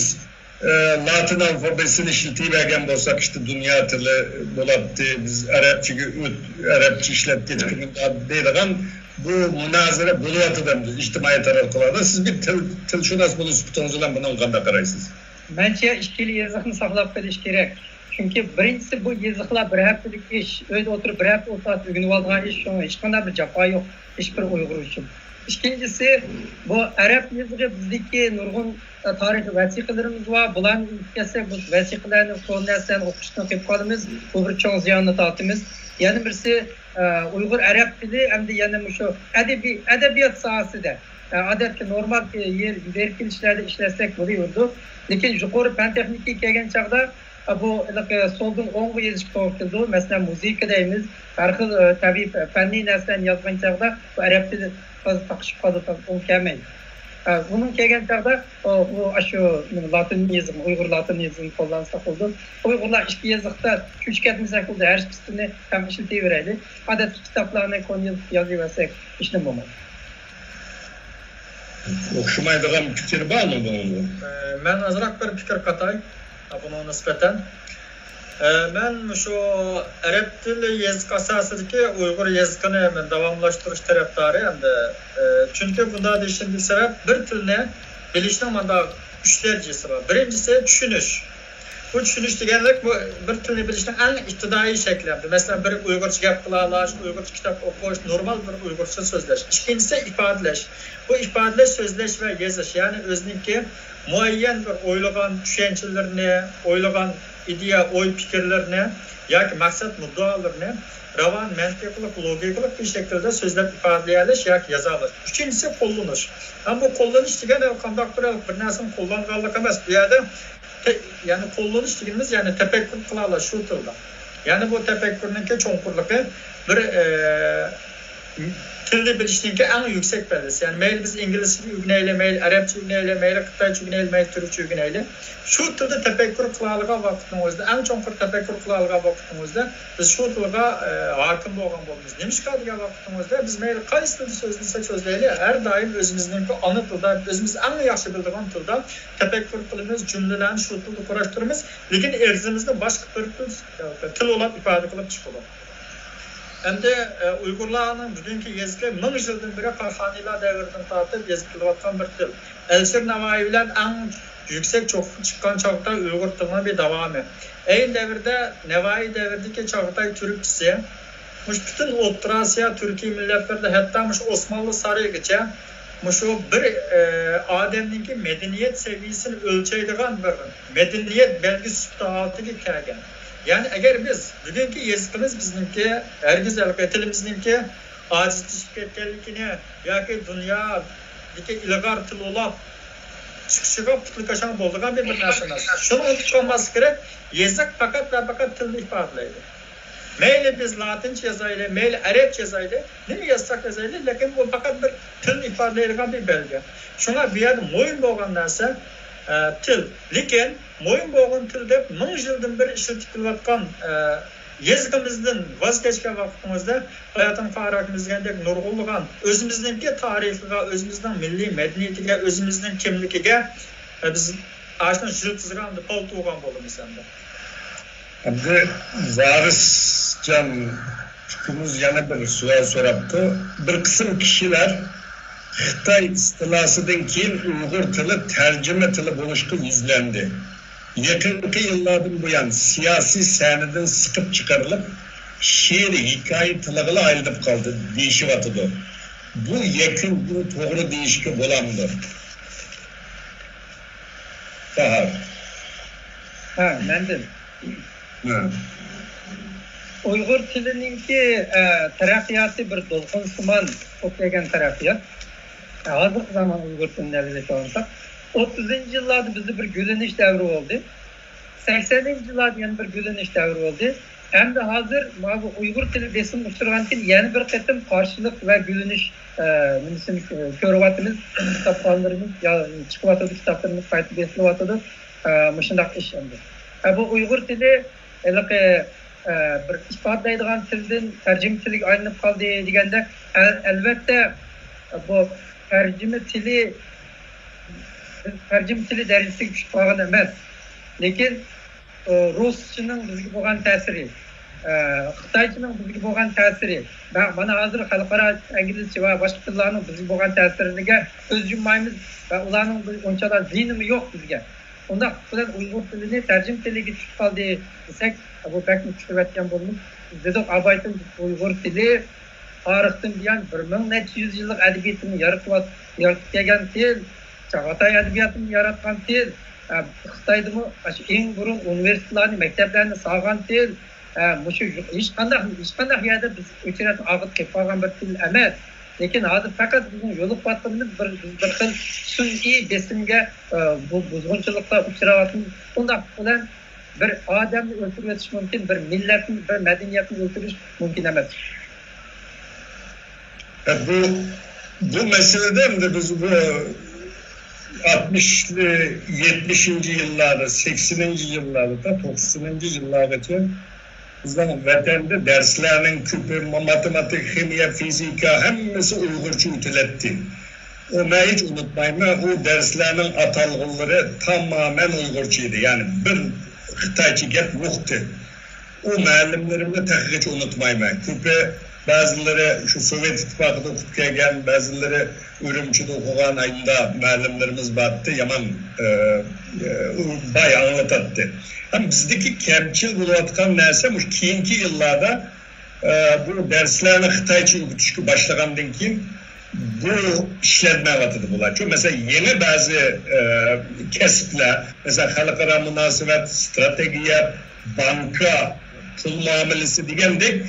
latin alfabesini ishlatavergan bo'lsak, işte dunyo tili bo'ladi, biz arabcha ishlatib ketdik deydigan bu munozara bo'lyapti ijtimoiy tadqiqotlarda. Siz bir tilshunos bo'lib chiqdingiz bilan buni qanday qaraysiz? Bence ikkili yazıqni saqlab qolish kerak. Çünkü birincisi bu yazıqlar bir haftalik ish, uyda o'tirib bir hafta o'tirib o'rganib olgan ish, hech qanday bir jafo yo'q hech bir Uyg'ur uchun. İkincisi bu Arap yazığı bizdeki nurgun tarih vəsiqələrimiz var. Buların ülkəsə bu vəsiqələrini son nəsələn oxuşdan qeyb qalımız, bu bir çox ziyanını tatımız. Yəni birisi Uyğur Arap dili, həm də yəni şu ədəbiyyat sahəsində. Adətki normal yer verkilişlərdə işləsək buluyordu. Lakin yuqori fen texniki kelgan çağda bu soldan o'ngu yazışıq to'g'ri. Məsələn musiqa deyimiz, farqlı tabii fənni nəsələn yazgan çağda bu Arap dili takışıp kaldı olmayan. Bunun kelgan çağda o şu Latinizm, Uyghur Latinizm kullansak oldu. Uygurlar iki yazıqda küçüketmesek oldu. Her ikisini hem işletevereydi. Adetki kitaplarını konuyu yazıversek işlem olmadı. Okşumaydigan fikir var mı bunun? Ben azırak bir fikir katay. Buna nispeten. Ben şu Arap dili yazık asasındaki Uygur yazıkını davamlaştırış taraftarı hem de çünkü bunda değişen bir sebep bir tilini bilişten bunda üç derecesi var. Birincisi düşünüş. Bu düşünüş degenlik bu bir tilini bilişten en iktidai şekilde. Mesela bir Uygurca gap kılalaş, Uygurca kitap okuş, normal bir Uygurca sözleş. İkincisi ifadeleş. Bu ifadeleş, sözleş ve yazış. Yani özünki muayyen bir oylagan düşüncelerini, oylagan ideya, oy fikirlerini, yoki maksat muddaolarni ravan, mantiqlik, logiklik bir şekilde sözlep ifadeleyish yoki yazalish. Üçüncüsü qo'llanish. Ama bu qo'llanish degani qandaqdir bir narsani qo'llanganlik emas. Bu yerda yani qo'llanish deganimiz yani tefekkür qilala shu tilda. Yani bu tefekkürninki cho'nqurligi bir tilni bilishninki eng yuksak pallasi. Yani mayli biz inglizcha o'rganaylik, mayli arabcha o'rganaylik, mayli xitoycha o'rganaylik, mayli turkcha o'rganaylik. Shu tilda tefekkür qiladigan vaqtimizda, eng cho'nqur tefekkür qiladigan vaqtimizda biz shu tilga hokim bo'lgan bo'lamiz. Nimishqa degan vaqtimizda biz mayli qaysi tilda so'zlasak so'zlaylik, har doim o'zimizning ana tilda, o'zimiz eng yaxshi biladigan tilda tefekkür qilamiz, jumlalarni shu tilda kurashtiramiz. Lekin erzimizda boshqa bir til olib ifoda qilib chiqadi. Hem de Uygurlarning bugungi yazıqı 1000 yildan beri Qarxoniylar davridan tortib yazıqlayotgan bir til. Elsir Navoiy bilan eng yuksak cho'qqa chiqqan chog'da Uyg'ur tilining bir davomi. Aynı davrda Navoiy davridagi chog'da turkisi, bütün O'rta Osiyo Turkiy millatlarda hatto Osmanlı saraygacha şu bir odamning medeniyet seviyesini ölçeydigan bir medeniyet belgisi altida kelgan. Yani eğer biz bugünkü yazıqımız bizimki, herkes tilimizningki acizleşip ketganligini yoki dunyodagi ilg'or til olib chiqishiga putukashon bo'lgan bir narsa emas. Shuni unutib olmaslik kerak. Yazık fakat ve fakat tilni ifodalaydi. Mayli biz latincha yozaylik, mayli arabcha yozaylik, nima yozsak yozaylik, lekin bu fakat bir tilni ifodalaydigan bir belgi. Shunga bu yerda mo'yin bo'lgan narsa til. Lekin mo'yin bo'lgan til deb 1000 yildan beri ishlatilayotgan yazıqimizdan voz kechgan vaqtimizda hayotning farakimizgandek nurg'unlagan o'zimizningki tarixiga, o'zimizning milliy madaniyatiga, o'zimizning kimligiga biz ashuni jiltizgan deb poltugan bo'lamiz endi. Endi Varisjon fikrimiz yana bir savol so'rabdi. Bir qism kishilar Xitoy istilosidan keyin Uyg'ur tili tarjima tili bo'lishga yuzlandi. Yakınki yıllardan bu yan siyasi sahneden sıkıp çıkarılıp şiir, hikaye tılıgıla ayrılıp kaldı, değişivatıdı. Bu yakın, bu doğru değişik olamdır. Daha. Ben de. Uyghur tilininki taraqqiyatı bir dolğun sıman toplayan taraqqiyat. Hazır zaman Uygur tilini elbette alırsak 30. yıllarda bizde bir güleniş devri oldu. 80. yıllarda yana bir güleniş devri oldu. Hem de hazır bu Uygur tili besim uçturgan til yeni bir kısım karşılık ve güleniş körüvatımız, kitaplarımız, çıkıvatıdı kitaplarımız, kayıtlı beslivatıdı. Müşündak iş şimdi. Bu Uygur tili bir ispatlaydıgan tilden tercüme tili aynılıp kaldı degende elbette bu tercüme tili derecesi küçük bağın emas. Lekin Rusçının bizge bo'lgan ta'siri, Xitoychining bizge bo'lgan ta'siri, mana hozir xalqaro inglizcha va boshqa tillarning bizge bo'lgan ta'siriga ko'z yummaymiz va ularning unchalar ziynimi yo'q bizga. Unda bilan Uyg'ur tilini tarjim tiliga tushib qoldi desak, bu bakmi tushayotgan bo'lamiz. Dedik Abaytın Uyg'ur tili tarixdan buyon 1700 yillik adabiyotni yaratib kelgan til, Çağatay adabiyotini yaratgan til. Xitoydimi eng burun universitetlarni, maktablarni sog'gan til, mushu hech qanday yerda biz o'chirib og'ib kelib qolgan bir til emas. Lekin hozir faqat bizning yo'liqayotganimiz bir xil sun'iy besimga buzg'unchilikqa uchrayotgan. Unda bilan bir odamni o'ldirib o'tish mumkin, bir millatni, bir madaniyatni o'ldirish mumkin emas. Bu meselede de biz bu 60'lı 70. yıllarda, 80. yıllarda, 90. yıllargacha bizden vatanda derslerinin küpü, matematik, kimya, fizika hemmesi Uygurca ötületti. Onu hiç unutmayayım, o derslerinin atalgıları tamamen Uygurcaydı. Yani bir Xitaycı gap yoktu. O müəllimlerimde hiç unutmayayım. Küpü bazıları şu Sovyet İttifakı'da okup gelgen, bazıları Ürümçi'de okugan ayında müəllimlerimiz battı, yaman bayağı anlatattı. Ama bizdeki kemçil bulatkan neyse, keyinki yıllarda bu derslerini Xitaycı öğütüşkü başlagandan keyin bu işlenmeye batıdı bunlar. Çünkü mesela yeni bazı kesipler, mesela halkara münasebet, stratejiye, banka, pul muamelesi degendek,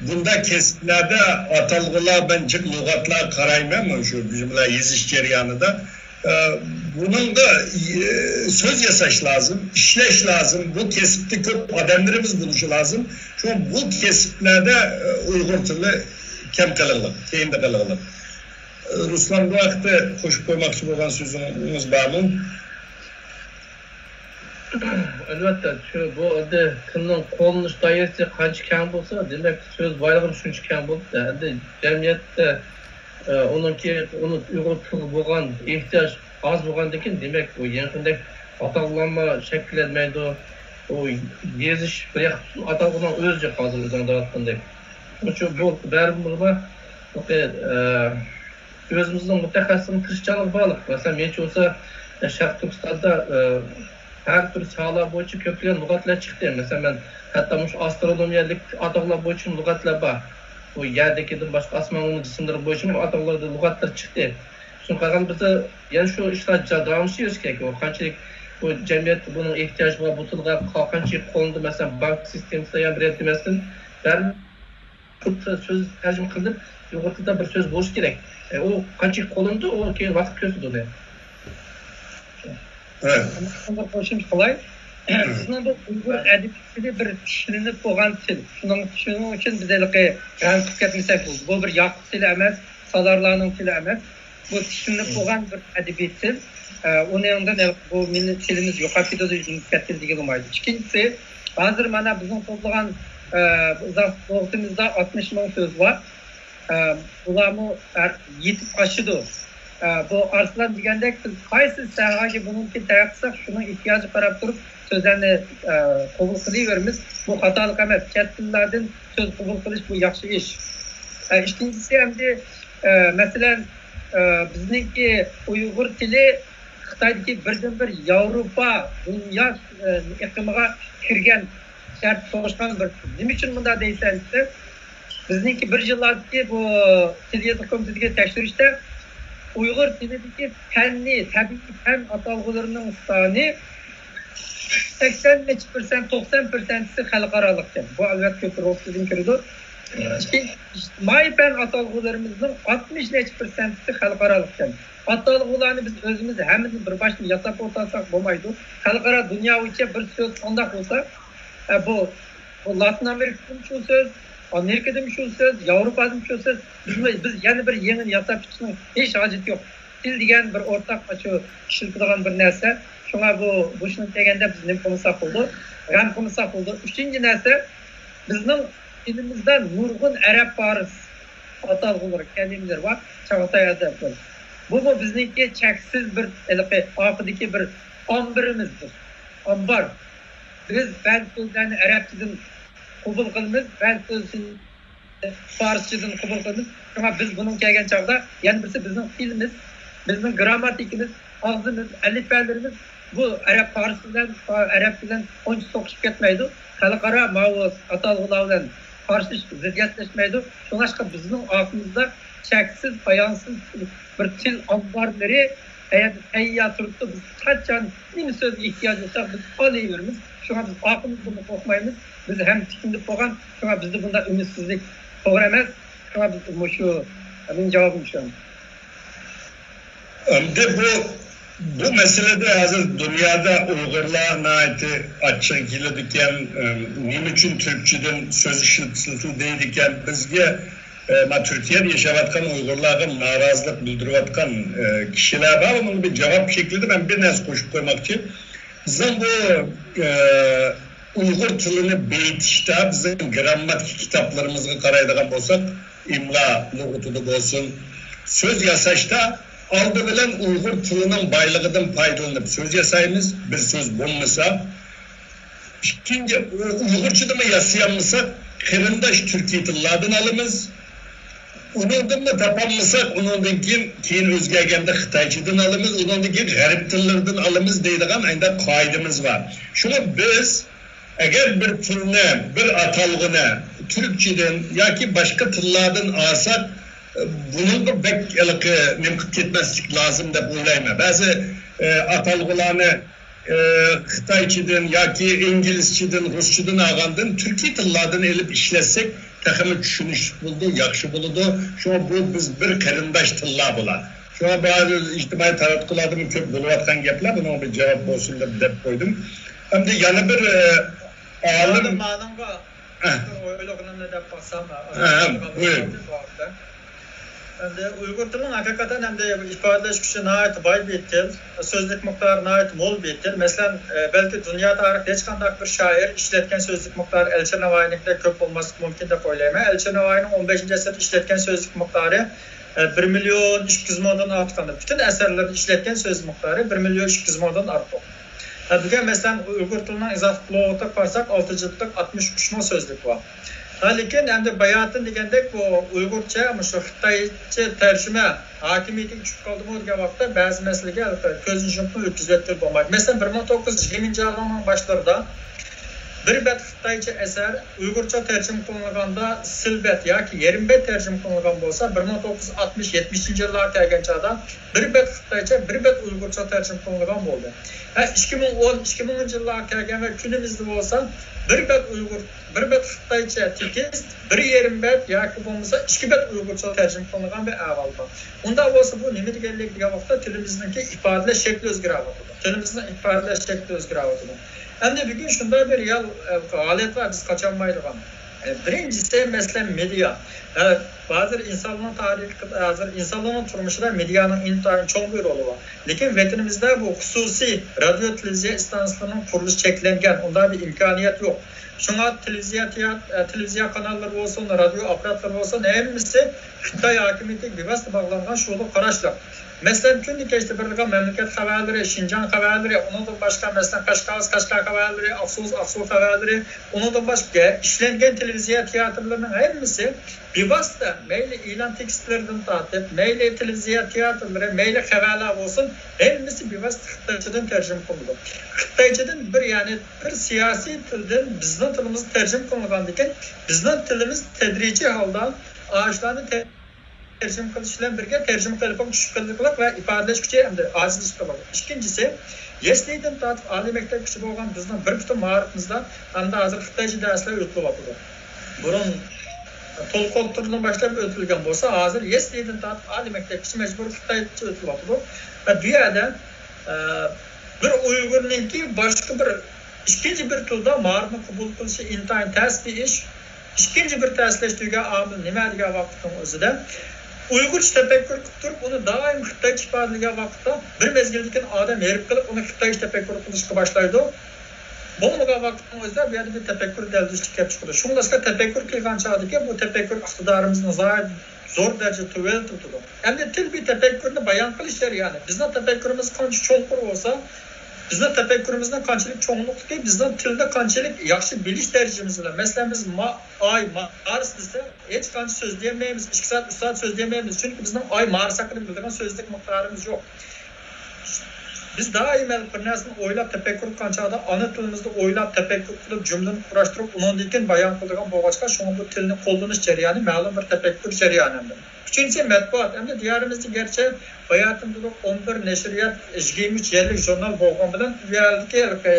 bunda kesitlerde atalgılar, bence lügatlar karaymayam şu bizimle yeziş ceryanında. Bunun da söz yasaş lazım, işleş lazım, bu kesipte köp adamlarımız buluşu lazım. Şu an bu kesiplerde Uygur tili kem kalırlar, keyinde kalırlar. Ruslan bu vakti koşup koymak için olan sözünüz var mı? Elbette bu adı kılının kolunuz dairesi kaç kəm bolsa, demek söz bayrağın şunç kəm boldu da, cemiyette onu Uygur tili bolgan ihtiyaç az bolgandan demek o yakında atalgılanma şekillenmeydi, o yeziş bir atalgılan özce hazır özünde atkandak. Çünkü bu bərbi özümüzün mütəxəssisinin Türkçalığı bağlı. Mesela mençe olsa Şərq Türkistan'da her tür sahalar boyunca köpleyen lügatlar çıktı. Mesela ben hatta astronomiyalik ataklar boyunca lügatlar var. O yerdeki başka asmanın cisimleri boyunca ataklarda lügatlar çıktı. Çünkü kalan bize yani şu işler devam ediyoruz ki o kançılık bu cemiyet bunun ihtiyacı var. Bu tılga kançılık kolunda mesela bank sistemi sayan bir etmesin. Ben söz tercüme kıldım. Yogurtta bir söz boş gerek. O kançılık kolunda o ki vakit kötüdür ne? Evet. Onda koşum kolay. Sizin bu Uygur edebiyatı bir düşünülüp boğan til. Şunun için bizelik yani tüketmesek oldu. Bu bir yakıt tili emas, salarlarının tili emas. Bu düşünülüp boğan bir edebiyat til. Onun yanında bu milli tilimiz yok. Hakikaten tüket til diye olmaydı. İkincisi, hazır bana bizim toplanan vaktimizde 60 bin söz var. Ulamı yetip aşıdı. Bu arslan degende biz qaysi sahaga bununki tayaqsak şunun ihtiyacı qarab turib sözlerini qabul qilaveramiz. Bu xatolik emas. Chet tillardan söz qabul qilish bu yaxshi ish. Ikkinchisi hamda masalan bizningki Uyg'ur tili Xitoydagi birdan bir Yevropa dunyo iqlimiga kirgan shart qo'shgan bir. Nima uchun bunda deysangiz, bizningki bir yillardagi bu til yazık komitetiga tekshirishda Uygur dilindeki fenli, tabii fen atalgılarının sani 80%, 90%'si halkaralıktır. Bu elbette kötü Rus'un kırıdı. Maypen atalgılarımızın 60% halkaralıkken. Atalgılarını biz özümüz hemimiz bir başını yasap ortasak olmaydı. Halkara dünya içi bir söz ondak olsa bu Latin Amerika'da şu söz, Amerika'da şu söz, Avrupa'da şu söz. Biz yani bir yeni yasap için hiç hacet yok. Dil degen bir ortak açı şirketilen bir nerse. Şuna bu şunu degende biz ne konuşsak oldu. Gam konuşsak oldu. Üçüncü nerse bizning elimizde nurgun Arap Paris atalgılar kendimizler var. Çağatay adaptör. Bu bizniki cheksiz bir akıdaki bir ambirimizdir. Ambar. Biz ben sözlerini Arapçadan kabul kılımız, ben sözünü Farsçadan kabul kılımız. Ama biz bunun kelgen çağda yani birisi bizim dilimiz, bizim gramatikimiz, ağzımız, alifbelerimiz bu Arap Farsçadan, Arapçadan onca sokuşup ketmeydi. Halkara mağuz atalgılarla karşı ziddiyetleşmeydi. Şulaşka bizim aklımızda cheksiz, ayansız bir til ambarları eğer turuptu biz kaçan bir söz ihtiyacı olsa biz alıverimiz. Şuna biz aklımız bunu korkmayımız. Biz hem tikindip koygan, şuna bizde bunda ümitsizlik doğramaz. Şuna biz şu benim cevabım şu an. Bu meselede hazır dünyada Uygurlar'a ait açık giledikken nim için Türkçeden söz işitildi deydikken bizge Türkiye'de yaşavatkan Uygurlar'a narazılık bildirvatkan kişiler var. Onun bir cevap şeklinde ben bir nes koşup koymak için. Bizim bu Uygur tilini beytişte bizim gramatik kitaplarımızı karaydıgan olsak imla, lügatı olsun söz yasaşta aldı bilen Uygur tilinin baylığından faydalanıp söz yasayımız bir söz bulmasa ikinci Uygurçada mı yasayanmasa kırındaş Türkiye tillardan alımız onundan da tapanmasak onundan keyin özgergende Xitayçadan alımız onundan keyin garip tillerden alımız deydiğen ayında kaidimiz var. Şunu biz eğer bir tilne, bir atalgını Türkçeden yoki başka tillardan alsak bunun da bek mümkün ketmeslik lazım deb o'ylayman. Bazı atalgılarını Xitayçadan yoki İngilizçadan, Rusçadan algandan Türkiye tillardan elip işletsek takımı düşünüş buldu, yaxşı buldu. Şu bu biz bir qarindosh tillar bular. Şu bazı ijtimoiy taratqulardan ko'p bo'layotgan gaplar, buna bir cevap olsun deb qo'ydim. Hamda yana bir olim ma'lumga o'yloqni deb qolsam. Hem de Uygur tilinin hakikaten hem de ifadeleş gücüne ait bay bir til, sözlük miktarına ait mol bir til. Mesela belki dünya tarihinde hiç kandak bir şair işletken sözlük miktarı Elçi Navai'ninkiler köp olması mümkün de söyleyemem. Elçi Navai'nin 15. əsr işletken sözlük miktarı 1 milyon 200 milyon artkandı. Bütün eserlerin işletken sözlük miktarı 1 milyon 200 milyon arttı. Bugün mesela Uygur tilinin izaflı olarak varsak 6 ciltlik 63 milyon sözlük var. Lakin hem de bayatın degende bu Uygurca ama şu Xitayca tercüme hakimiyetin küçük kaldığımı diye vakti bazı meseleler közün jumpu 300 olmak. Mesela 1920 yılının başlarında bir bet Xitayca eser Uygurca tercüme kılınğanda silbet yoki yerim-bet tercüme kılınğan bolsa 1960-70 yıllar kelgen çağda bir bet Xitayca bir bet Uygurca tercüme kılınğan boldu. 2010-2010 yıllar kelgen ve günümüzde bolsa bir bet Uygur, bir bet Xitayca tekist, bir yerim-bet yoki bolmasa 2 bet Uygurca tercüme kılınğan bir ahval var. Unda bolsa bu nima deganlik degan vaqtda tilimizningki ifodalash shakli o'zgaradi. Tilimizning ifodalash shakli o'zgaradi. Hem de bugün şunda bir real faaliyet var, biz kaçanmaydıgan. Birincisi mesela medya. Bazı insanların tarihi, bazı insanların turmuşunda medyanın intihar çok bir rolü var. Lakin vatanımızda bu hususi radyo televizyon istansiyasının kuruluş çeklengen, onda bir imkaniyet yok. Şuna televizyon kanalları olsun, radyo aparatları olsun, hepsi Xitay hakimiyeti bevasıta bağlanan şunu qarashlar. Mesela günlük işte bir memleket haberleri, Şincan haberleri, ondan başka mesela Kaşgar haberleri, Afsus haberleri, ondan başka işlengen televizyon tiyatrolarının hepsi bevasıta meyli ilan tekstlerinden tatip, meyli televizyon tiyatroları, meyli haberler olsun, hepsi bevasıta Xitaycadan tercüme kılındı. Xitaycadan bir siyasi tilden bizden tilimiz tercüme kılıngan diken, bizden tilimiz tedrici halda ağaçlarını tercüme kılışıyla birlikte tercüme kılıp düşükçülük ve ifadeleş gücü hem de acizlik var. İkincisi, Yesleyden tatip Ali mektep gücü olan bizden bir bütün mağarıtımızda hem de hazır Xitayca dersler öğütlü bakıldı. Burun To'lqin boshlab o'tilgan bo'lsa, hozir yeslidan tortib oliy maktabgacha majburiy xitoycha o'tilyapti bu. Va bu yerda bir Uyg'urningki boshqa bir ikkinchi bir tilda ma'rifni qabul qilishi intayin tez bir ish. İkinci bir ta'sirlashtirgan omil nima degan vaqtning o'zida Uyg'urcha tafakkur qilib turib, uni doim xitoycha ifodalagan vaqtda bir mezgilda odam herib qilib, uni xitoycha tafakkur qilishga boshlaydi. Bo'lmagan vaqtning o'zida bu yerda bir tafakkur daldishga kelib chiqadi. Shuningdek, tafakkur qilgan chog'dagi bu tafakkur iqtidorimizni zo'r darajada tuvel tutadi. Endi til bir tafakkurni bayon qilish jarayoni. Bizning tafakkurimiz qancha cho'nqur bo'lsa, bizning tafakkurimizdan qanchalik cho'nqurligi, bizning tilda qanchalik yaxshi bilish darajamiz bilan. Masalan, biz ma'rif desa, hech qancha so'zlayolmaymiz, 2 soat, 3 soat so'zlayolmaymiz. Chunki bizning ma'rif haqida biladigan so'zlik miqdorimiz yo'q. Biz doimo bir narsani o'ylab tafakkur qilganchada ona tilimizda o'ylab tafakkur qilib jumlani qurashtirib undan keyin bayon qiladigan bo'lg'achqa shunga bu tilni qo'llanish jarayoni ma'lum bir tafakkur jarayoni. Uchinchi matbuot. Endi diyorimizda garchi hayotimizda 11 nashriyat 23 yillik jurnal bo'lgan bilan reallikka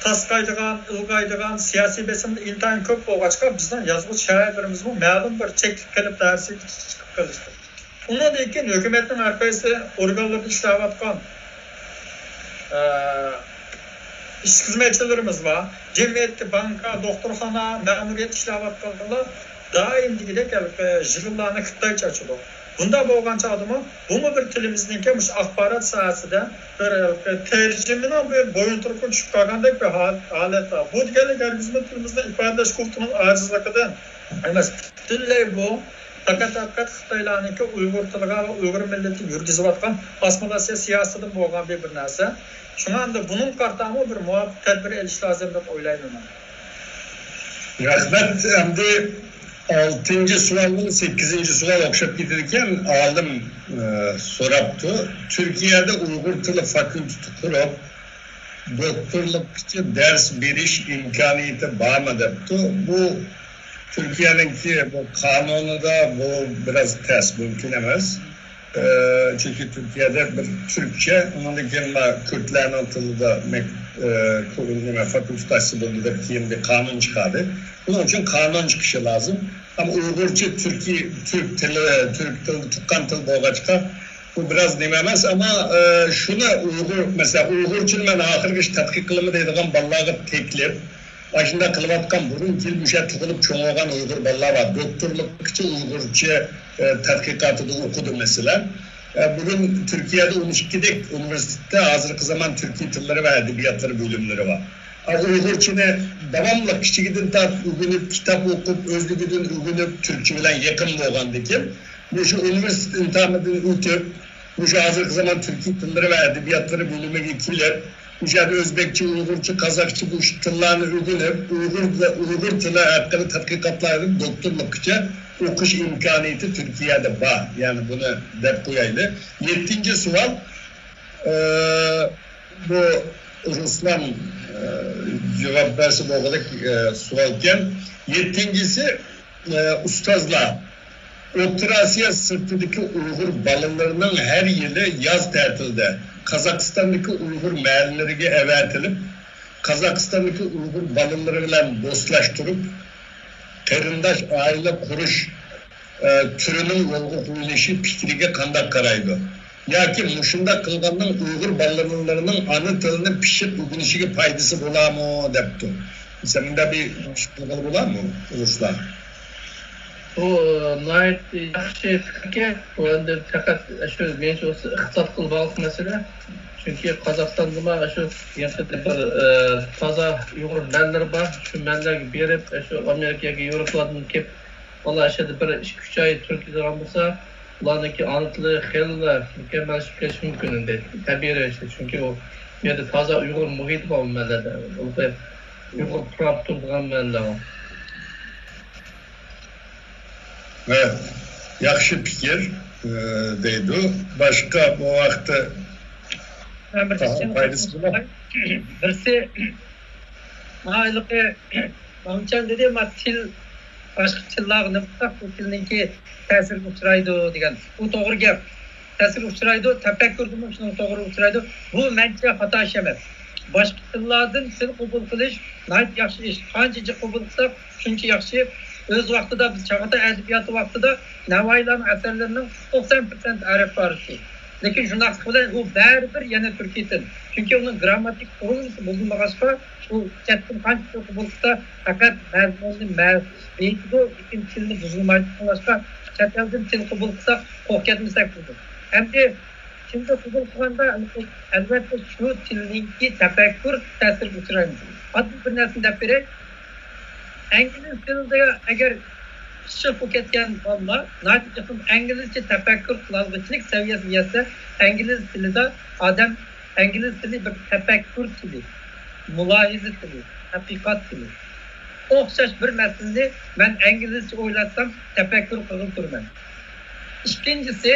tasqaydigan, ilg'aydigan siyosiy besimda intayin ko'p bo'lg'achqa bizning yozuvchi shoirlarimiz bu ma'lum bir cheklik qilib darsi chiqib qolishdi. Undan keyin hukumatning orqasi organlarda ishlayotgan ish xizmatchilarimiz va jamiyat, banka, doktorxona, ma'muriyat ishlayotganlar doim degidek jurnallarni xitoycha ochadi. Bunda bo'lgan chog'dimi, bu bir tilimizningki axborot sohasida bir terjimani bir bo'yinturuqqa tushib qolgandek bir holat. Bu degani bizning tilimizni ifodalash quvvatining ojizligidan emas. Butunlay bu faqat Xitoylarniki Uyg'ur tiliga va Uyg'ur millati yurgizayotgan assimilyatsiya siyosatidan bo'lgan bir narsa. Shuningda buning qartami bir muvofiq tadbir olish lozim deb o'ylayman. Rahmat. Endi 6. sualning 8. sual o'xshab ketarkan, olim so'rabdi. Turkiyada Uyg'ur tili fakülteti qurib, doktorlikcha dars berish imkoniyati bormi debdi. Bu Türkiye'ninki bu kanununda bu biraz ters mümkün emas. Çünkü Türkiye'de bir Türkçe, onun da Kürtlerin tilida kurulma fakültesi bulundu da bir kanun çıkardı. Bunun için kanun çıkışı lazım. Ama Uygurca Türk tili, Türkkan tili boğaçka bu biraz dememez ama şuna mesela Uygurca'nın ben ahirgi tadqiq qilimi deydigan balaga teklif. Başında kılıvatkan burun kilmişe tıkılıp çoğalgan Uygur balla var. Doktorluk için Uygurca tadqiqatıda okudu mesela. Bugün Türkiye'de 12'de üniversitede hazırki zaman Türkiye tilleri ve edebiyatları bölümleri var. Uygurca'nı devamlı küçükten öğrenip kitap okup özlüğünden öğrenip Türkçe bilen yakın olgandaki bu şu üniversite imtihanını ötüp bu şu hazırki zaman Türkiye tilleri ve edebiyatları bölümü ikiler Müjade Özbekçe, Uygurca, Kazakçı bu tıllarını öğrenip Uygur tili hakkında tadqiqatlarını doktorlukça okuş imkaniyeti Türkiye'de var. Yani bunu dep koyaydı. 7. sual bu Ruslan cevap verse bu kadar sualken 7.'si ustazlar Orta Asya sırtındaki Uygur balınlarının her yılı yaz tatilde Kazakistan'daki Uygur mahallelerine evetilip Kazakistan'daki Uygur balınlarıyla dostlaştırıp qarindosh aile kuruş türünün yolgu qo'yilishi fikriga qanday qaraydi? Yoki mushunda qilganning Uyg'ur bolalarning ana tilini pishib o'rganishiga foydasi bo'ladimi debdi. Senda bir fikr bo'ladimi Ruslar? Bu nayt yaxshi fikrga, bu endi faqat shu mencha o'zi iqtisod qilib bog'liq masala. Chunki Qozog'istonda shu toza Uyg'ur manlar bor, shu manlarga berib, shu Amerikaga, Yevropadan kelib, ular ishida bir 2-3 oy Turkiyada bo'lsa, ularniki ana tili xeyli mukallashib ketishi mumkin endi. Tabiiy ravishda, chunki u yerda toza Uyg'ur muhiti bor manlarda. Uyg'ur turib turgan manlar. Evet, yaxshi fikir deydi. Başka bu vaqtda birisi mayliqi mamchan dedi ma til boshqa tillarni bu tilninki ta'sir uchraydi degan. Bu to'g'ri gap. Ta'sir uchraydi, tafakkurda shuni to'g'ri uchraydi. Bu mencha xato ish emas. Boshqa tillardan til qabul qilish nayt yaxshi ish. Qancha qabul qilsak, shuncha yaxshi. Öz vaqtida biz Çağatay edebiyatı vaqtida Navoiylarning asarlarining 90% Arab Farisi. Lekin shunaqasi bilan u baribir yana turkiy til. Chunki uning grammatik qurilmasi buzilmag'achqa u chetdan qancha bo'lsa faqat mazmunni beytida lekin tilni buzilmaydi qilishqa chet eldan til qabul qilsak qo'rqib ketmasak bo'ladi. Hamda tilni qabul qilganda albatta shu tilningki tafakkur ta'sir uchraydi. Oddiy bir narsani deb beray. Ingliz tilida agar shiq ketgan bolalar natijada inglizcha tafakkur qiladiganlik saviyasiga yetsa, ingliz tilida odam ingliz tili bir tafakkur tili, mulohiza tili, haqiqat tili. O'xshash bir masalani men inglizcha o'ylasam tafakkur qilib turman. Ikkinchisi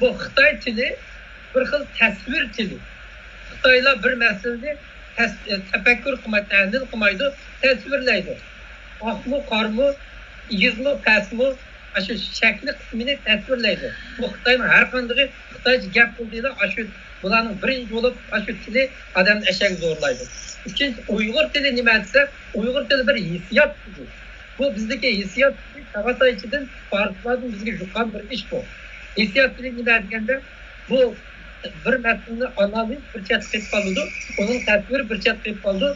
bu Xitoy tili bir xil tasvir tili. Xitoylar bir masalani tafakkur qilmaydi, tahlil qilmaydi, tasvirlaydi. Oqmu, qormu, yig'mi, pastmi, shu shakli qismini tasvirlaydi. Bu Xitoyning har qanday Xitoycha gap qildida, shu bularning birinchi bo'lib shu tili odamni eshak zo'rlaydi. Ikkinchi Uyg'ur tili nima desa, Uyg'ur tili bir hissiyot tili. Bu bizdagi hissiyot Çağataychidan farqlardan bizga yuqqan bir ish bu. Hissiyot tili nima deganda, bu bir matnni analiz bir chet qilib qoldi, uning tasviri bir chet qilib qoldi.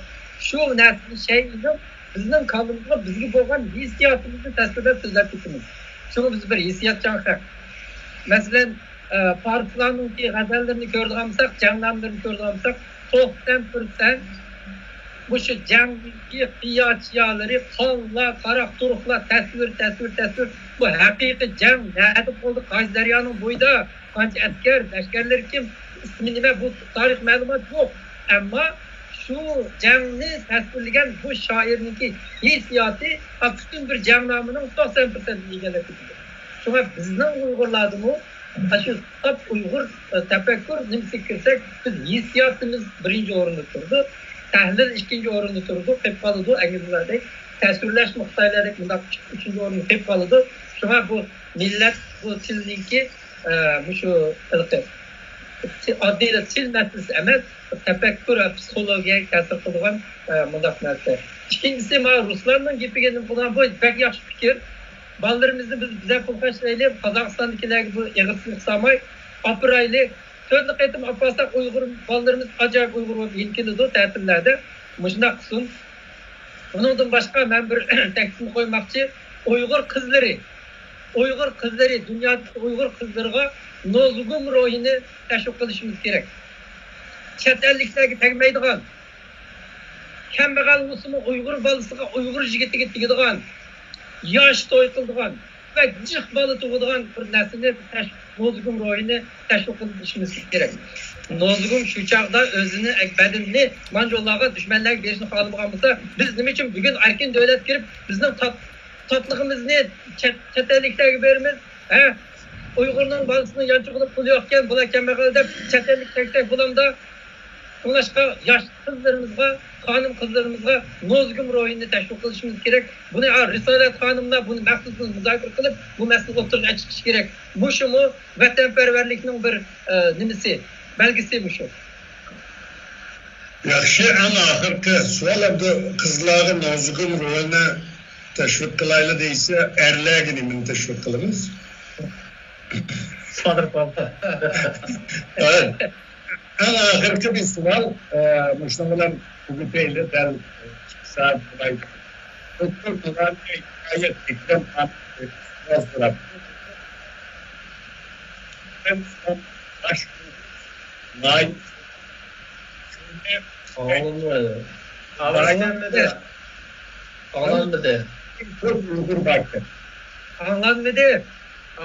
Shu narsani shayni bizning qavmimizga bizga bo'lgan hissiyotimizni tasvirlab so'zlab ketamiz. Shuni biz bir hissiyotchan haq. Masalan, farslarning g'azallarini ko'rgan bo'lsak, janglarni ko'rgan bo'lsak, 90% bu shu jangdagi qiyachiyalari, qonlar, qaraq turuqlar, tasvir bu haqiqiy jang nima bo'ldi? Qaysi daryoning bo'yida qancha askarlar kim, ismi nima, bu tarix ma'lumot yo'q. Ammo şu jangni tasvirlagan bu shoirniki hissiyoti butun bir jang nomining 90% egallab ketdi. Shunga bizning Uyg'urlarimiz shu top Uyg'ur tafakkur nimasi kirsak, biz hissiyotimiz birinchi o'rinda turdi, tahlil ikkinchi o'rinda turdi, qilib qoldi, angizlardek tasvirlash nuqtalari bunda uchinchi o'rinda qilib qoldi. Shunga bu millat bu tilniki shu oddiy til masalasi emas, tafakkur va psixologiyaga ta'sir qilgan mundaq narsa. Ikkinchisi, men ruslarning gapiga bo'lgan bu bak yaxshi fikr. Bolalarimizni biz biza pul qashlaylik, Qozog'istondagilarga bu eg'irchilik qilmay, opirayli, to'rtni qaytib opasak Uyg'ur bolalarimiz ajoyib Uyg'ur bo'lib yetkinadi ta'tillarda. Shunday qilsin. Bundan boshqa men bir taklifni qo'ymoqchi, Uyg'ur qizlari, dunyodagi Uyg'ur qizlariga nozugum ro'yini tashviq qilishimiz kerak. Chet elliklarga tegmaydigan, kambag'al musulmon Uyg'ur bolasiga, Uyg'ur yigitiga tegadigan, yosh to'y qiladigan va jiq bola tug'adigan bir narsani nozugum ro'yini tashviq qilishimiz kerak. Nozugum shu chog'da o'zini badanini manjollarga, dushmanlarga berishni xohlamagan bo'lsa, biz nima uchun bugun erkin davlat kirib, bizning totlig'imizni chet elliklarga beramiz? Uyg'urning bolasini yanchi qilib pul yo'qkan, bular kambag'al deb chet ellik taksak bulamda Ulaşqa yosh qizlarimizga, xonim qizlarimizga nozgum ro'yini tashviq qilishimiz kerak. Buni Risolat xonimlar buni maxsus muzokara qilib, bu masalani o'tirib chiqish kerak. Bu shumi vatanparvarlikning bir nimasi, belgisi bu shu. Yaxshi, ana oxirgi savolda qizlarga nozgum ro'yini tashviq qilayli deysa, erlarga nimani tashviq qilamiz? Sodir bo'ldi. Ana oxirgi bir savol, mushuna bilan bugun payda dal saat bo'lay. Doktor Nuraniy ayet ikram so'rab.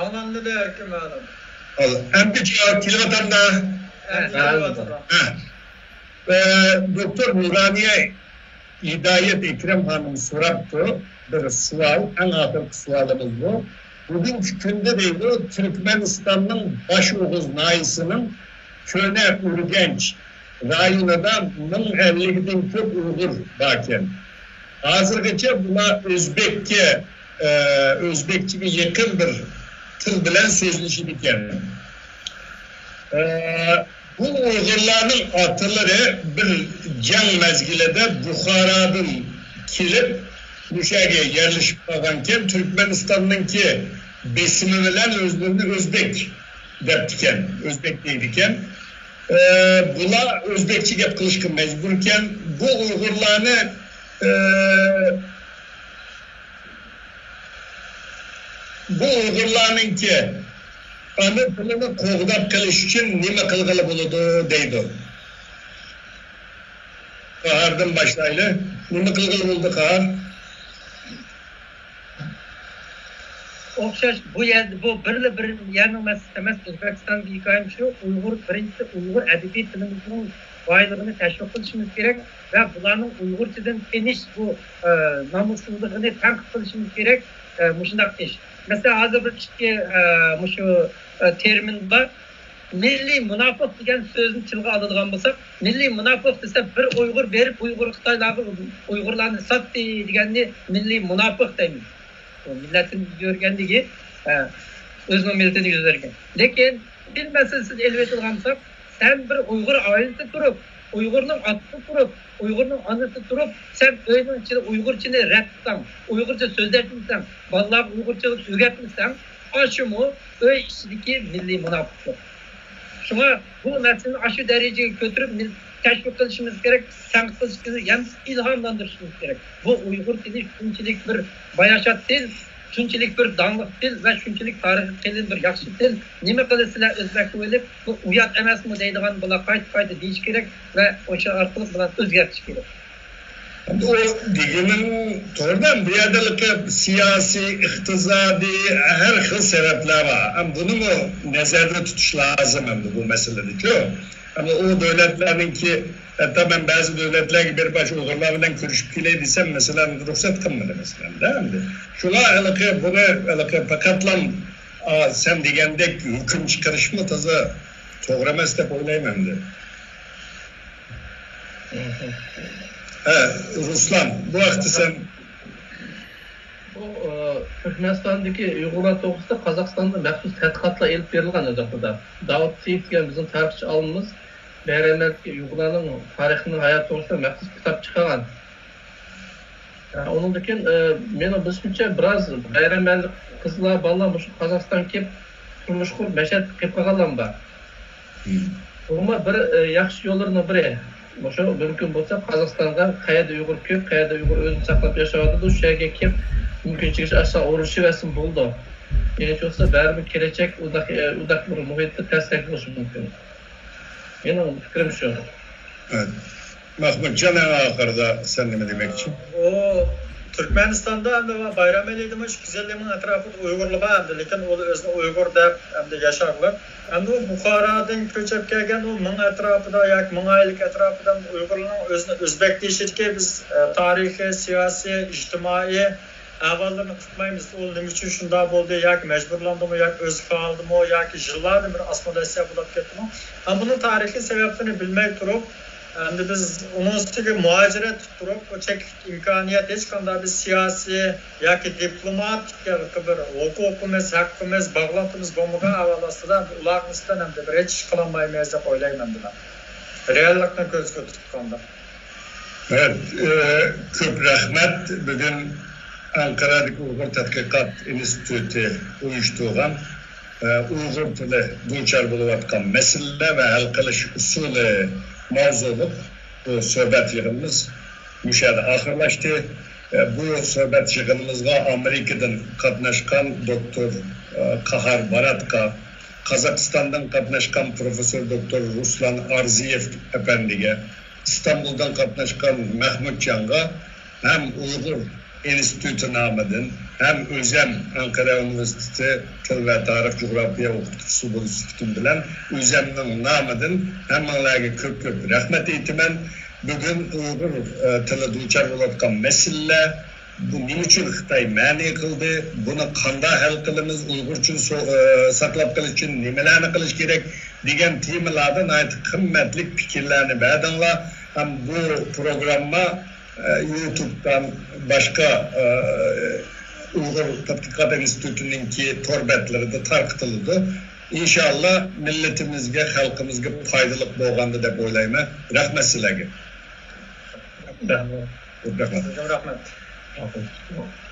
Anlandı erkim adam. Hem bir telefonda Doktor Nuraniye Hidayet Ekrem Hanım soraptı. Bir sual, en ahırki sualımız bu. Bugünkü günde değil, Türkmenistan'ın Başoğuz Nayısı'nın Köne Urgenç rayonunda 50'den çok Uygur varken. Hazırgıca buna Özbekçe yakın bir tıl bilen sözleşidikken. Bu Uygurların atılları bir can mezgilede Bukhara'dan kilip bu şeyge yerleşip kalganken Türkmenistan'ınki besimi bilen özlerini Özbek deptiken, Özbek deydiken bula Özbekçi gep kılışkı mecburken bu Uygurlarını bu Uygurlarınki ana tilini qoğdap kılış için nime kılgılı buludu deydi. Kahar'dan başlayla. Nime kılgılı buldu Kahar? Okşaş bu bir yanılmaz emez Özbekistan bir hikayem şu Uygur edebi tilimizin baylığını teşvik kılışımız gerek ve bularının Uygurcadan geniş bu namussuzluğunu tanık kılışımız gerek muşundak iş. Mesela hazır bir şu termin var. Milli münafık degan sözünü tilga aladigan bo'lsak, milli münafık desa bir Uygur berip Uygurlarni satdi deganni milli münafık deymiz. O milletin görgənligi özünün milletini göstergen. Lekin bilmezsiniz siz elbette olgamsak, sen bir Uygur ailesi durup, Uygur'un atı durup, Uygur'un anısı durup, sen öyünün içinde Uygurçını reddetsen, Uygurca sözler dinsen, vallahi Uygurçalık öğretmişsen, aşımı öy içindeki milli münafıklık. Şuna bu meseleyi aşı dereceye götürüp teşvik kılışımız gerek, tanık kılışımız yani ilhamlandırışımız gerek. Bu Uygur dili şunçilik bir bayaşat dil, şunçilik bir danlık dil ve şunçilik tarihi dil bir yaxşı dil. Nime kılısıyla Özbek öylep, bu uyat emes mi deydiğen bula kayıt deyiş gerek ve o şey arkalık bula özgertiş gerek. O diginin doğrudan bir yerdeki siyasi, iktisadi her xil sebepler var. Ama bunu mu nezarda tutuş lazım bu meselede. Ama o devletlerin ki tabii bazı devletler gibi bir baş Uygurlarla görüşüp gideysem mesela ruhsat kılmadı mesela değil mi? Şuna bunu pakatlan sen digendek hüküm çıkarışma taza doğramaz da oylayamam de. Ruslan, bu vakti sen Türkmenistan'daki Uygurlar to'g'risida Qozog'istonda maxsus tadqiqotlar elib berilgan o'zaqda. Davud Seif degan bizim tarixchi olimimiz bayramlardagi Uygurlarning tarixini hayot to'g'risida maxsus kitob chiqargan. Ondan keyin meni bilishimcha biroz bayramlarlik qizlar, bolalar shu Qozog'istonga kelib turmush qurib mashat qilib qolganlar bor. Buni bir yaxshi yo'llarining biri O'sha mümkün bo'lsa Qozog'istonga qayerda Uyg'ur ko'p, qayerda Uyg'ur o'zini saqlab yashayotdi, o'sha yerga kelib mumkinchilik asosan urushi vasin bo'ldi. Ya'ni bo'lsa baribir kelajak undaq bir muhitda tasdiq bo'lishi mumkin. Mening fikrim shu. Evet. Mahmudcan oxirida sen nima demoqchi? O Türkmenistan'da hem de bayram edildiğim şu güzelliğimin etrafında Uygurluğa hem de lekin o özünü Uygur dep hem de yaşarlar. Hem de o Bukhara'dan köçep gelgen o mın etrafında yak mın aylık etrafında Uygurluğun özünü Özbek deyişirken biz tarihi, siyasi, ictimai ahvallarını tutmayımız. O ne için şunda oldu yak mecburlandı mı yak öz kaldı mı yak yıllardır bir asmodesiya bulup gitti mi? Ama bunun tarihi sebeplerini bilmek durup Endi biz onun üstüge muhacire tutturup o çek imkaniyet hiç kanda biz siyasi yoki diplomatik bir hukukimiz, hakkımız, bağlantımız bo'lmagan avalasida ularning ustidan ham bir hech ish qilinmaymiz deb o'ylayman bular. Reallikni ko'zga tutganda. Evet, ko'p rahmat. Bugun Ankara'daki Uyg'ur tadqiqot instituti uyushtirgan Uyg'ur tili duchor bo'layotgan masala va hal qilish usuli mavzuluk bu sohbet yığınımız müşahede ahırlaştı. Bu sohbet yığınımızda Amerika'dan katnaşkan Doktor Kahar Baratka, Kazakistan'dan katnaşkan Profesör Doktor Ruslan Arziyev efendiye, İstanbul'dan katnaşkan Mahmut Can'a hem Uygur Enstitüsü namıdın hem Özem Ankara Üniversitesi Tıl ve Tarih Coğrafya Okutucusu Institutun bilen Özem'nin namıdın hem onlara köp rahmet eğitimen bugün Uygur tili duçar olayotgan mesele bu nima uchun Xitoy ma'ni qildi, buni qanday hal qilamiz, Uyg'ur uchun saqlab qolish uchun nimalarni qilish kerak degan temalarda ayt qimmatli fikrlarni berdinglar. Ham bu programma YouTube'dan başka Uygur Tadqiqot Instituti'ninki torbetleri de tarqıtıldı. İnşallah milletimizge, halkımızga faydalı bo'lgandi deb o'ylayman. Rahmat sizlarga. Rahmat. Afiyet olsun.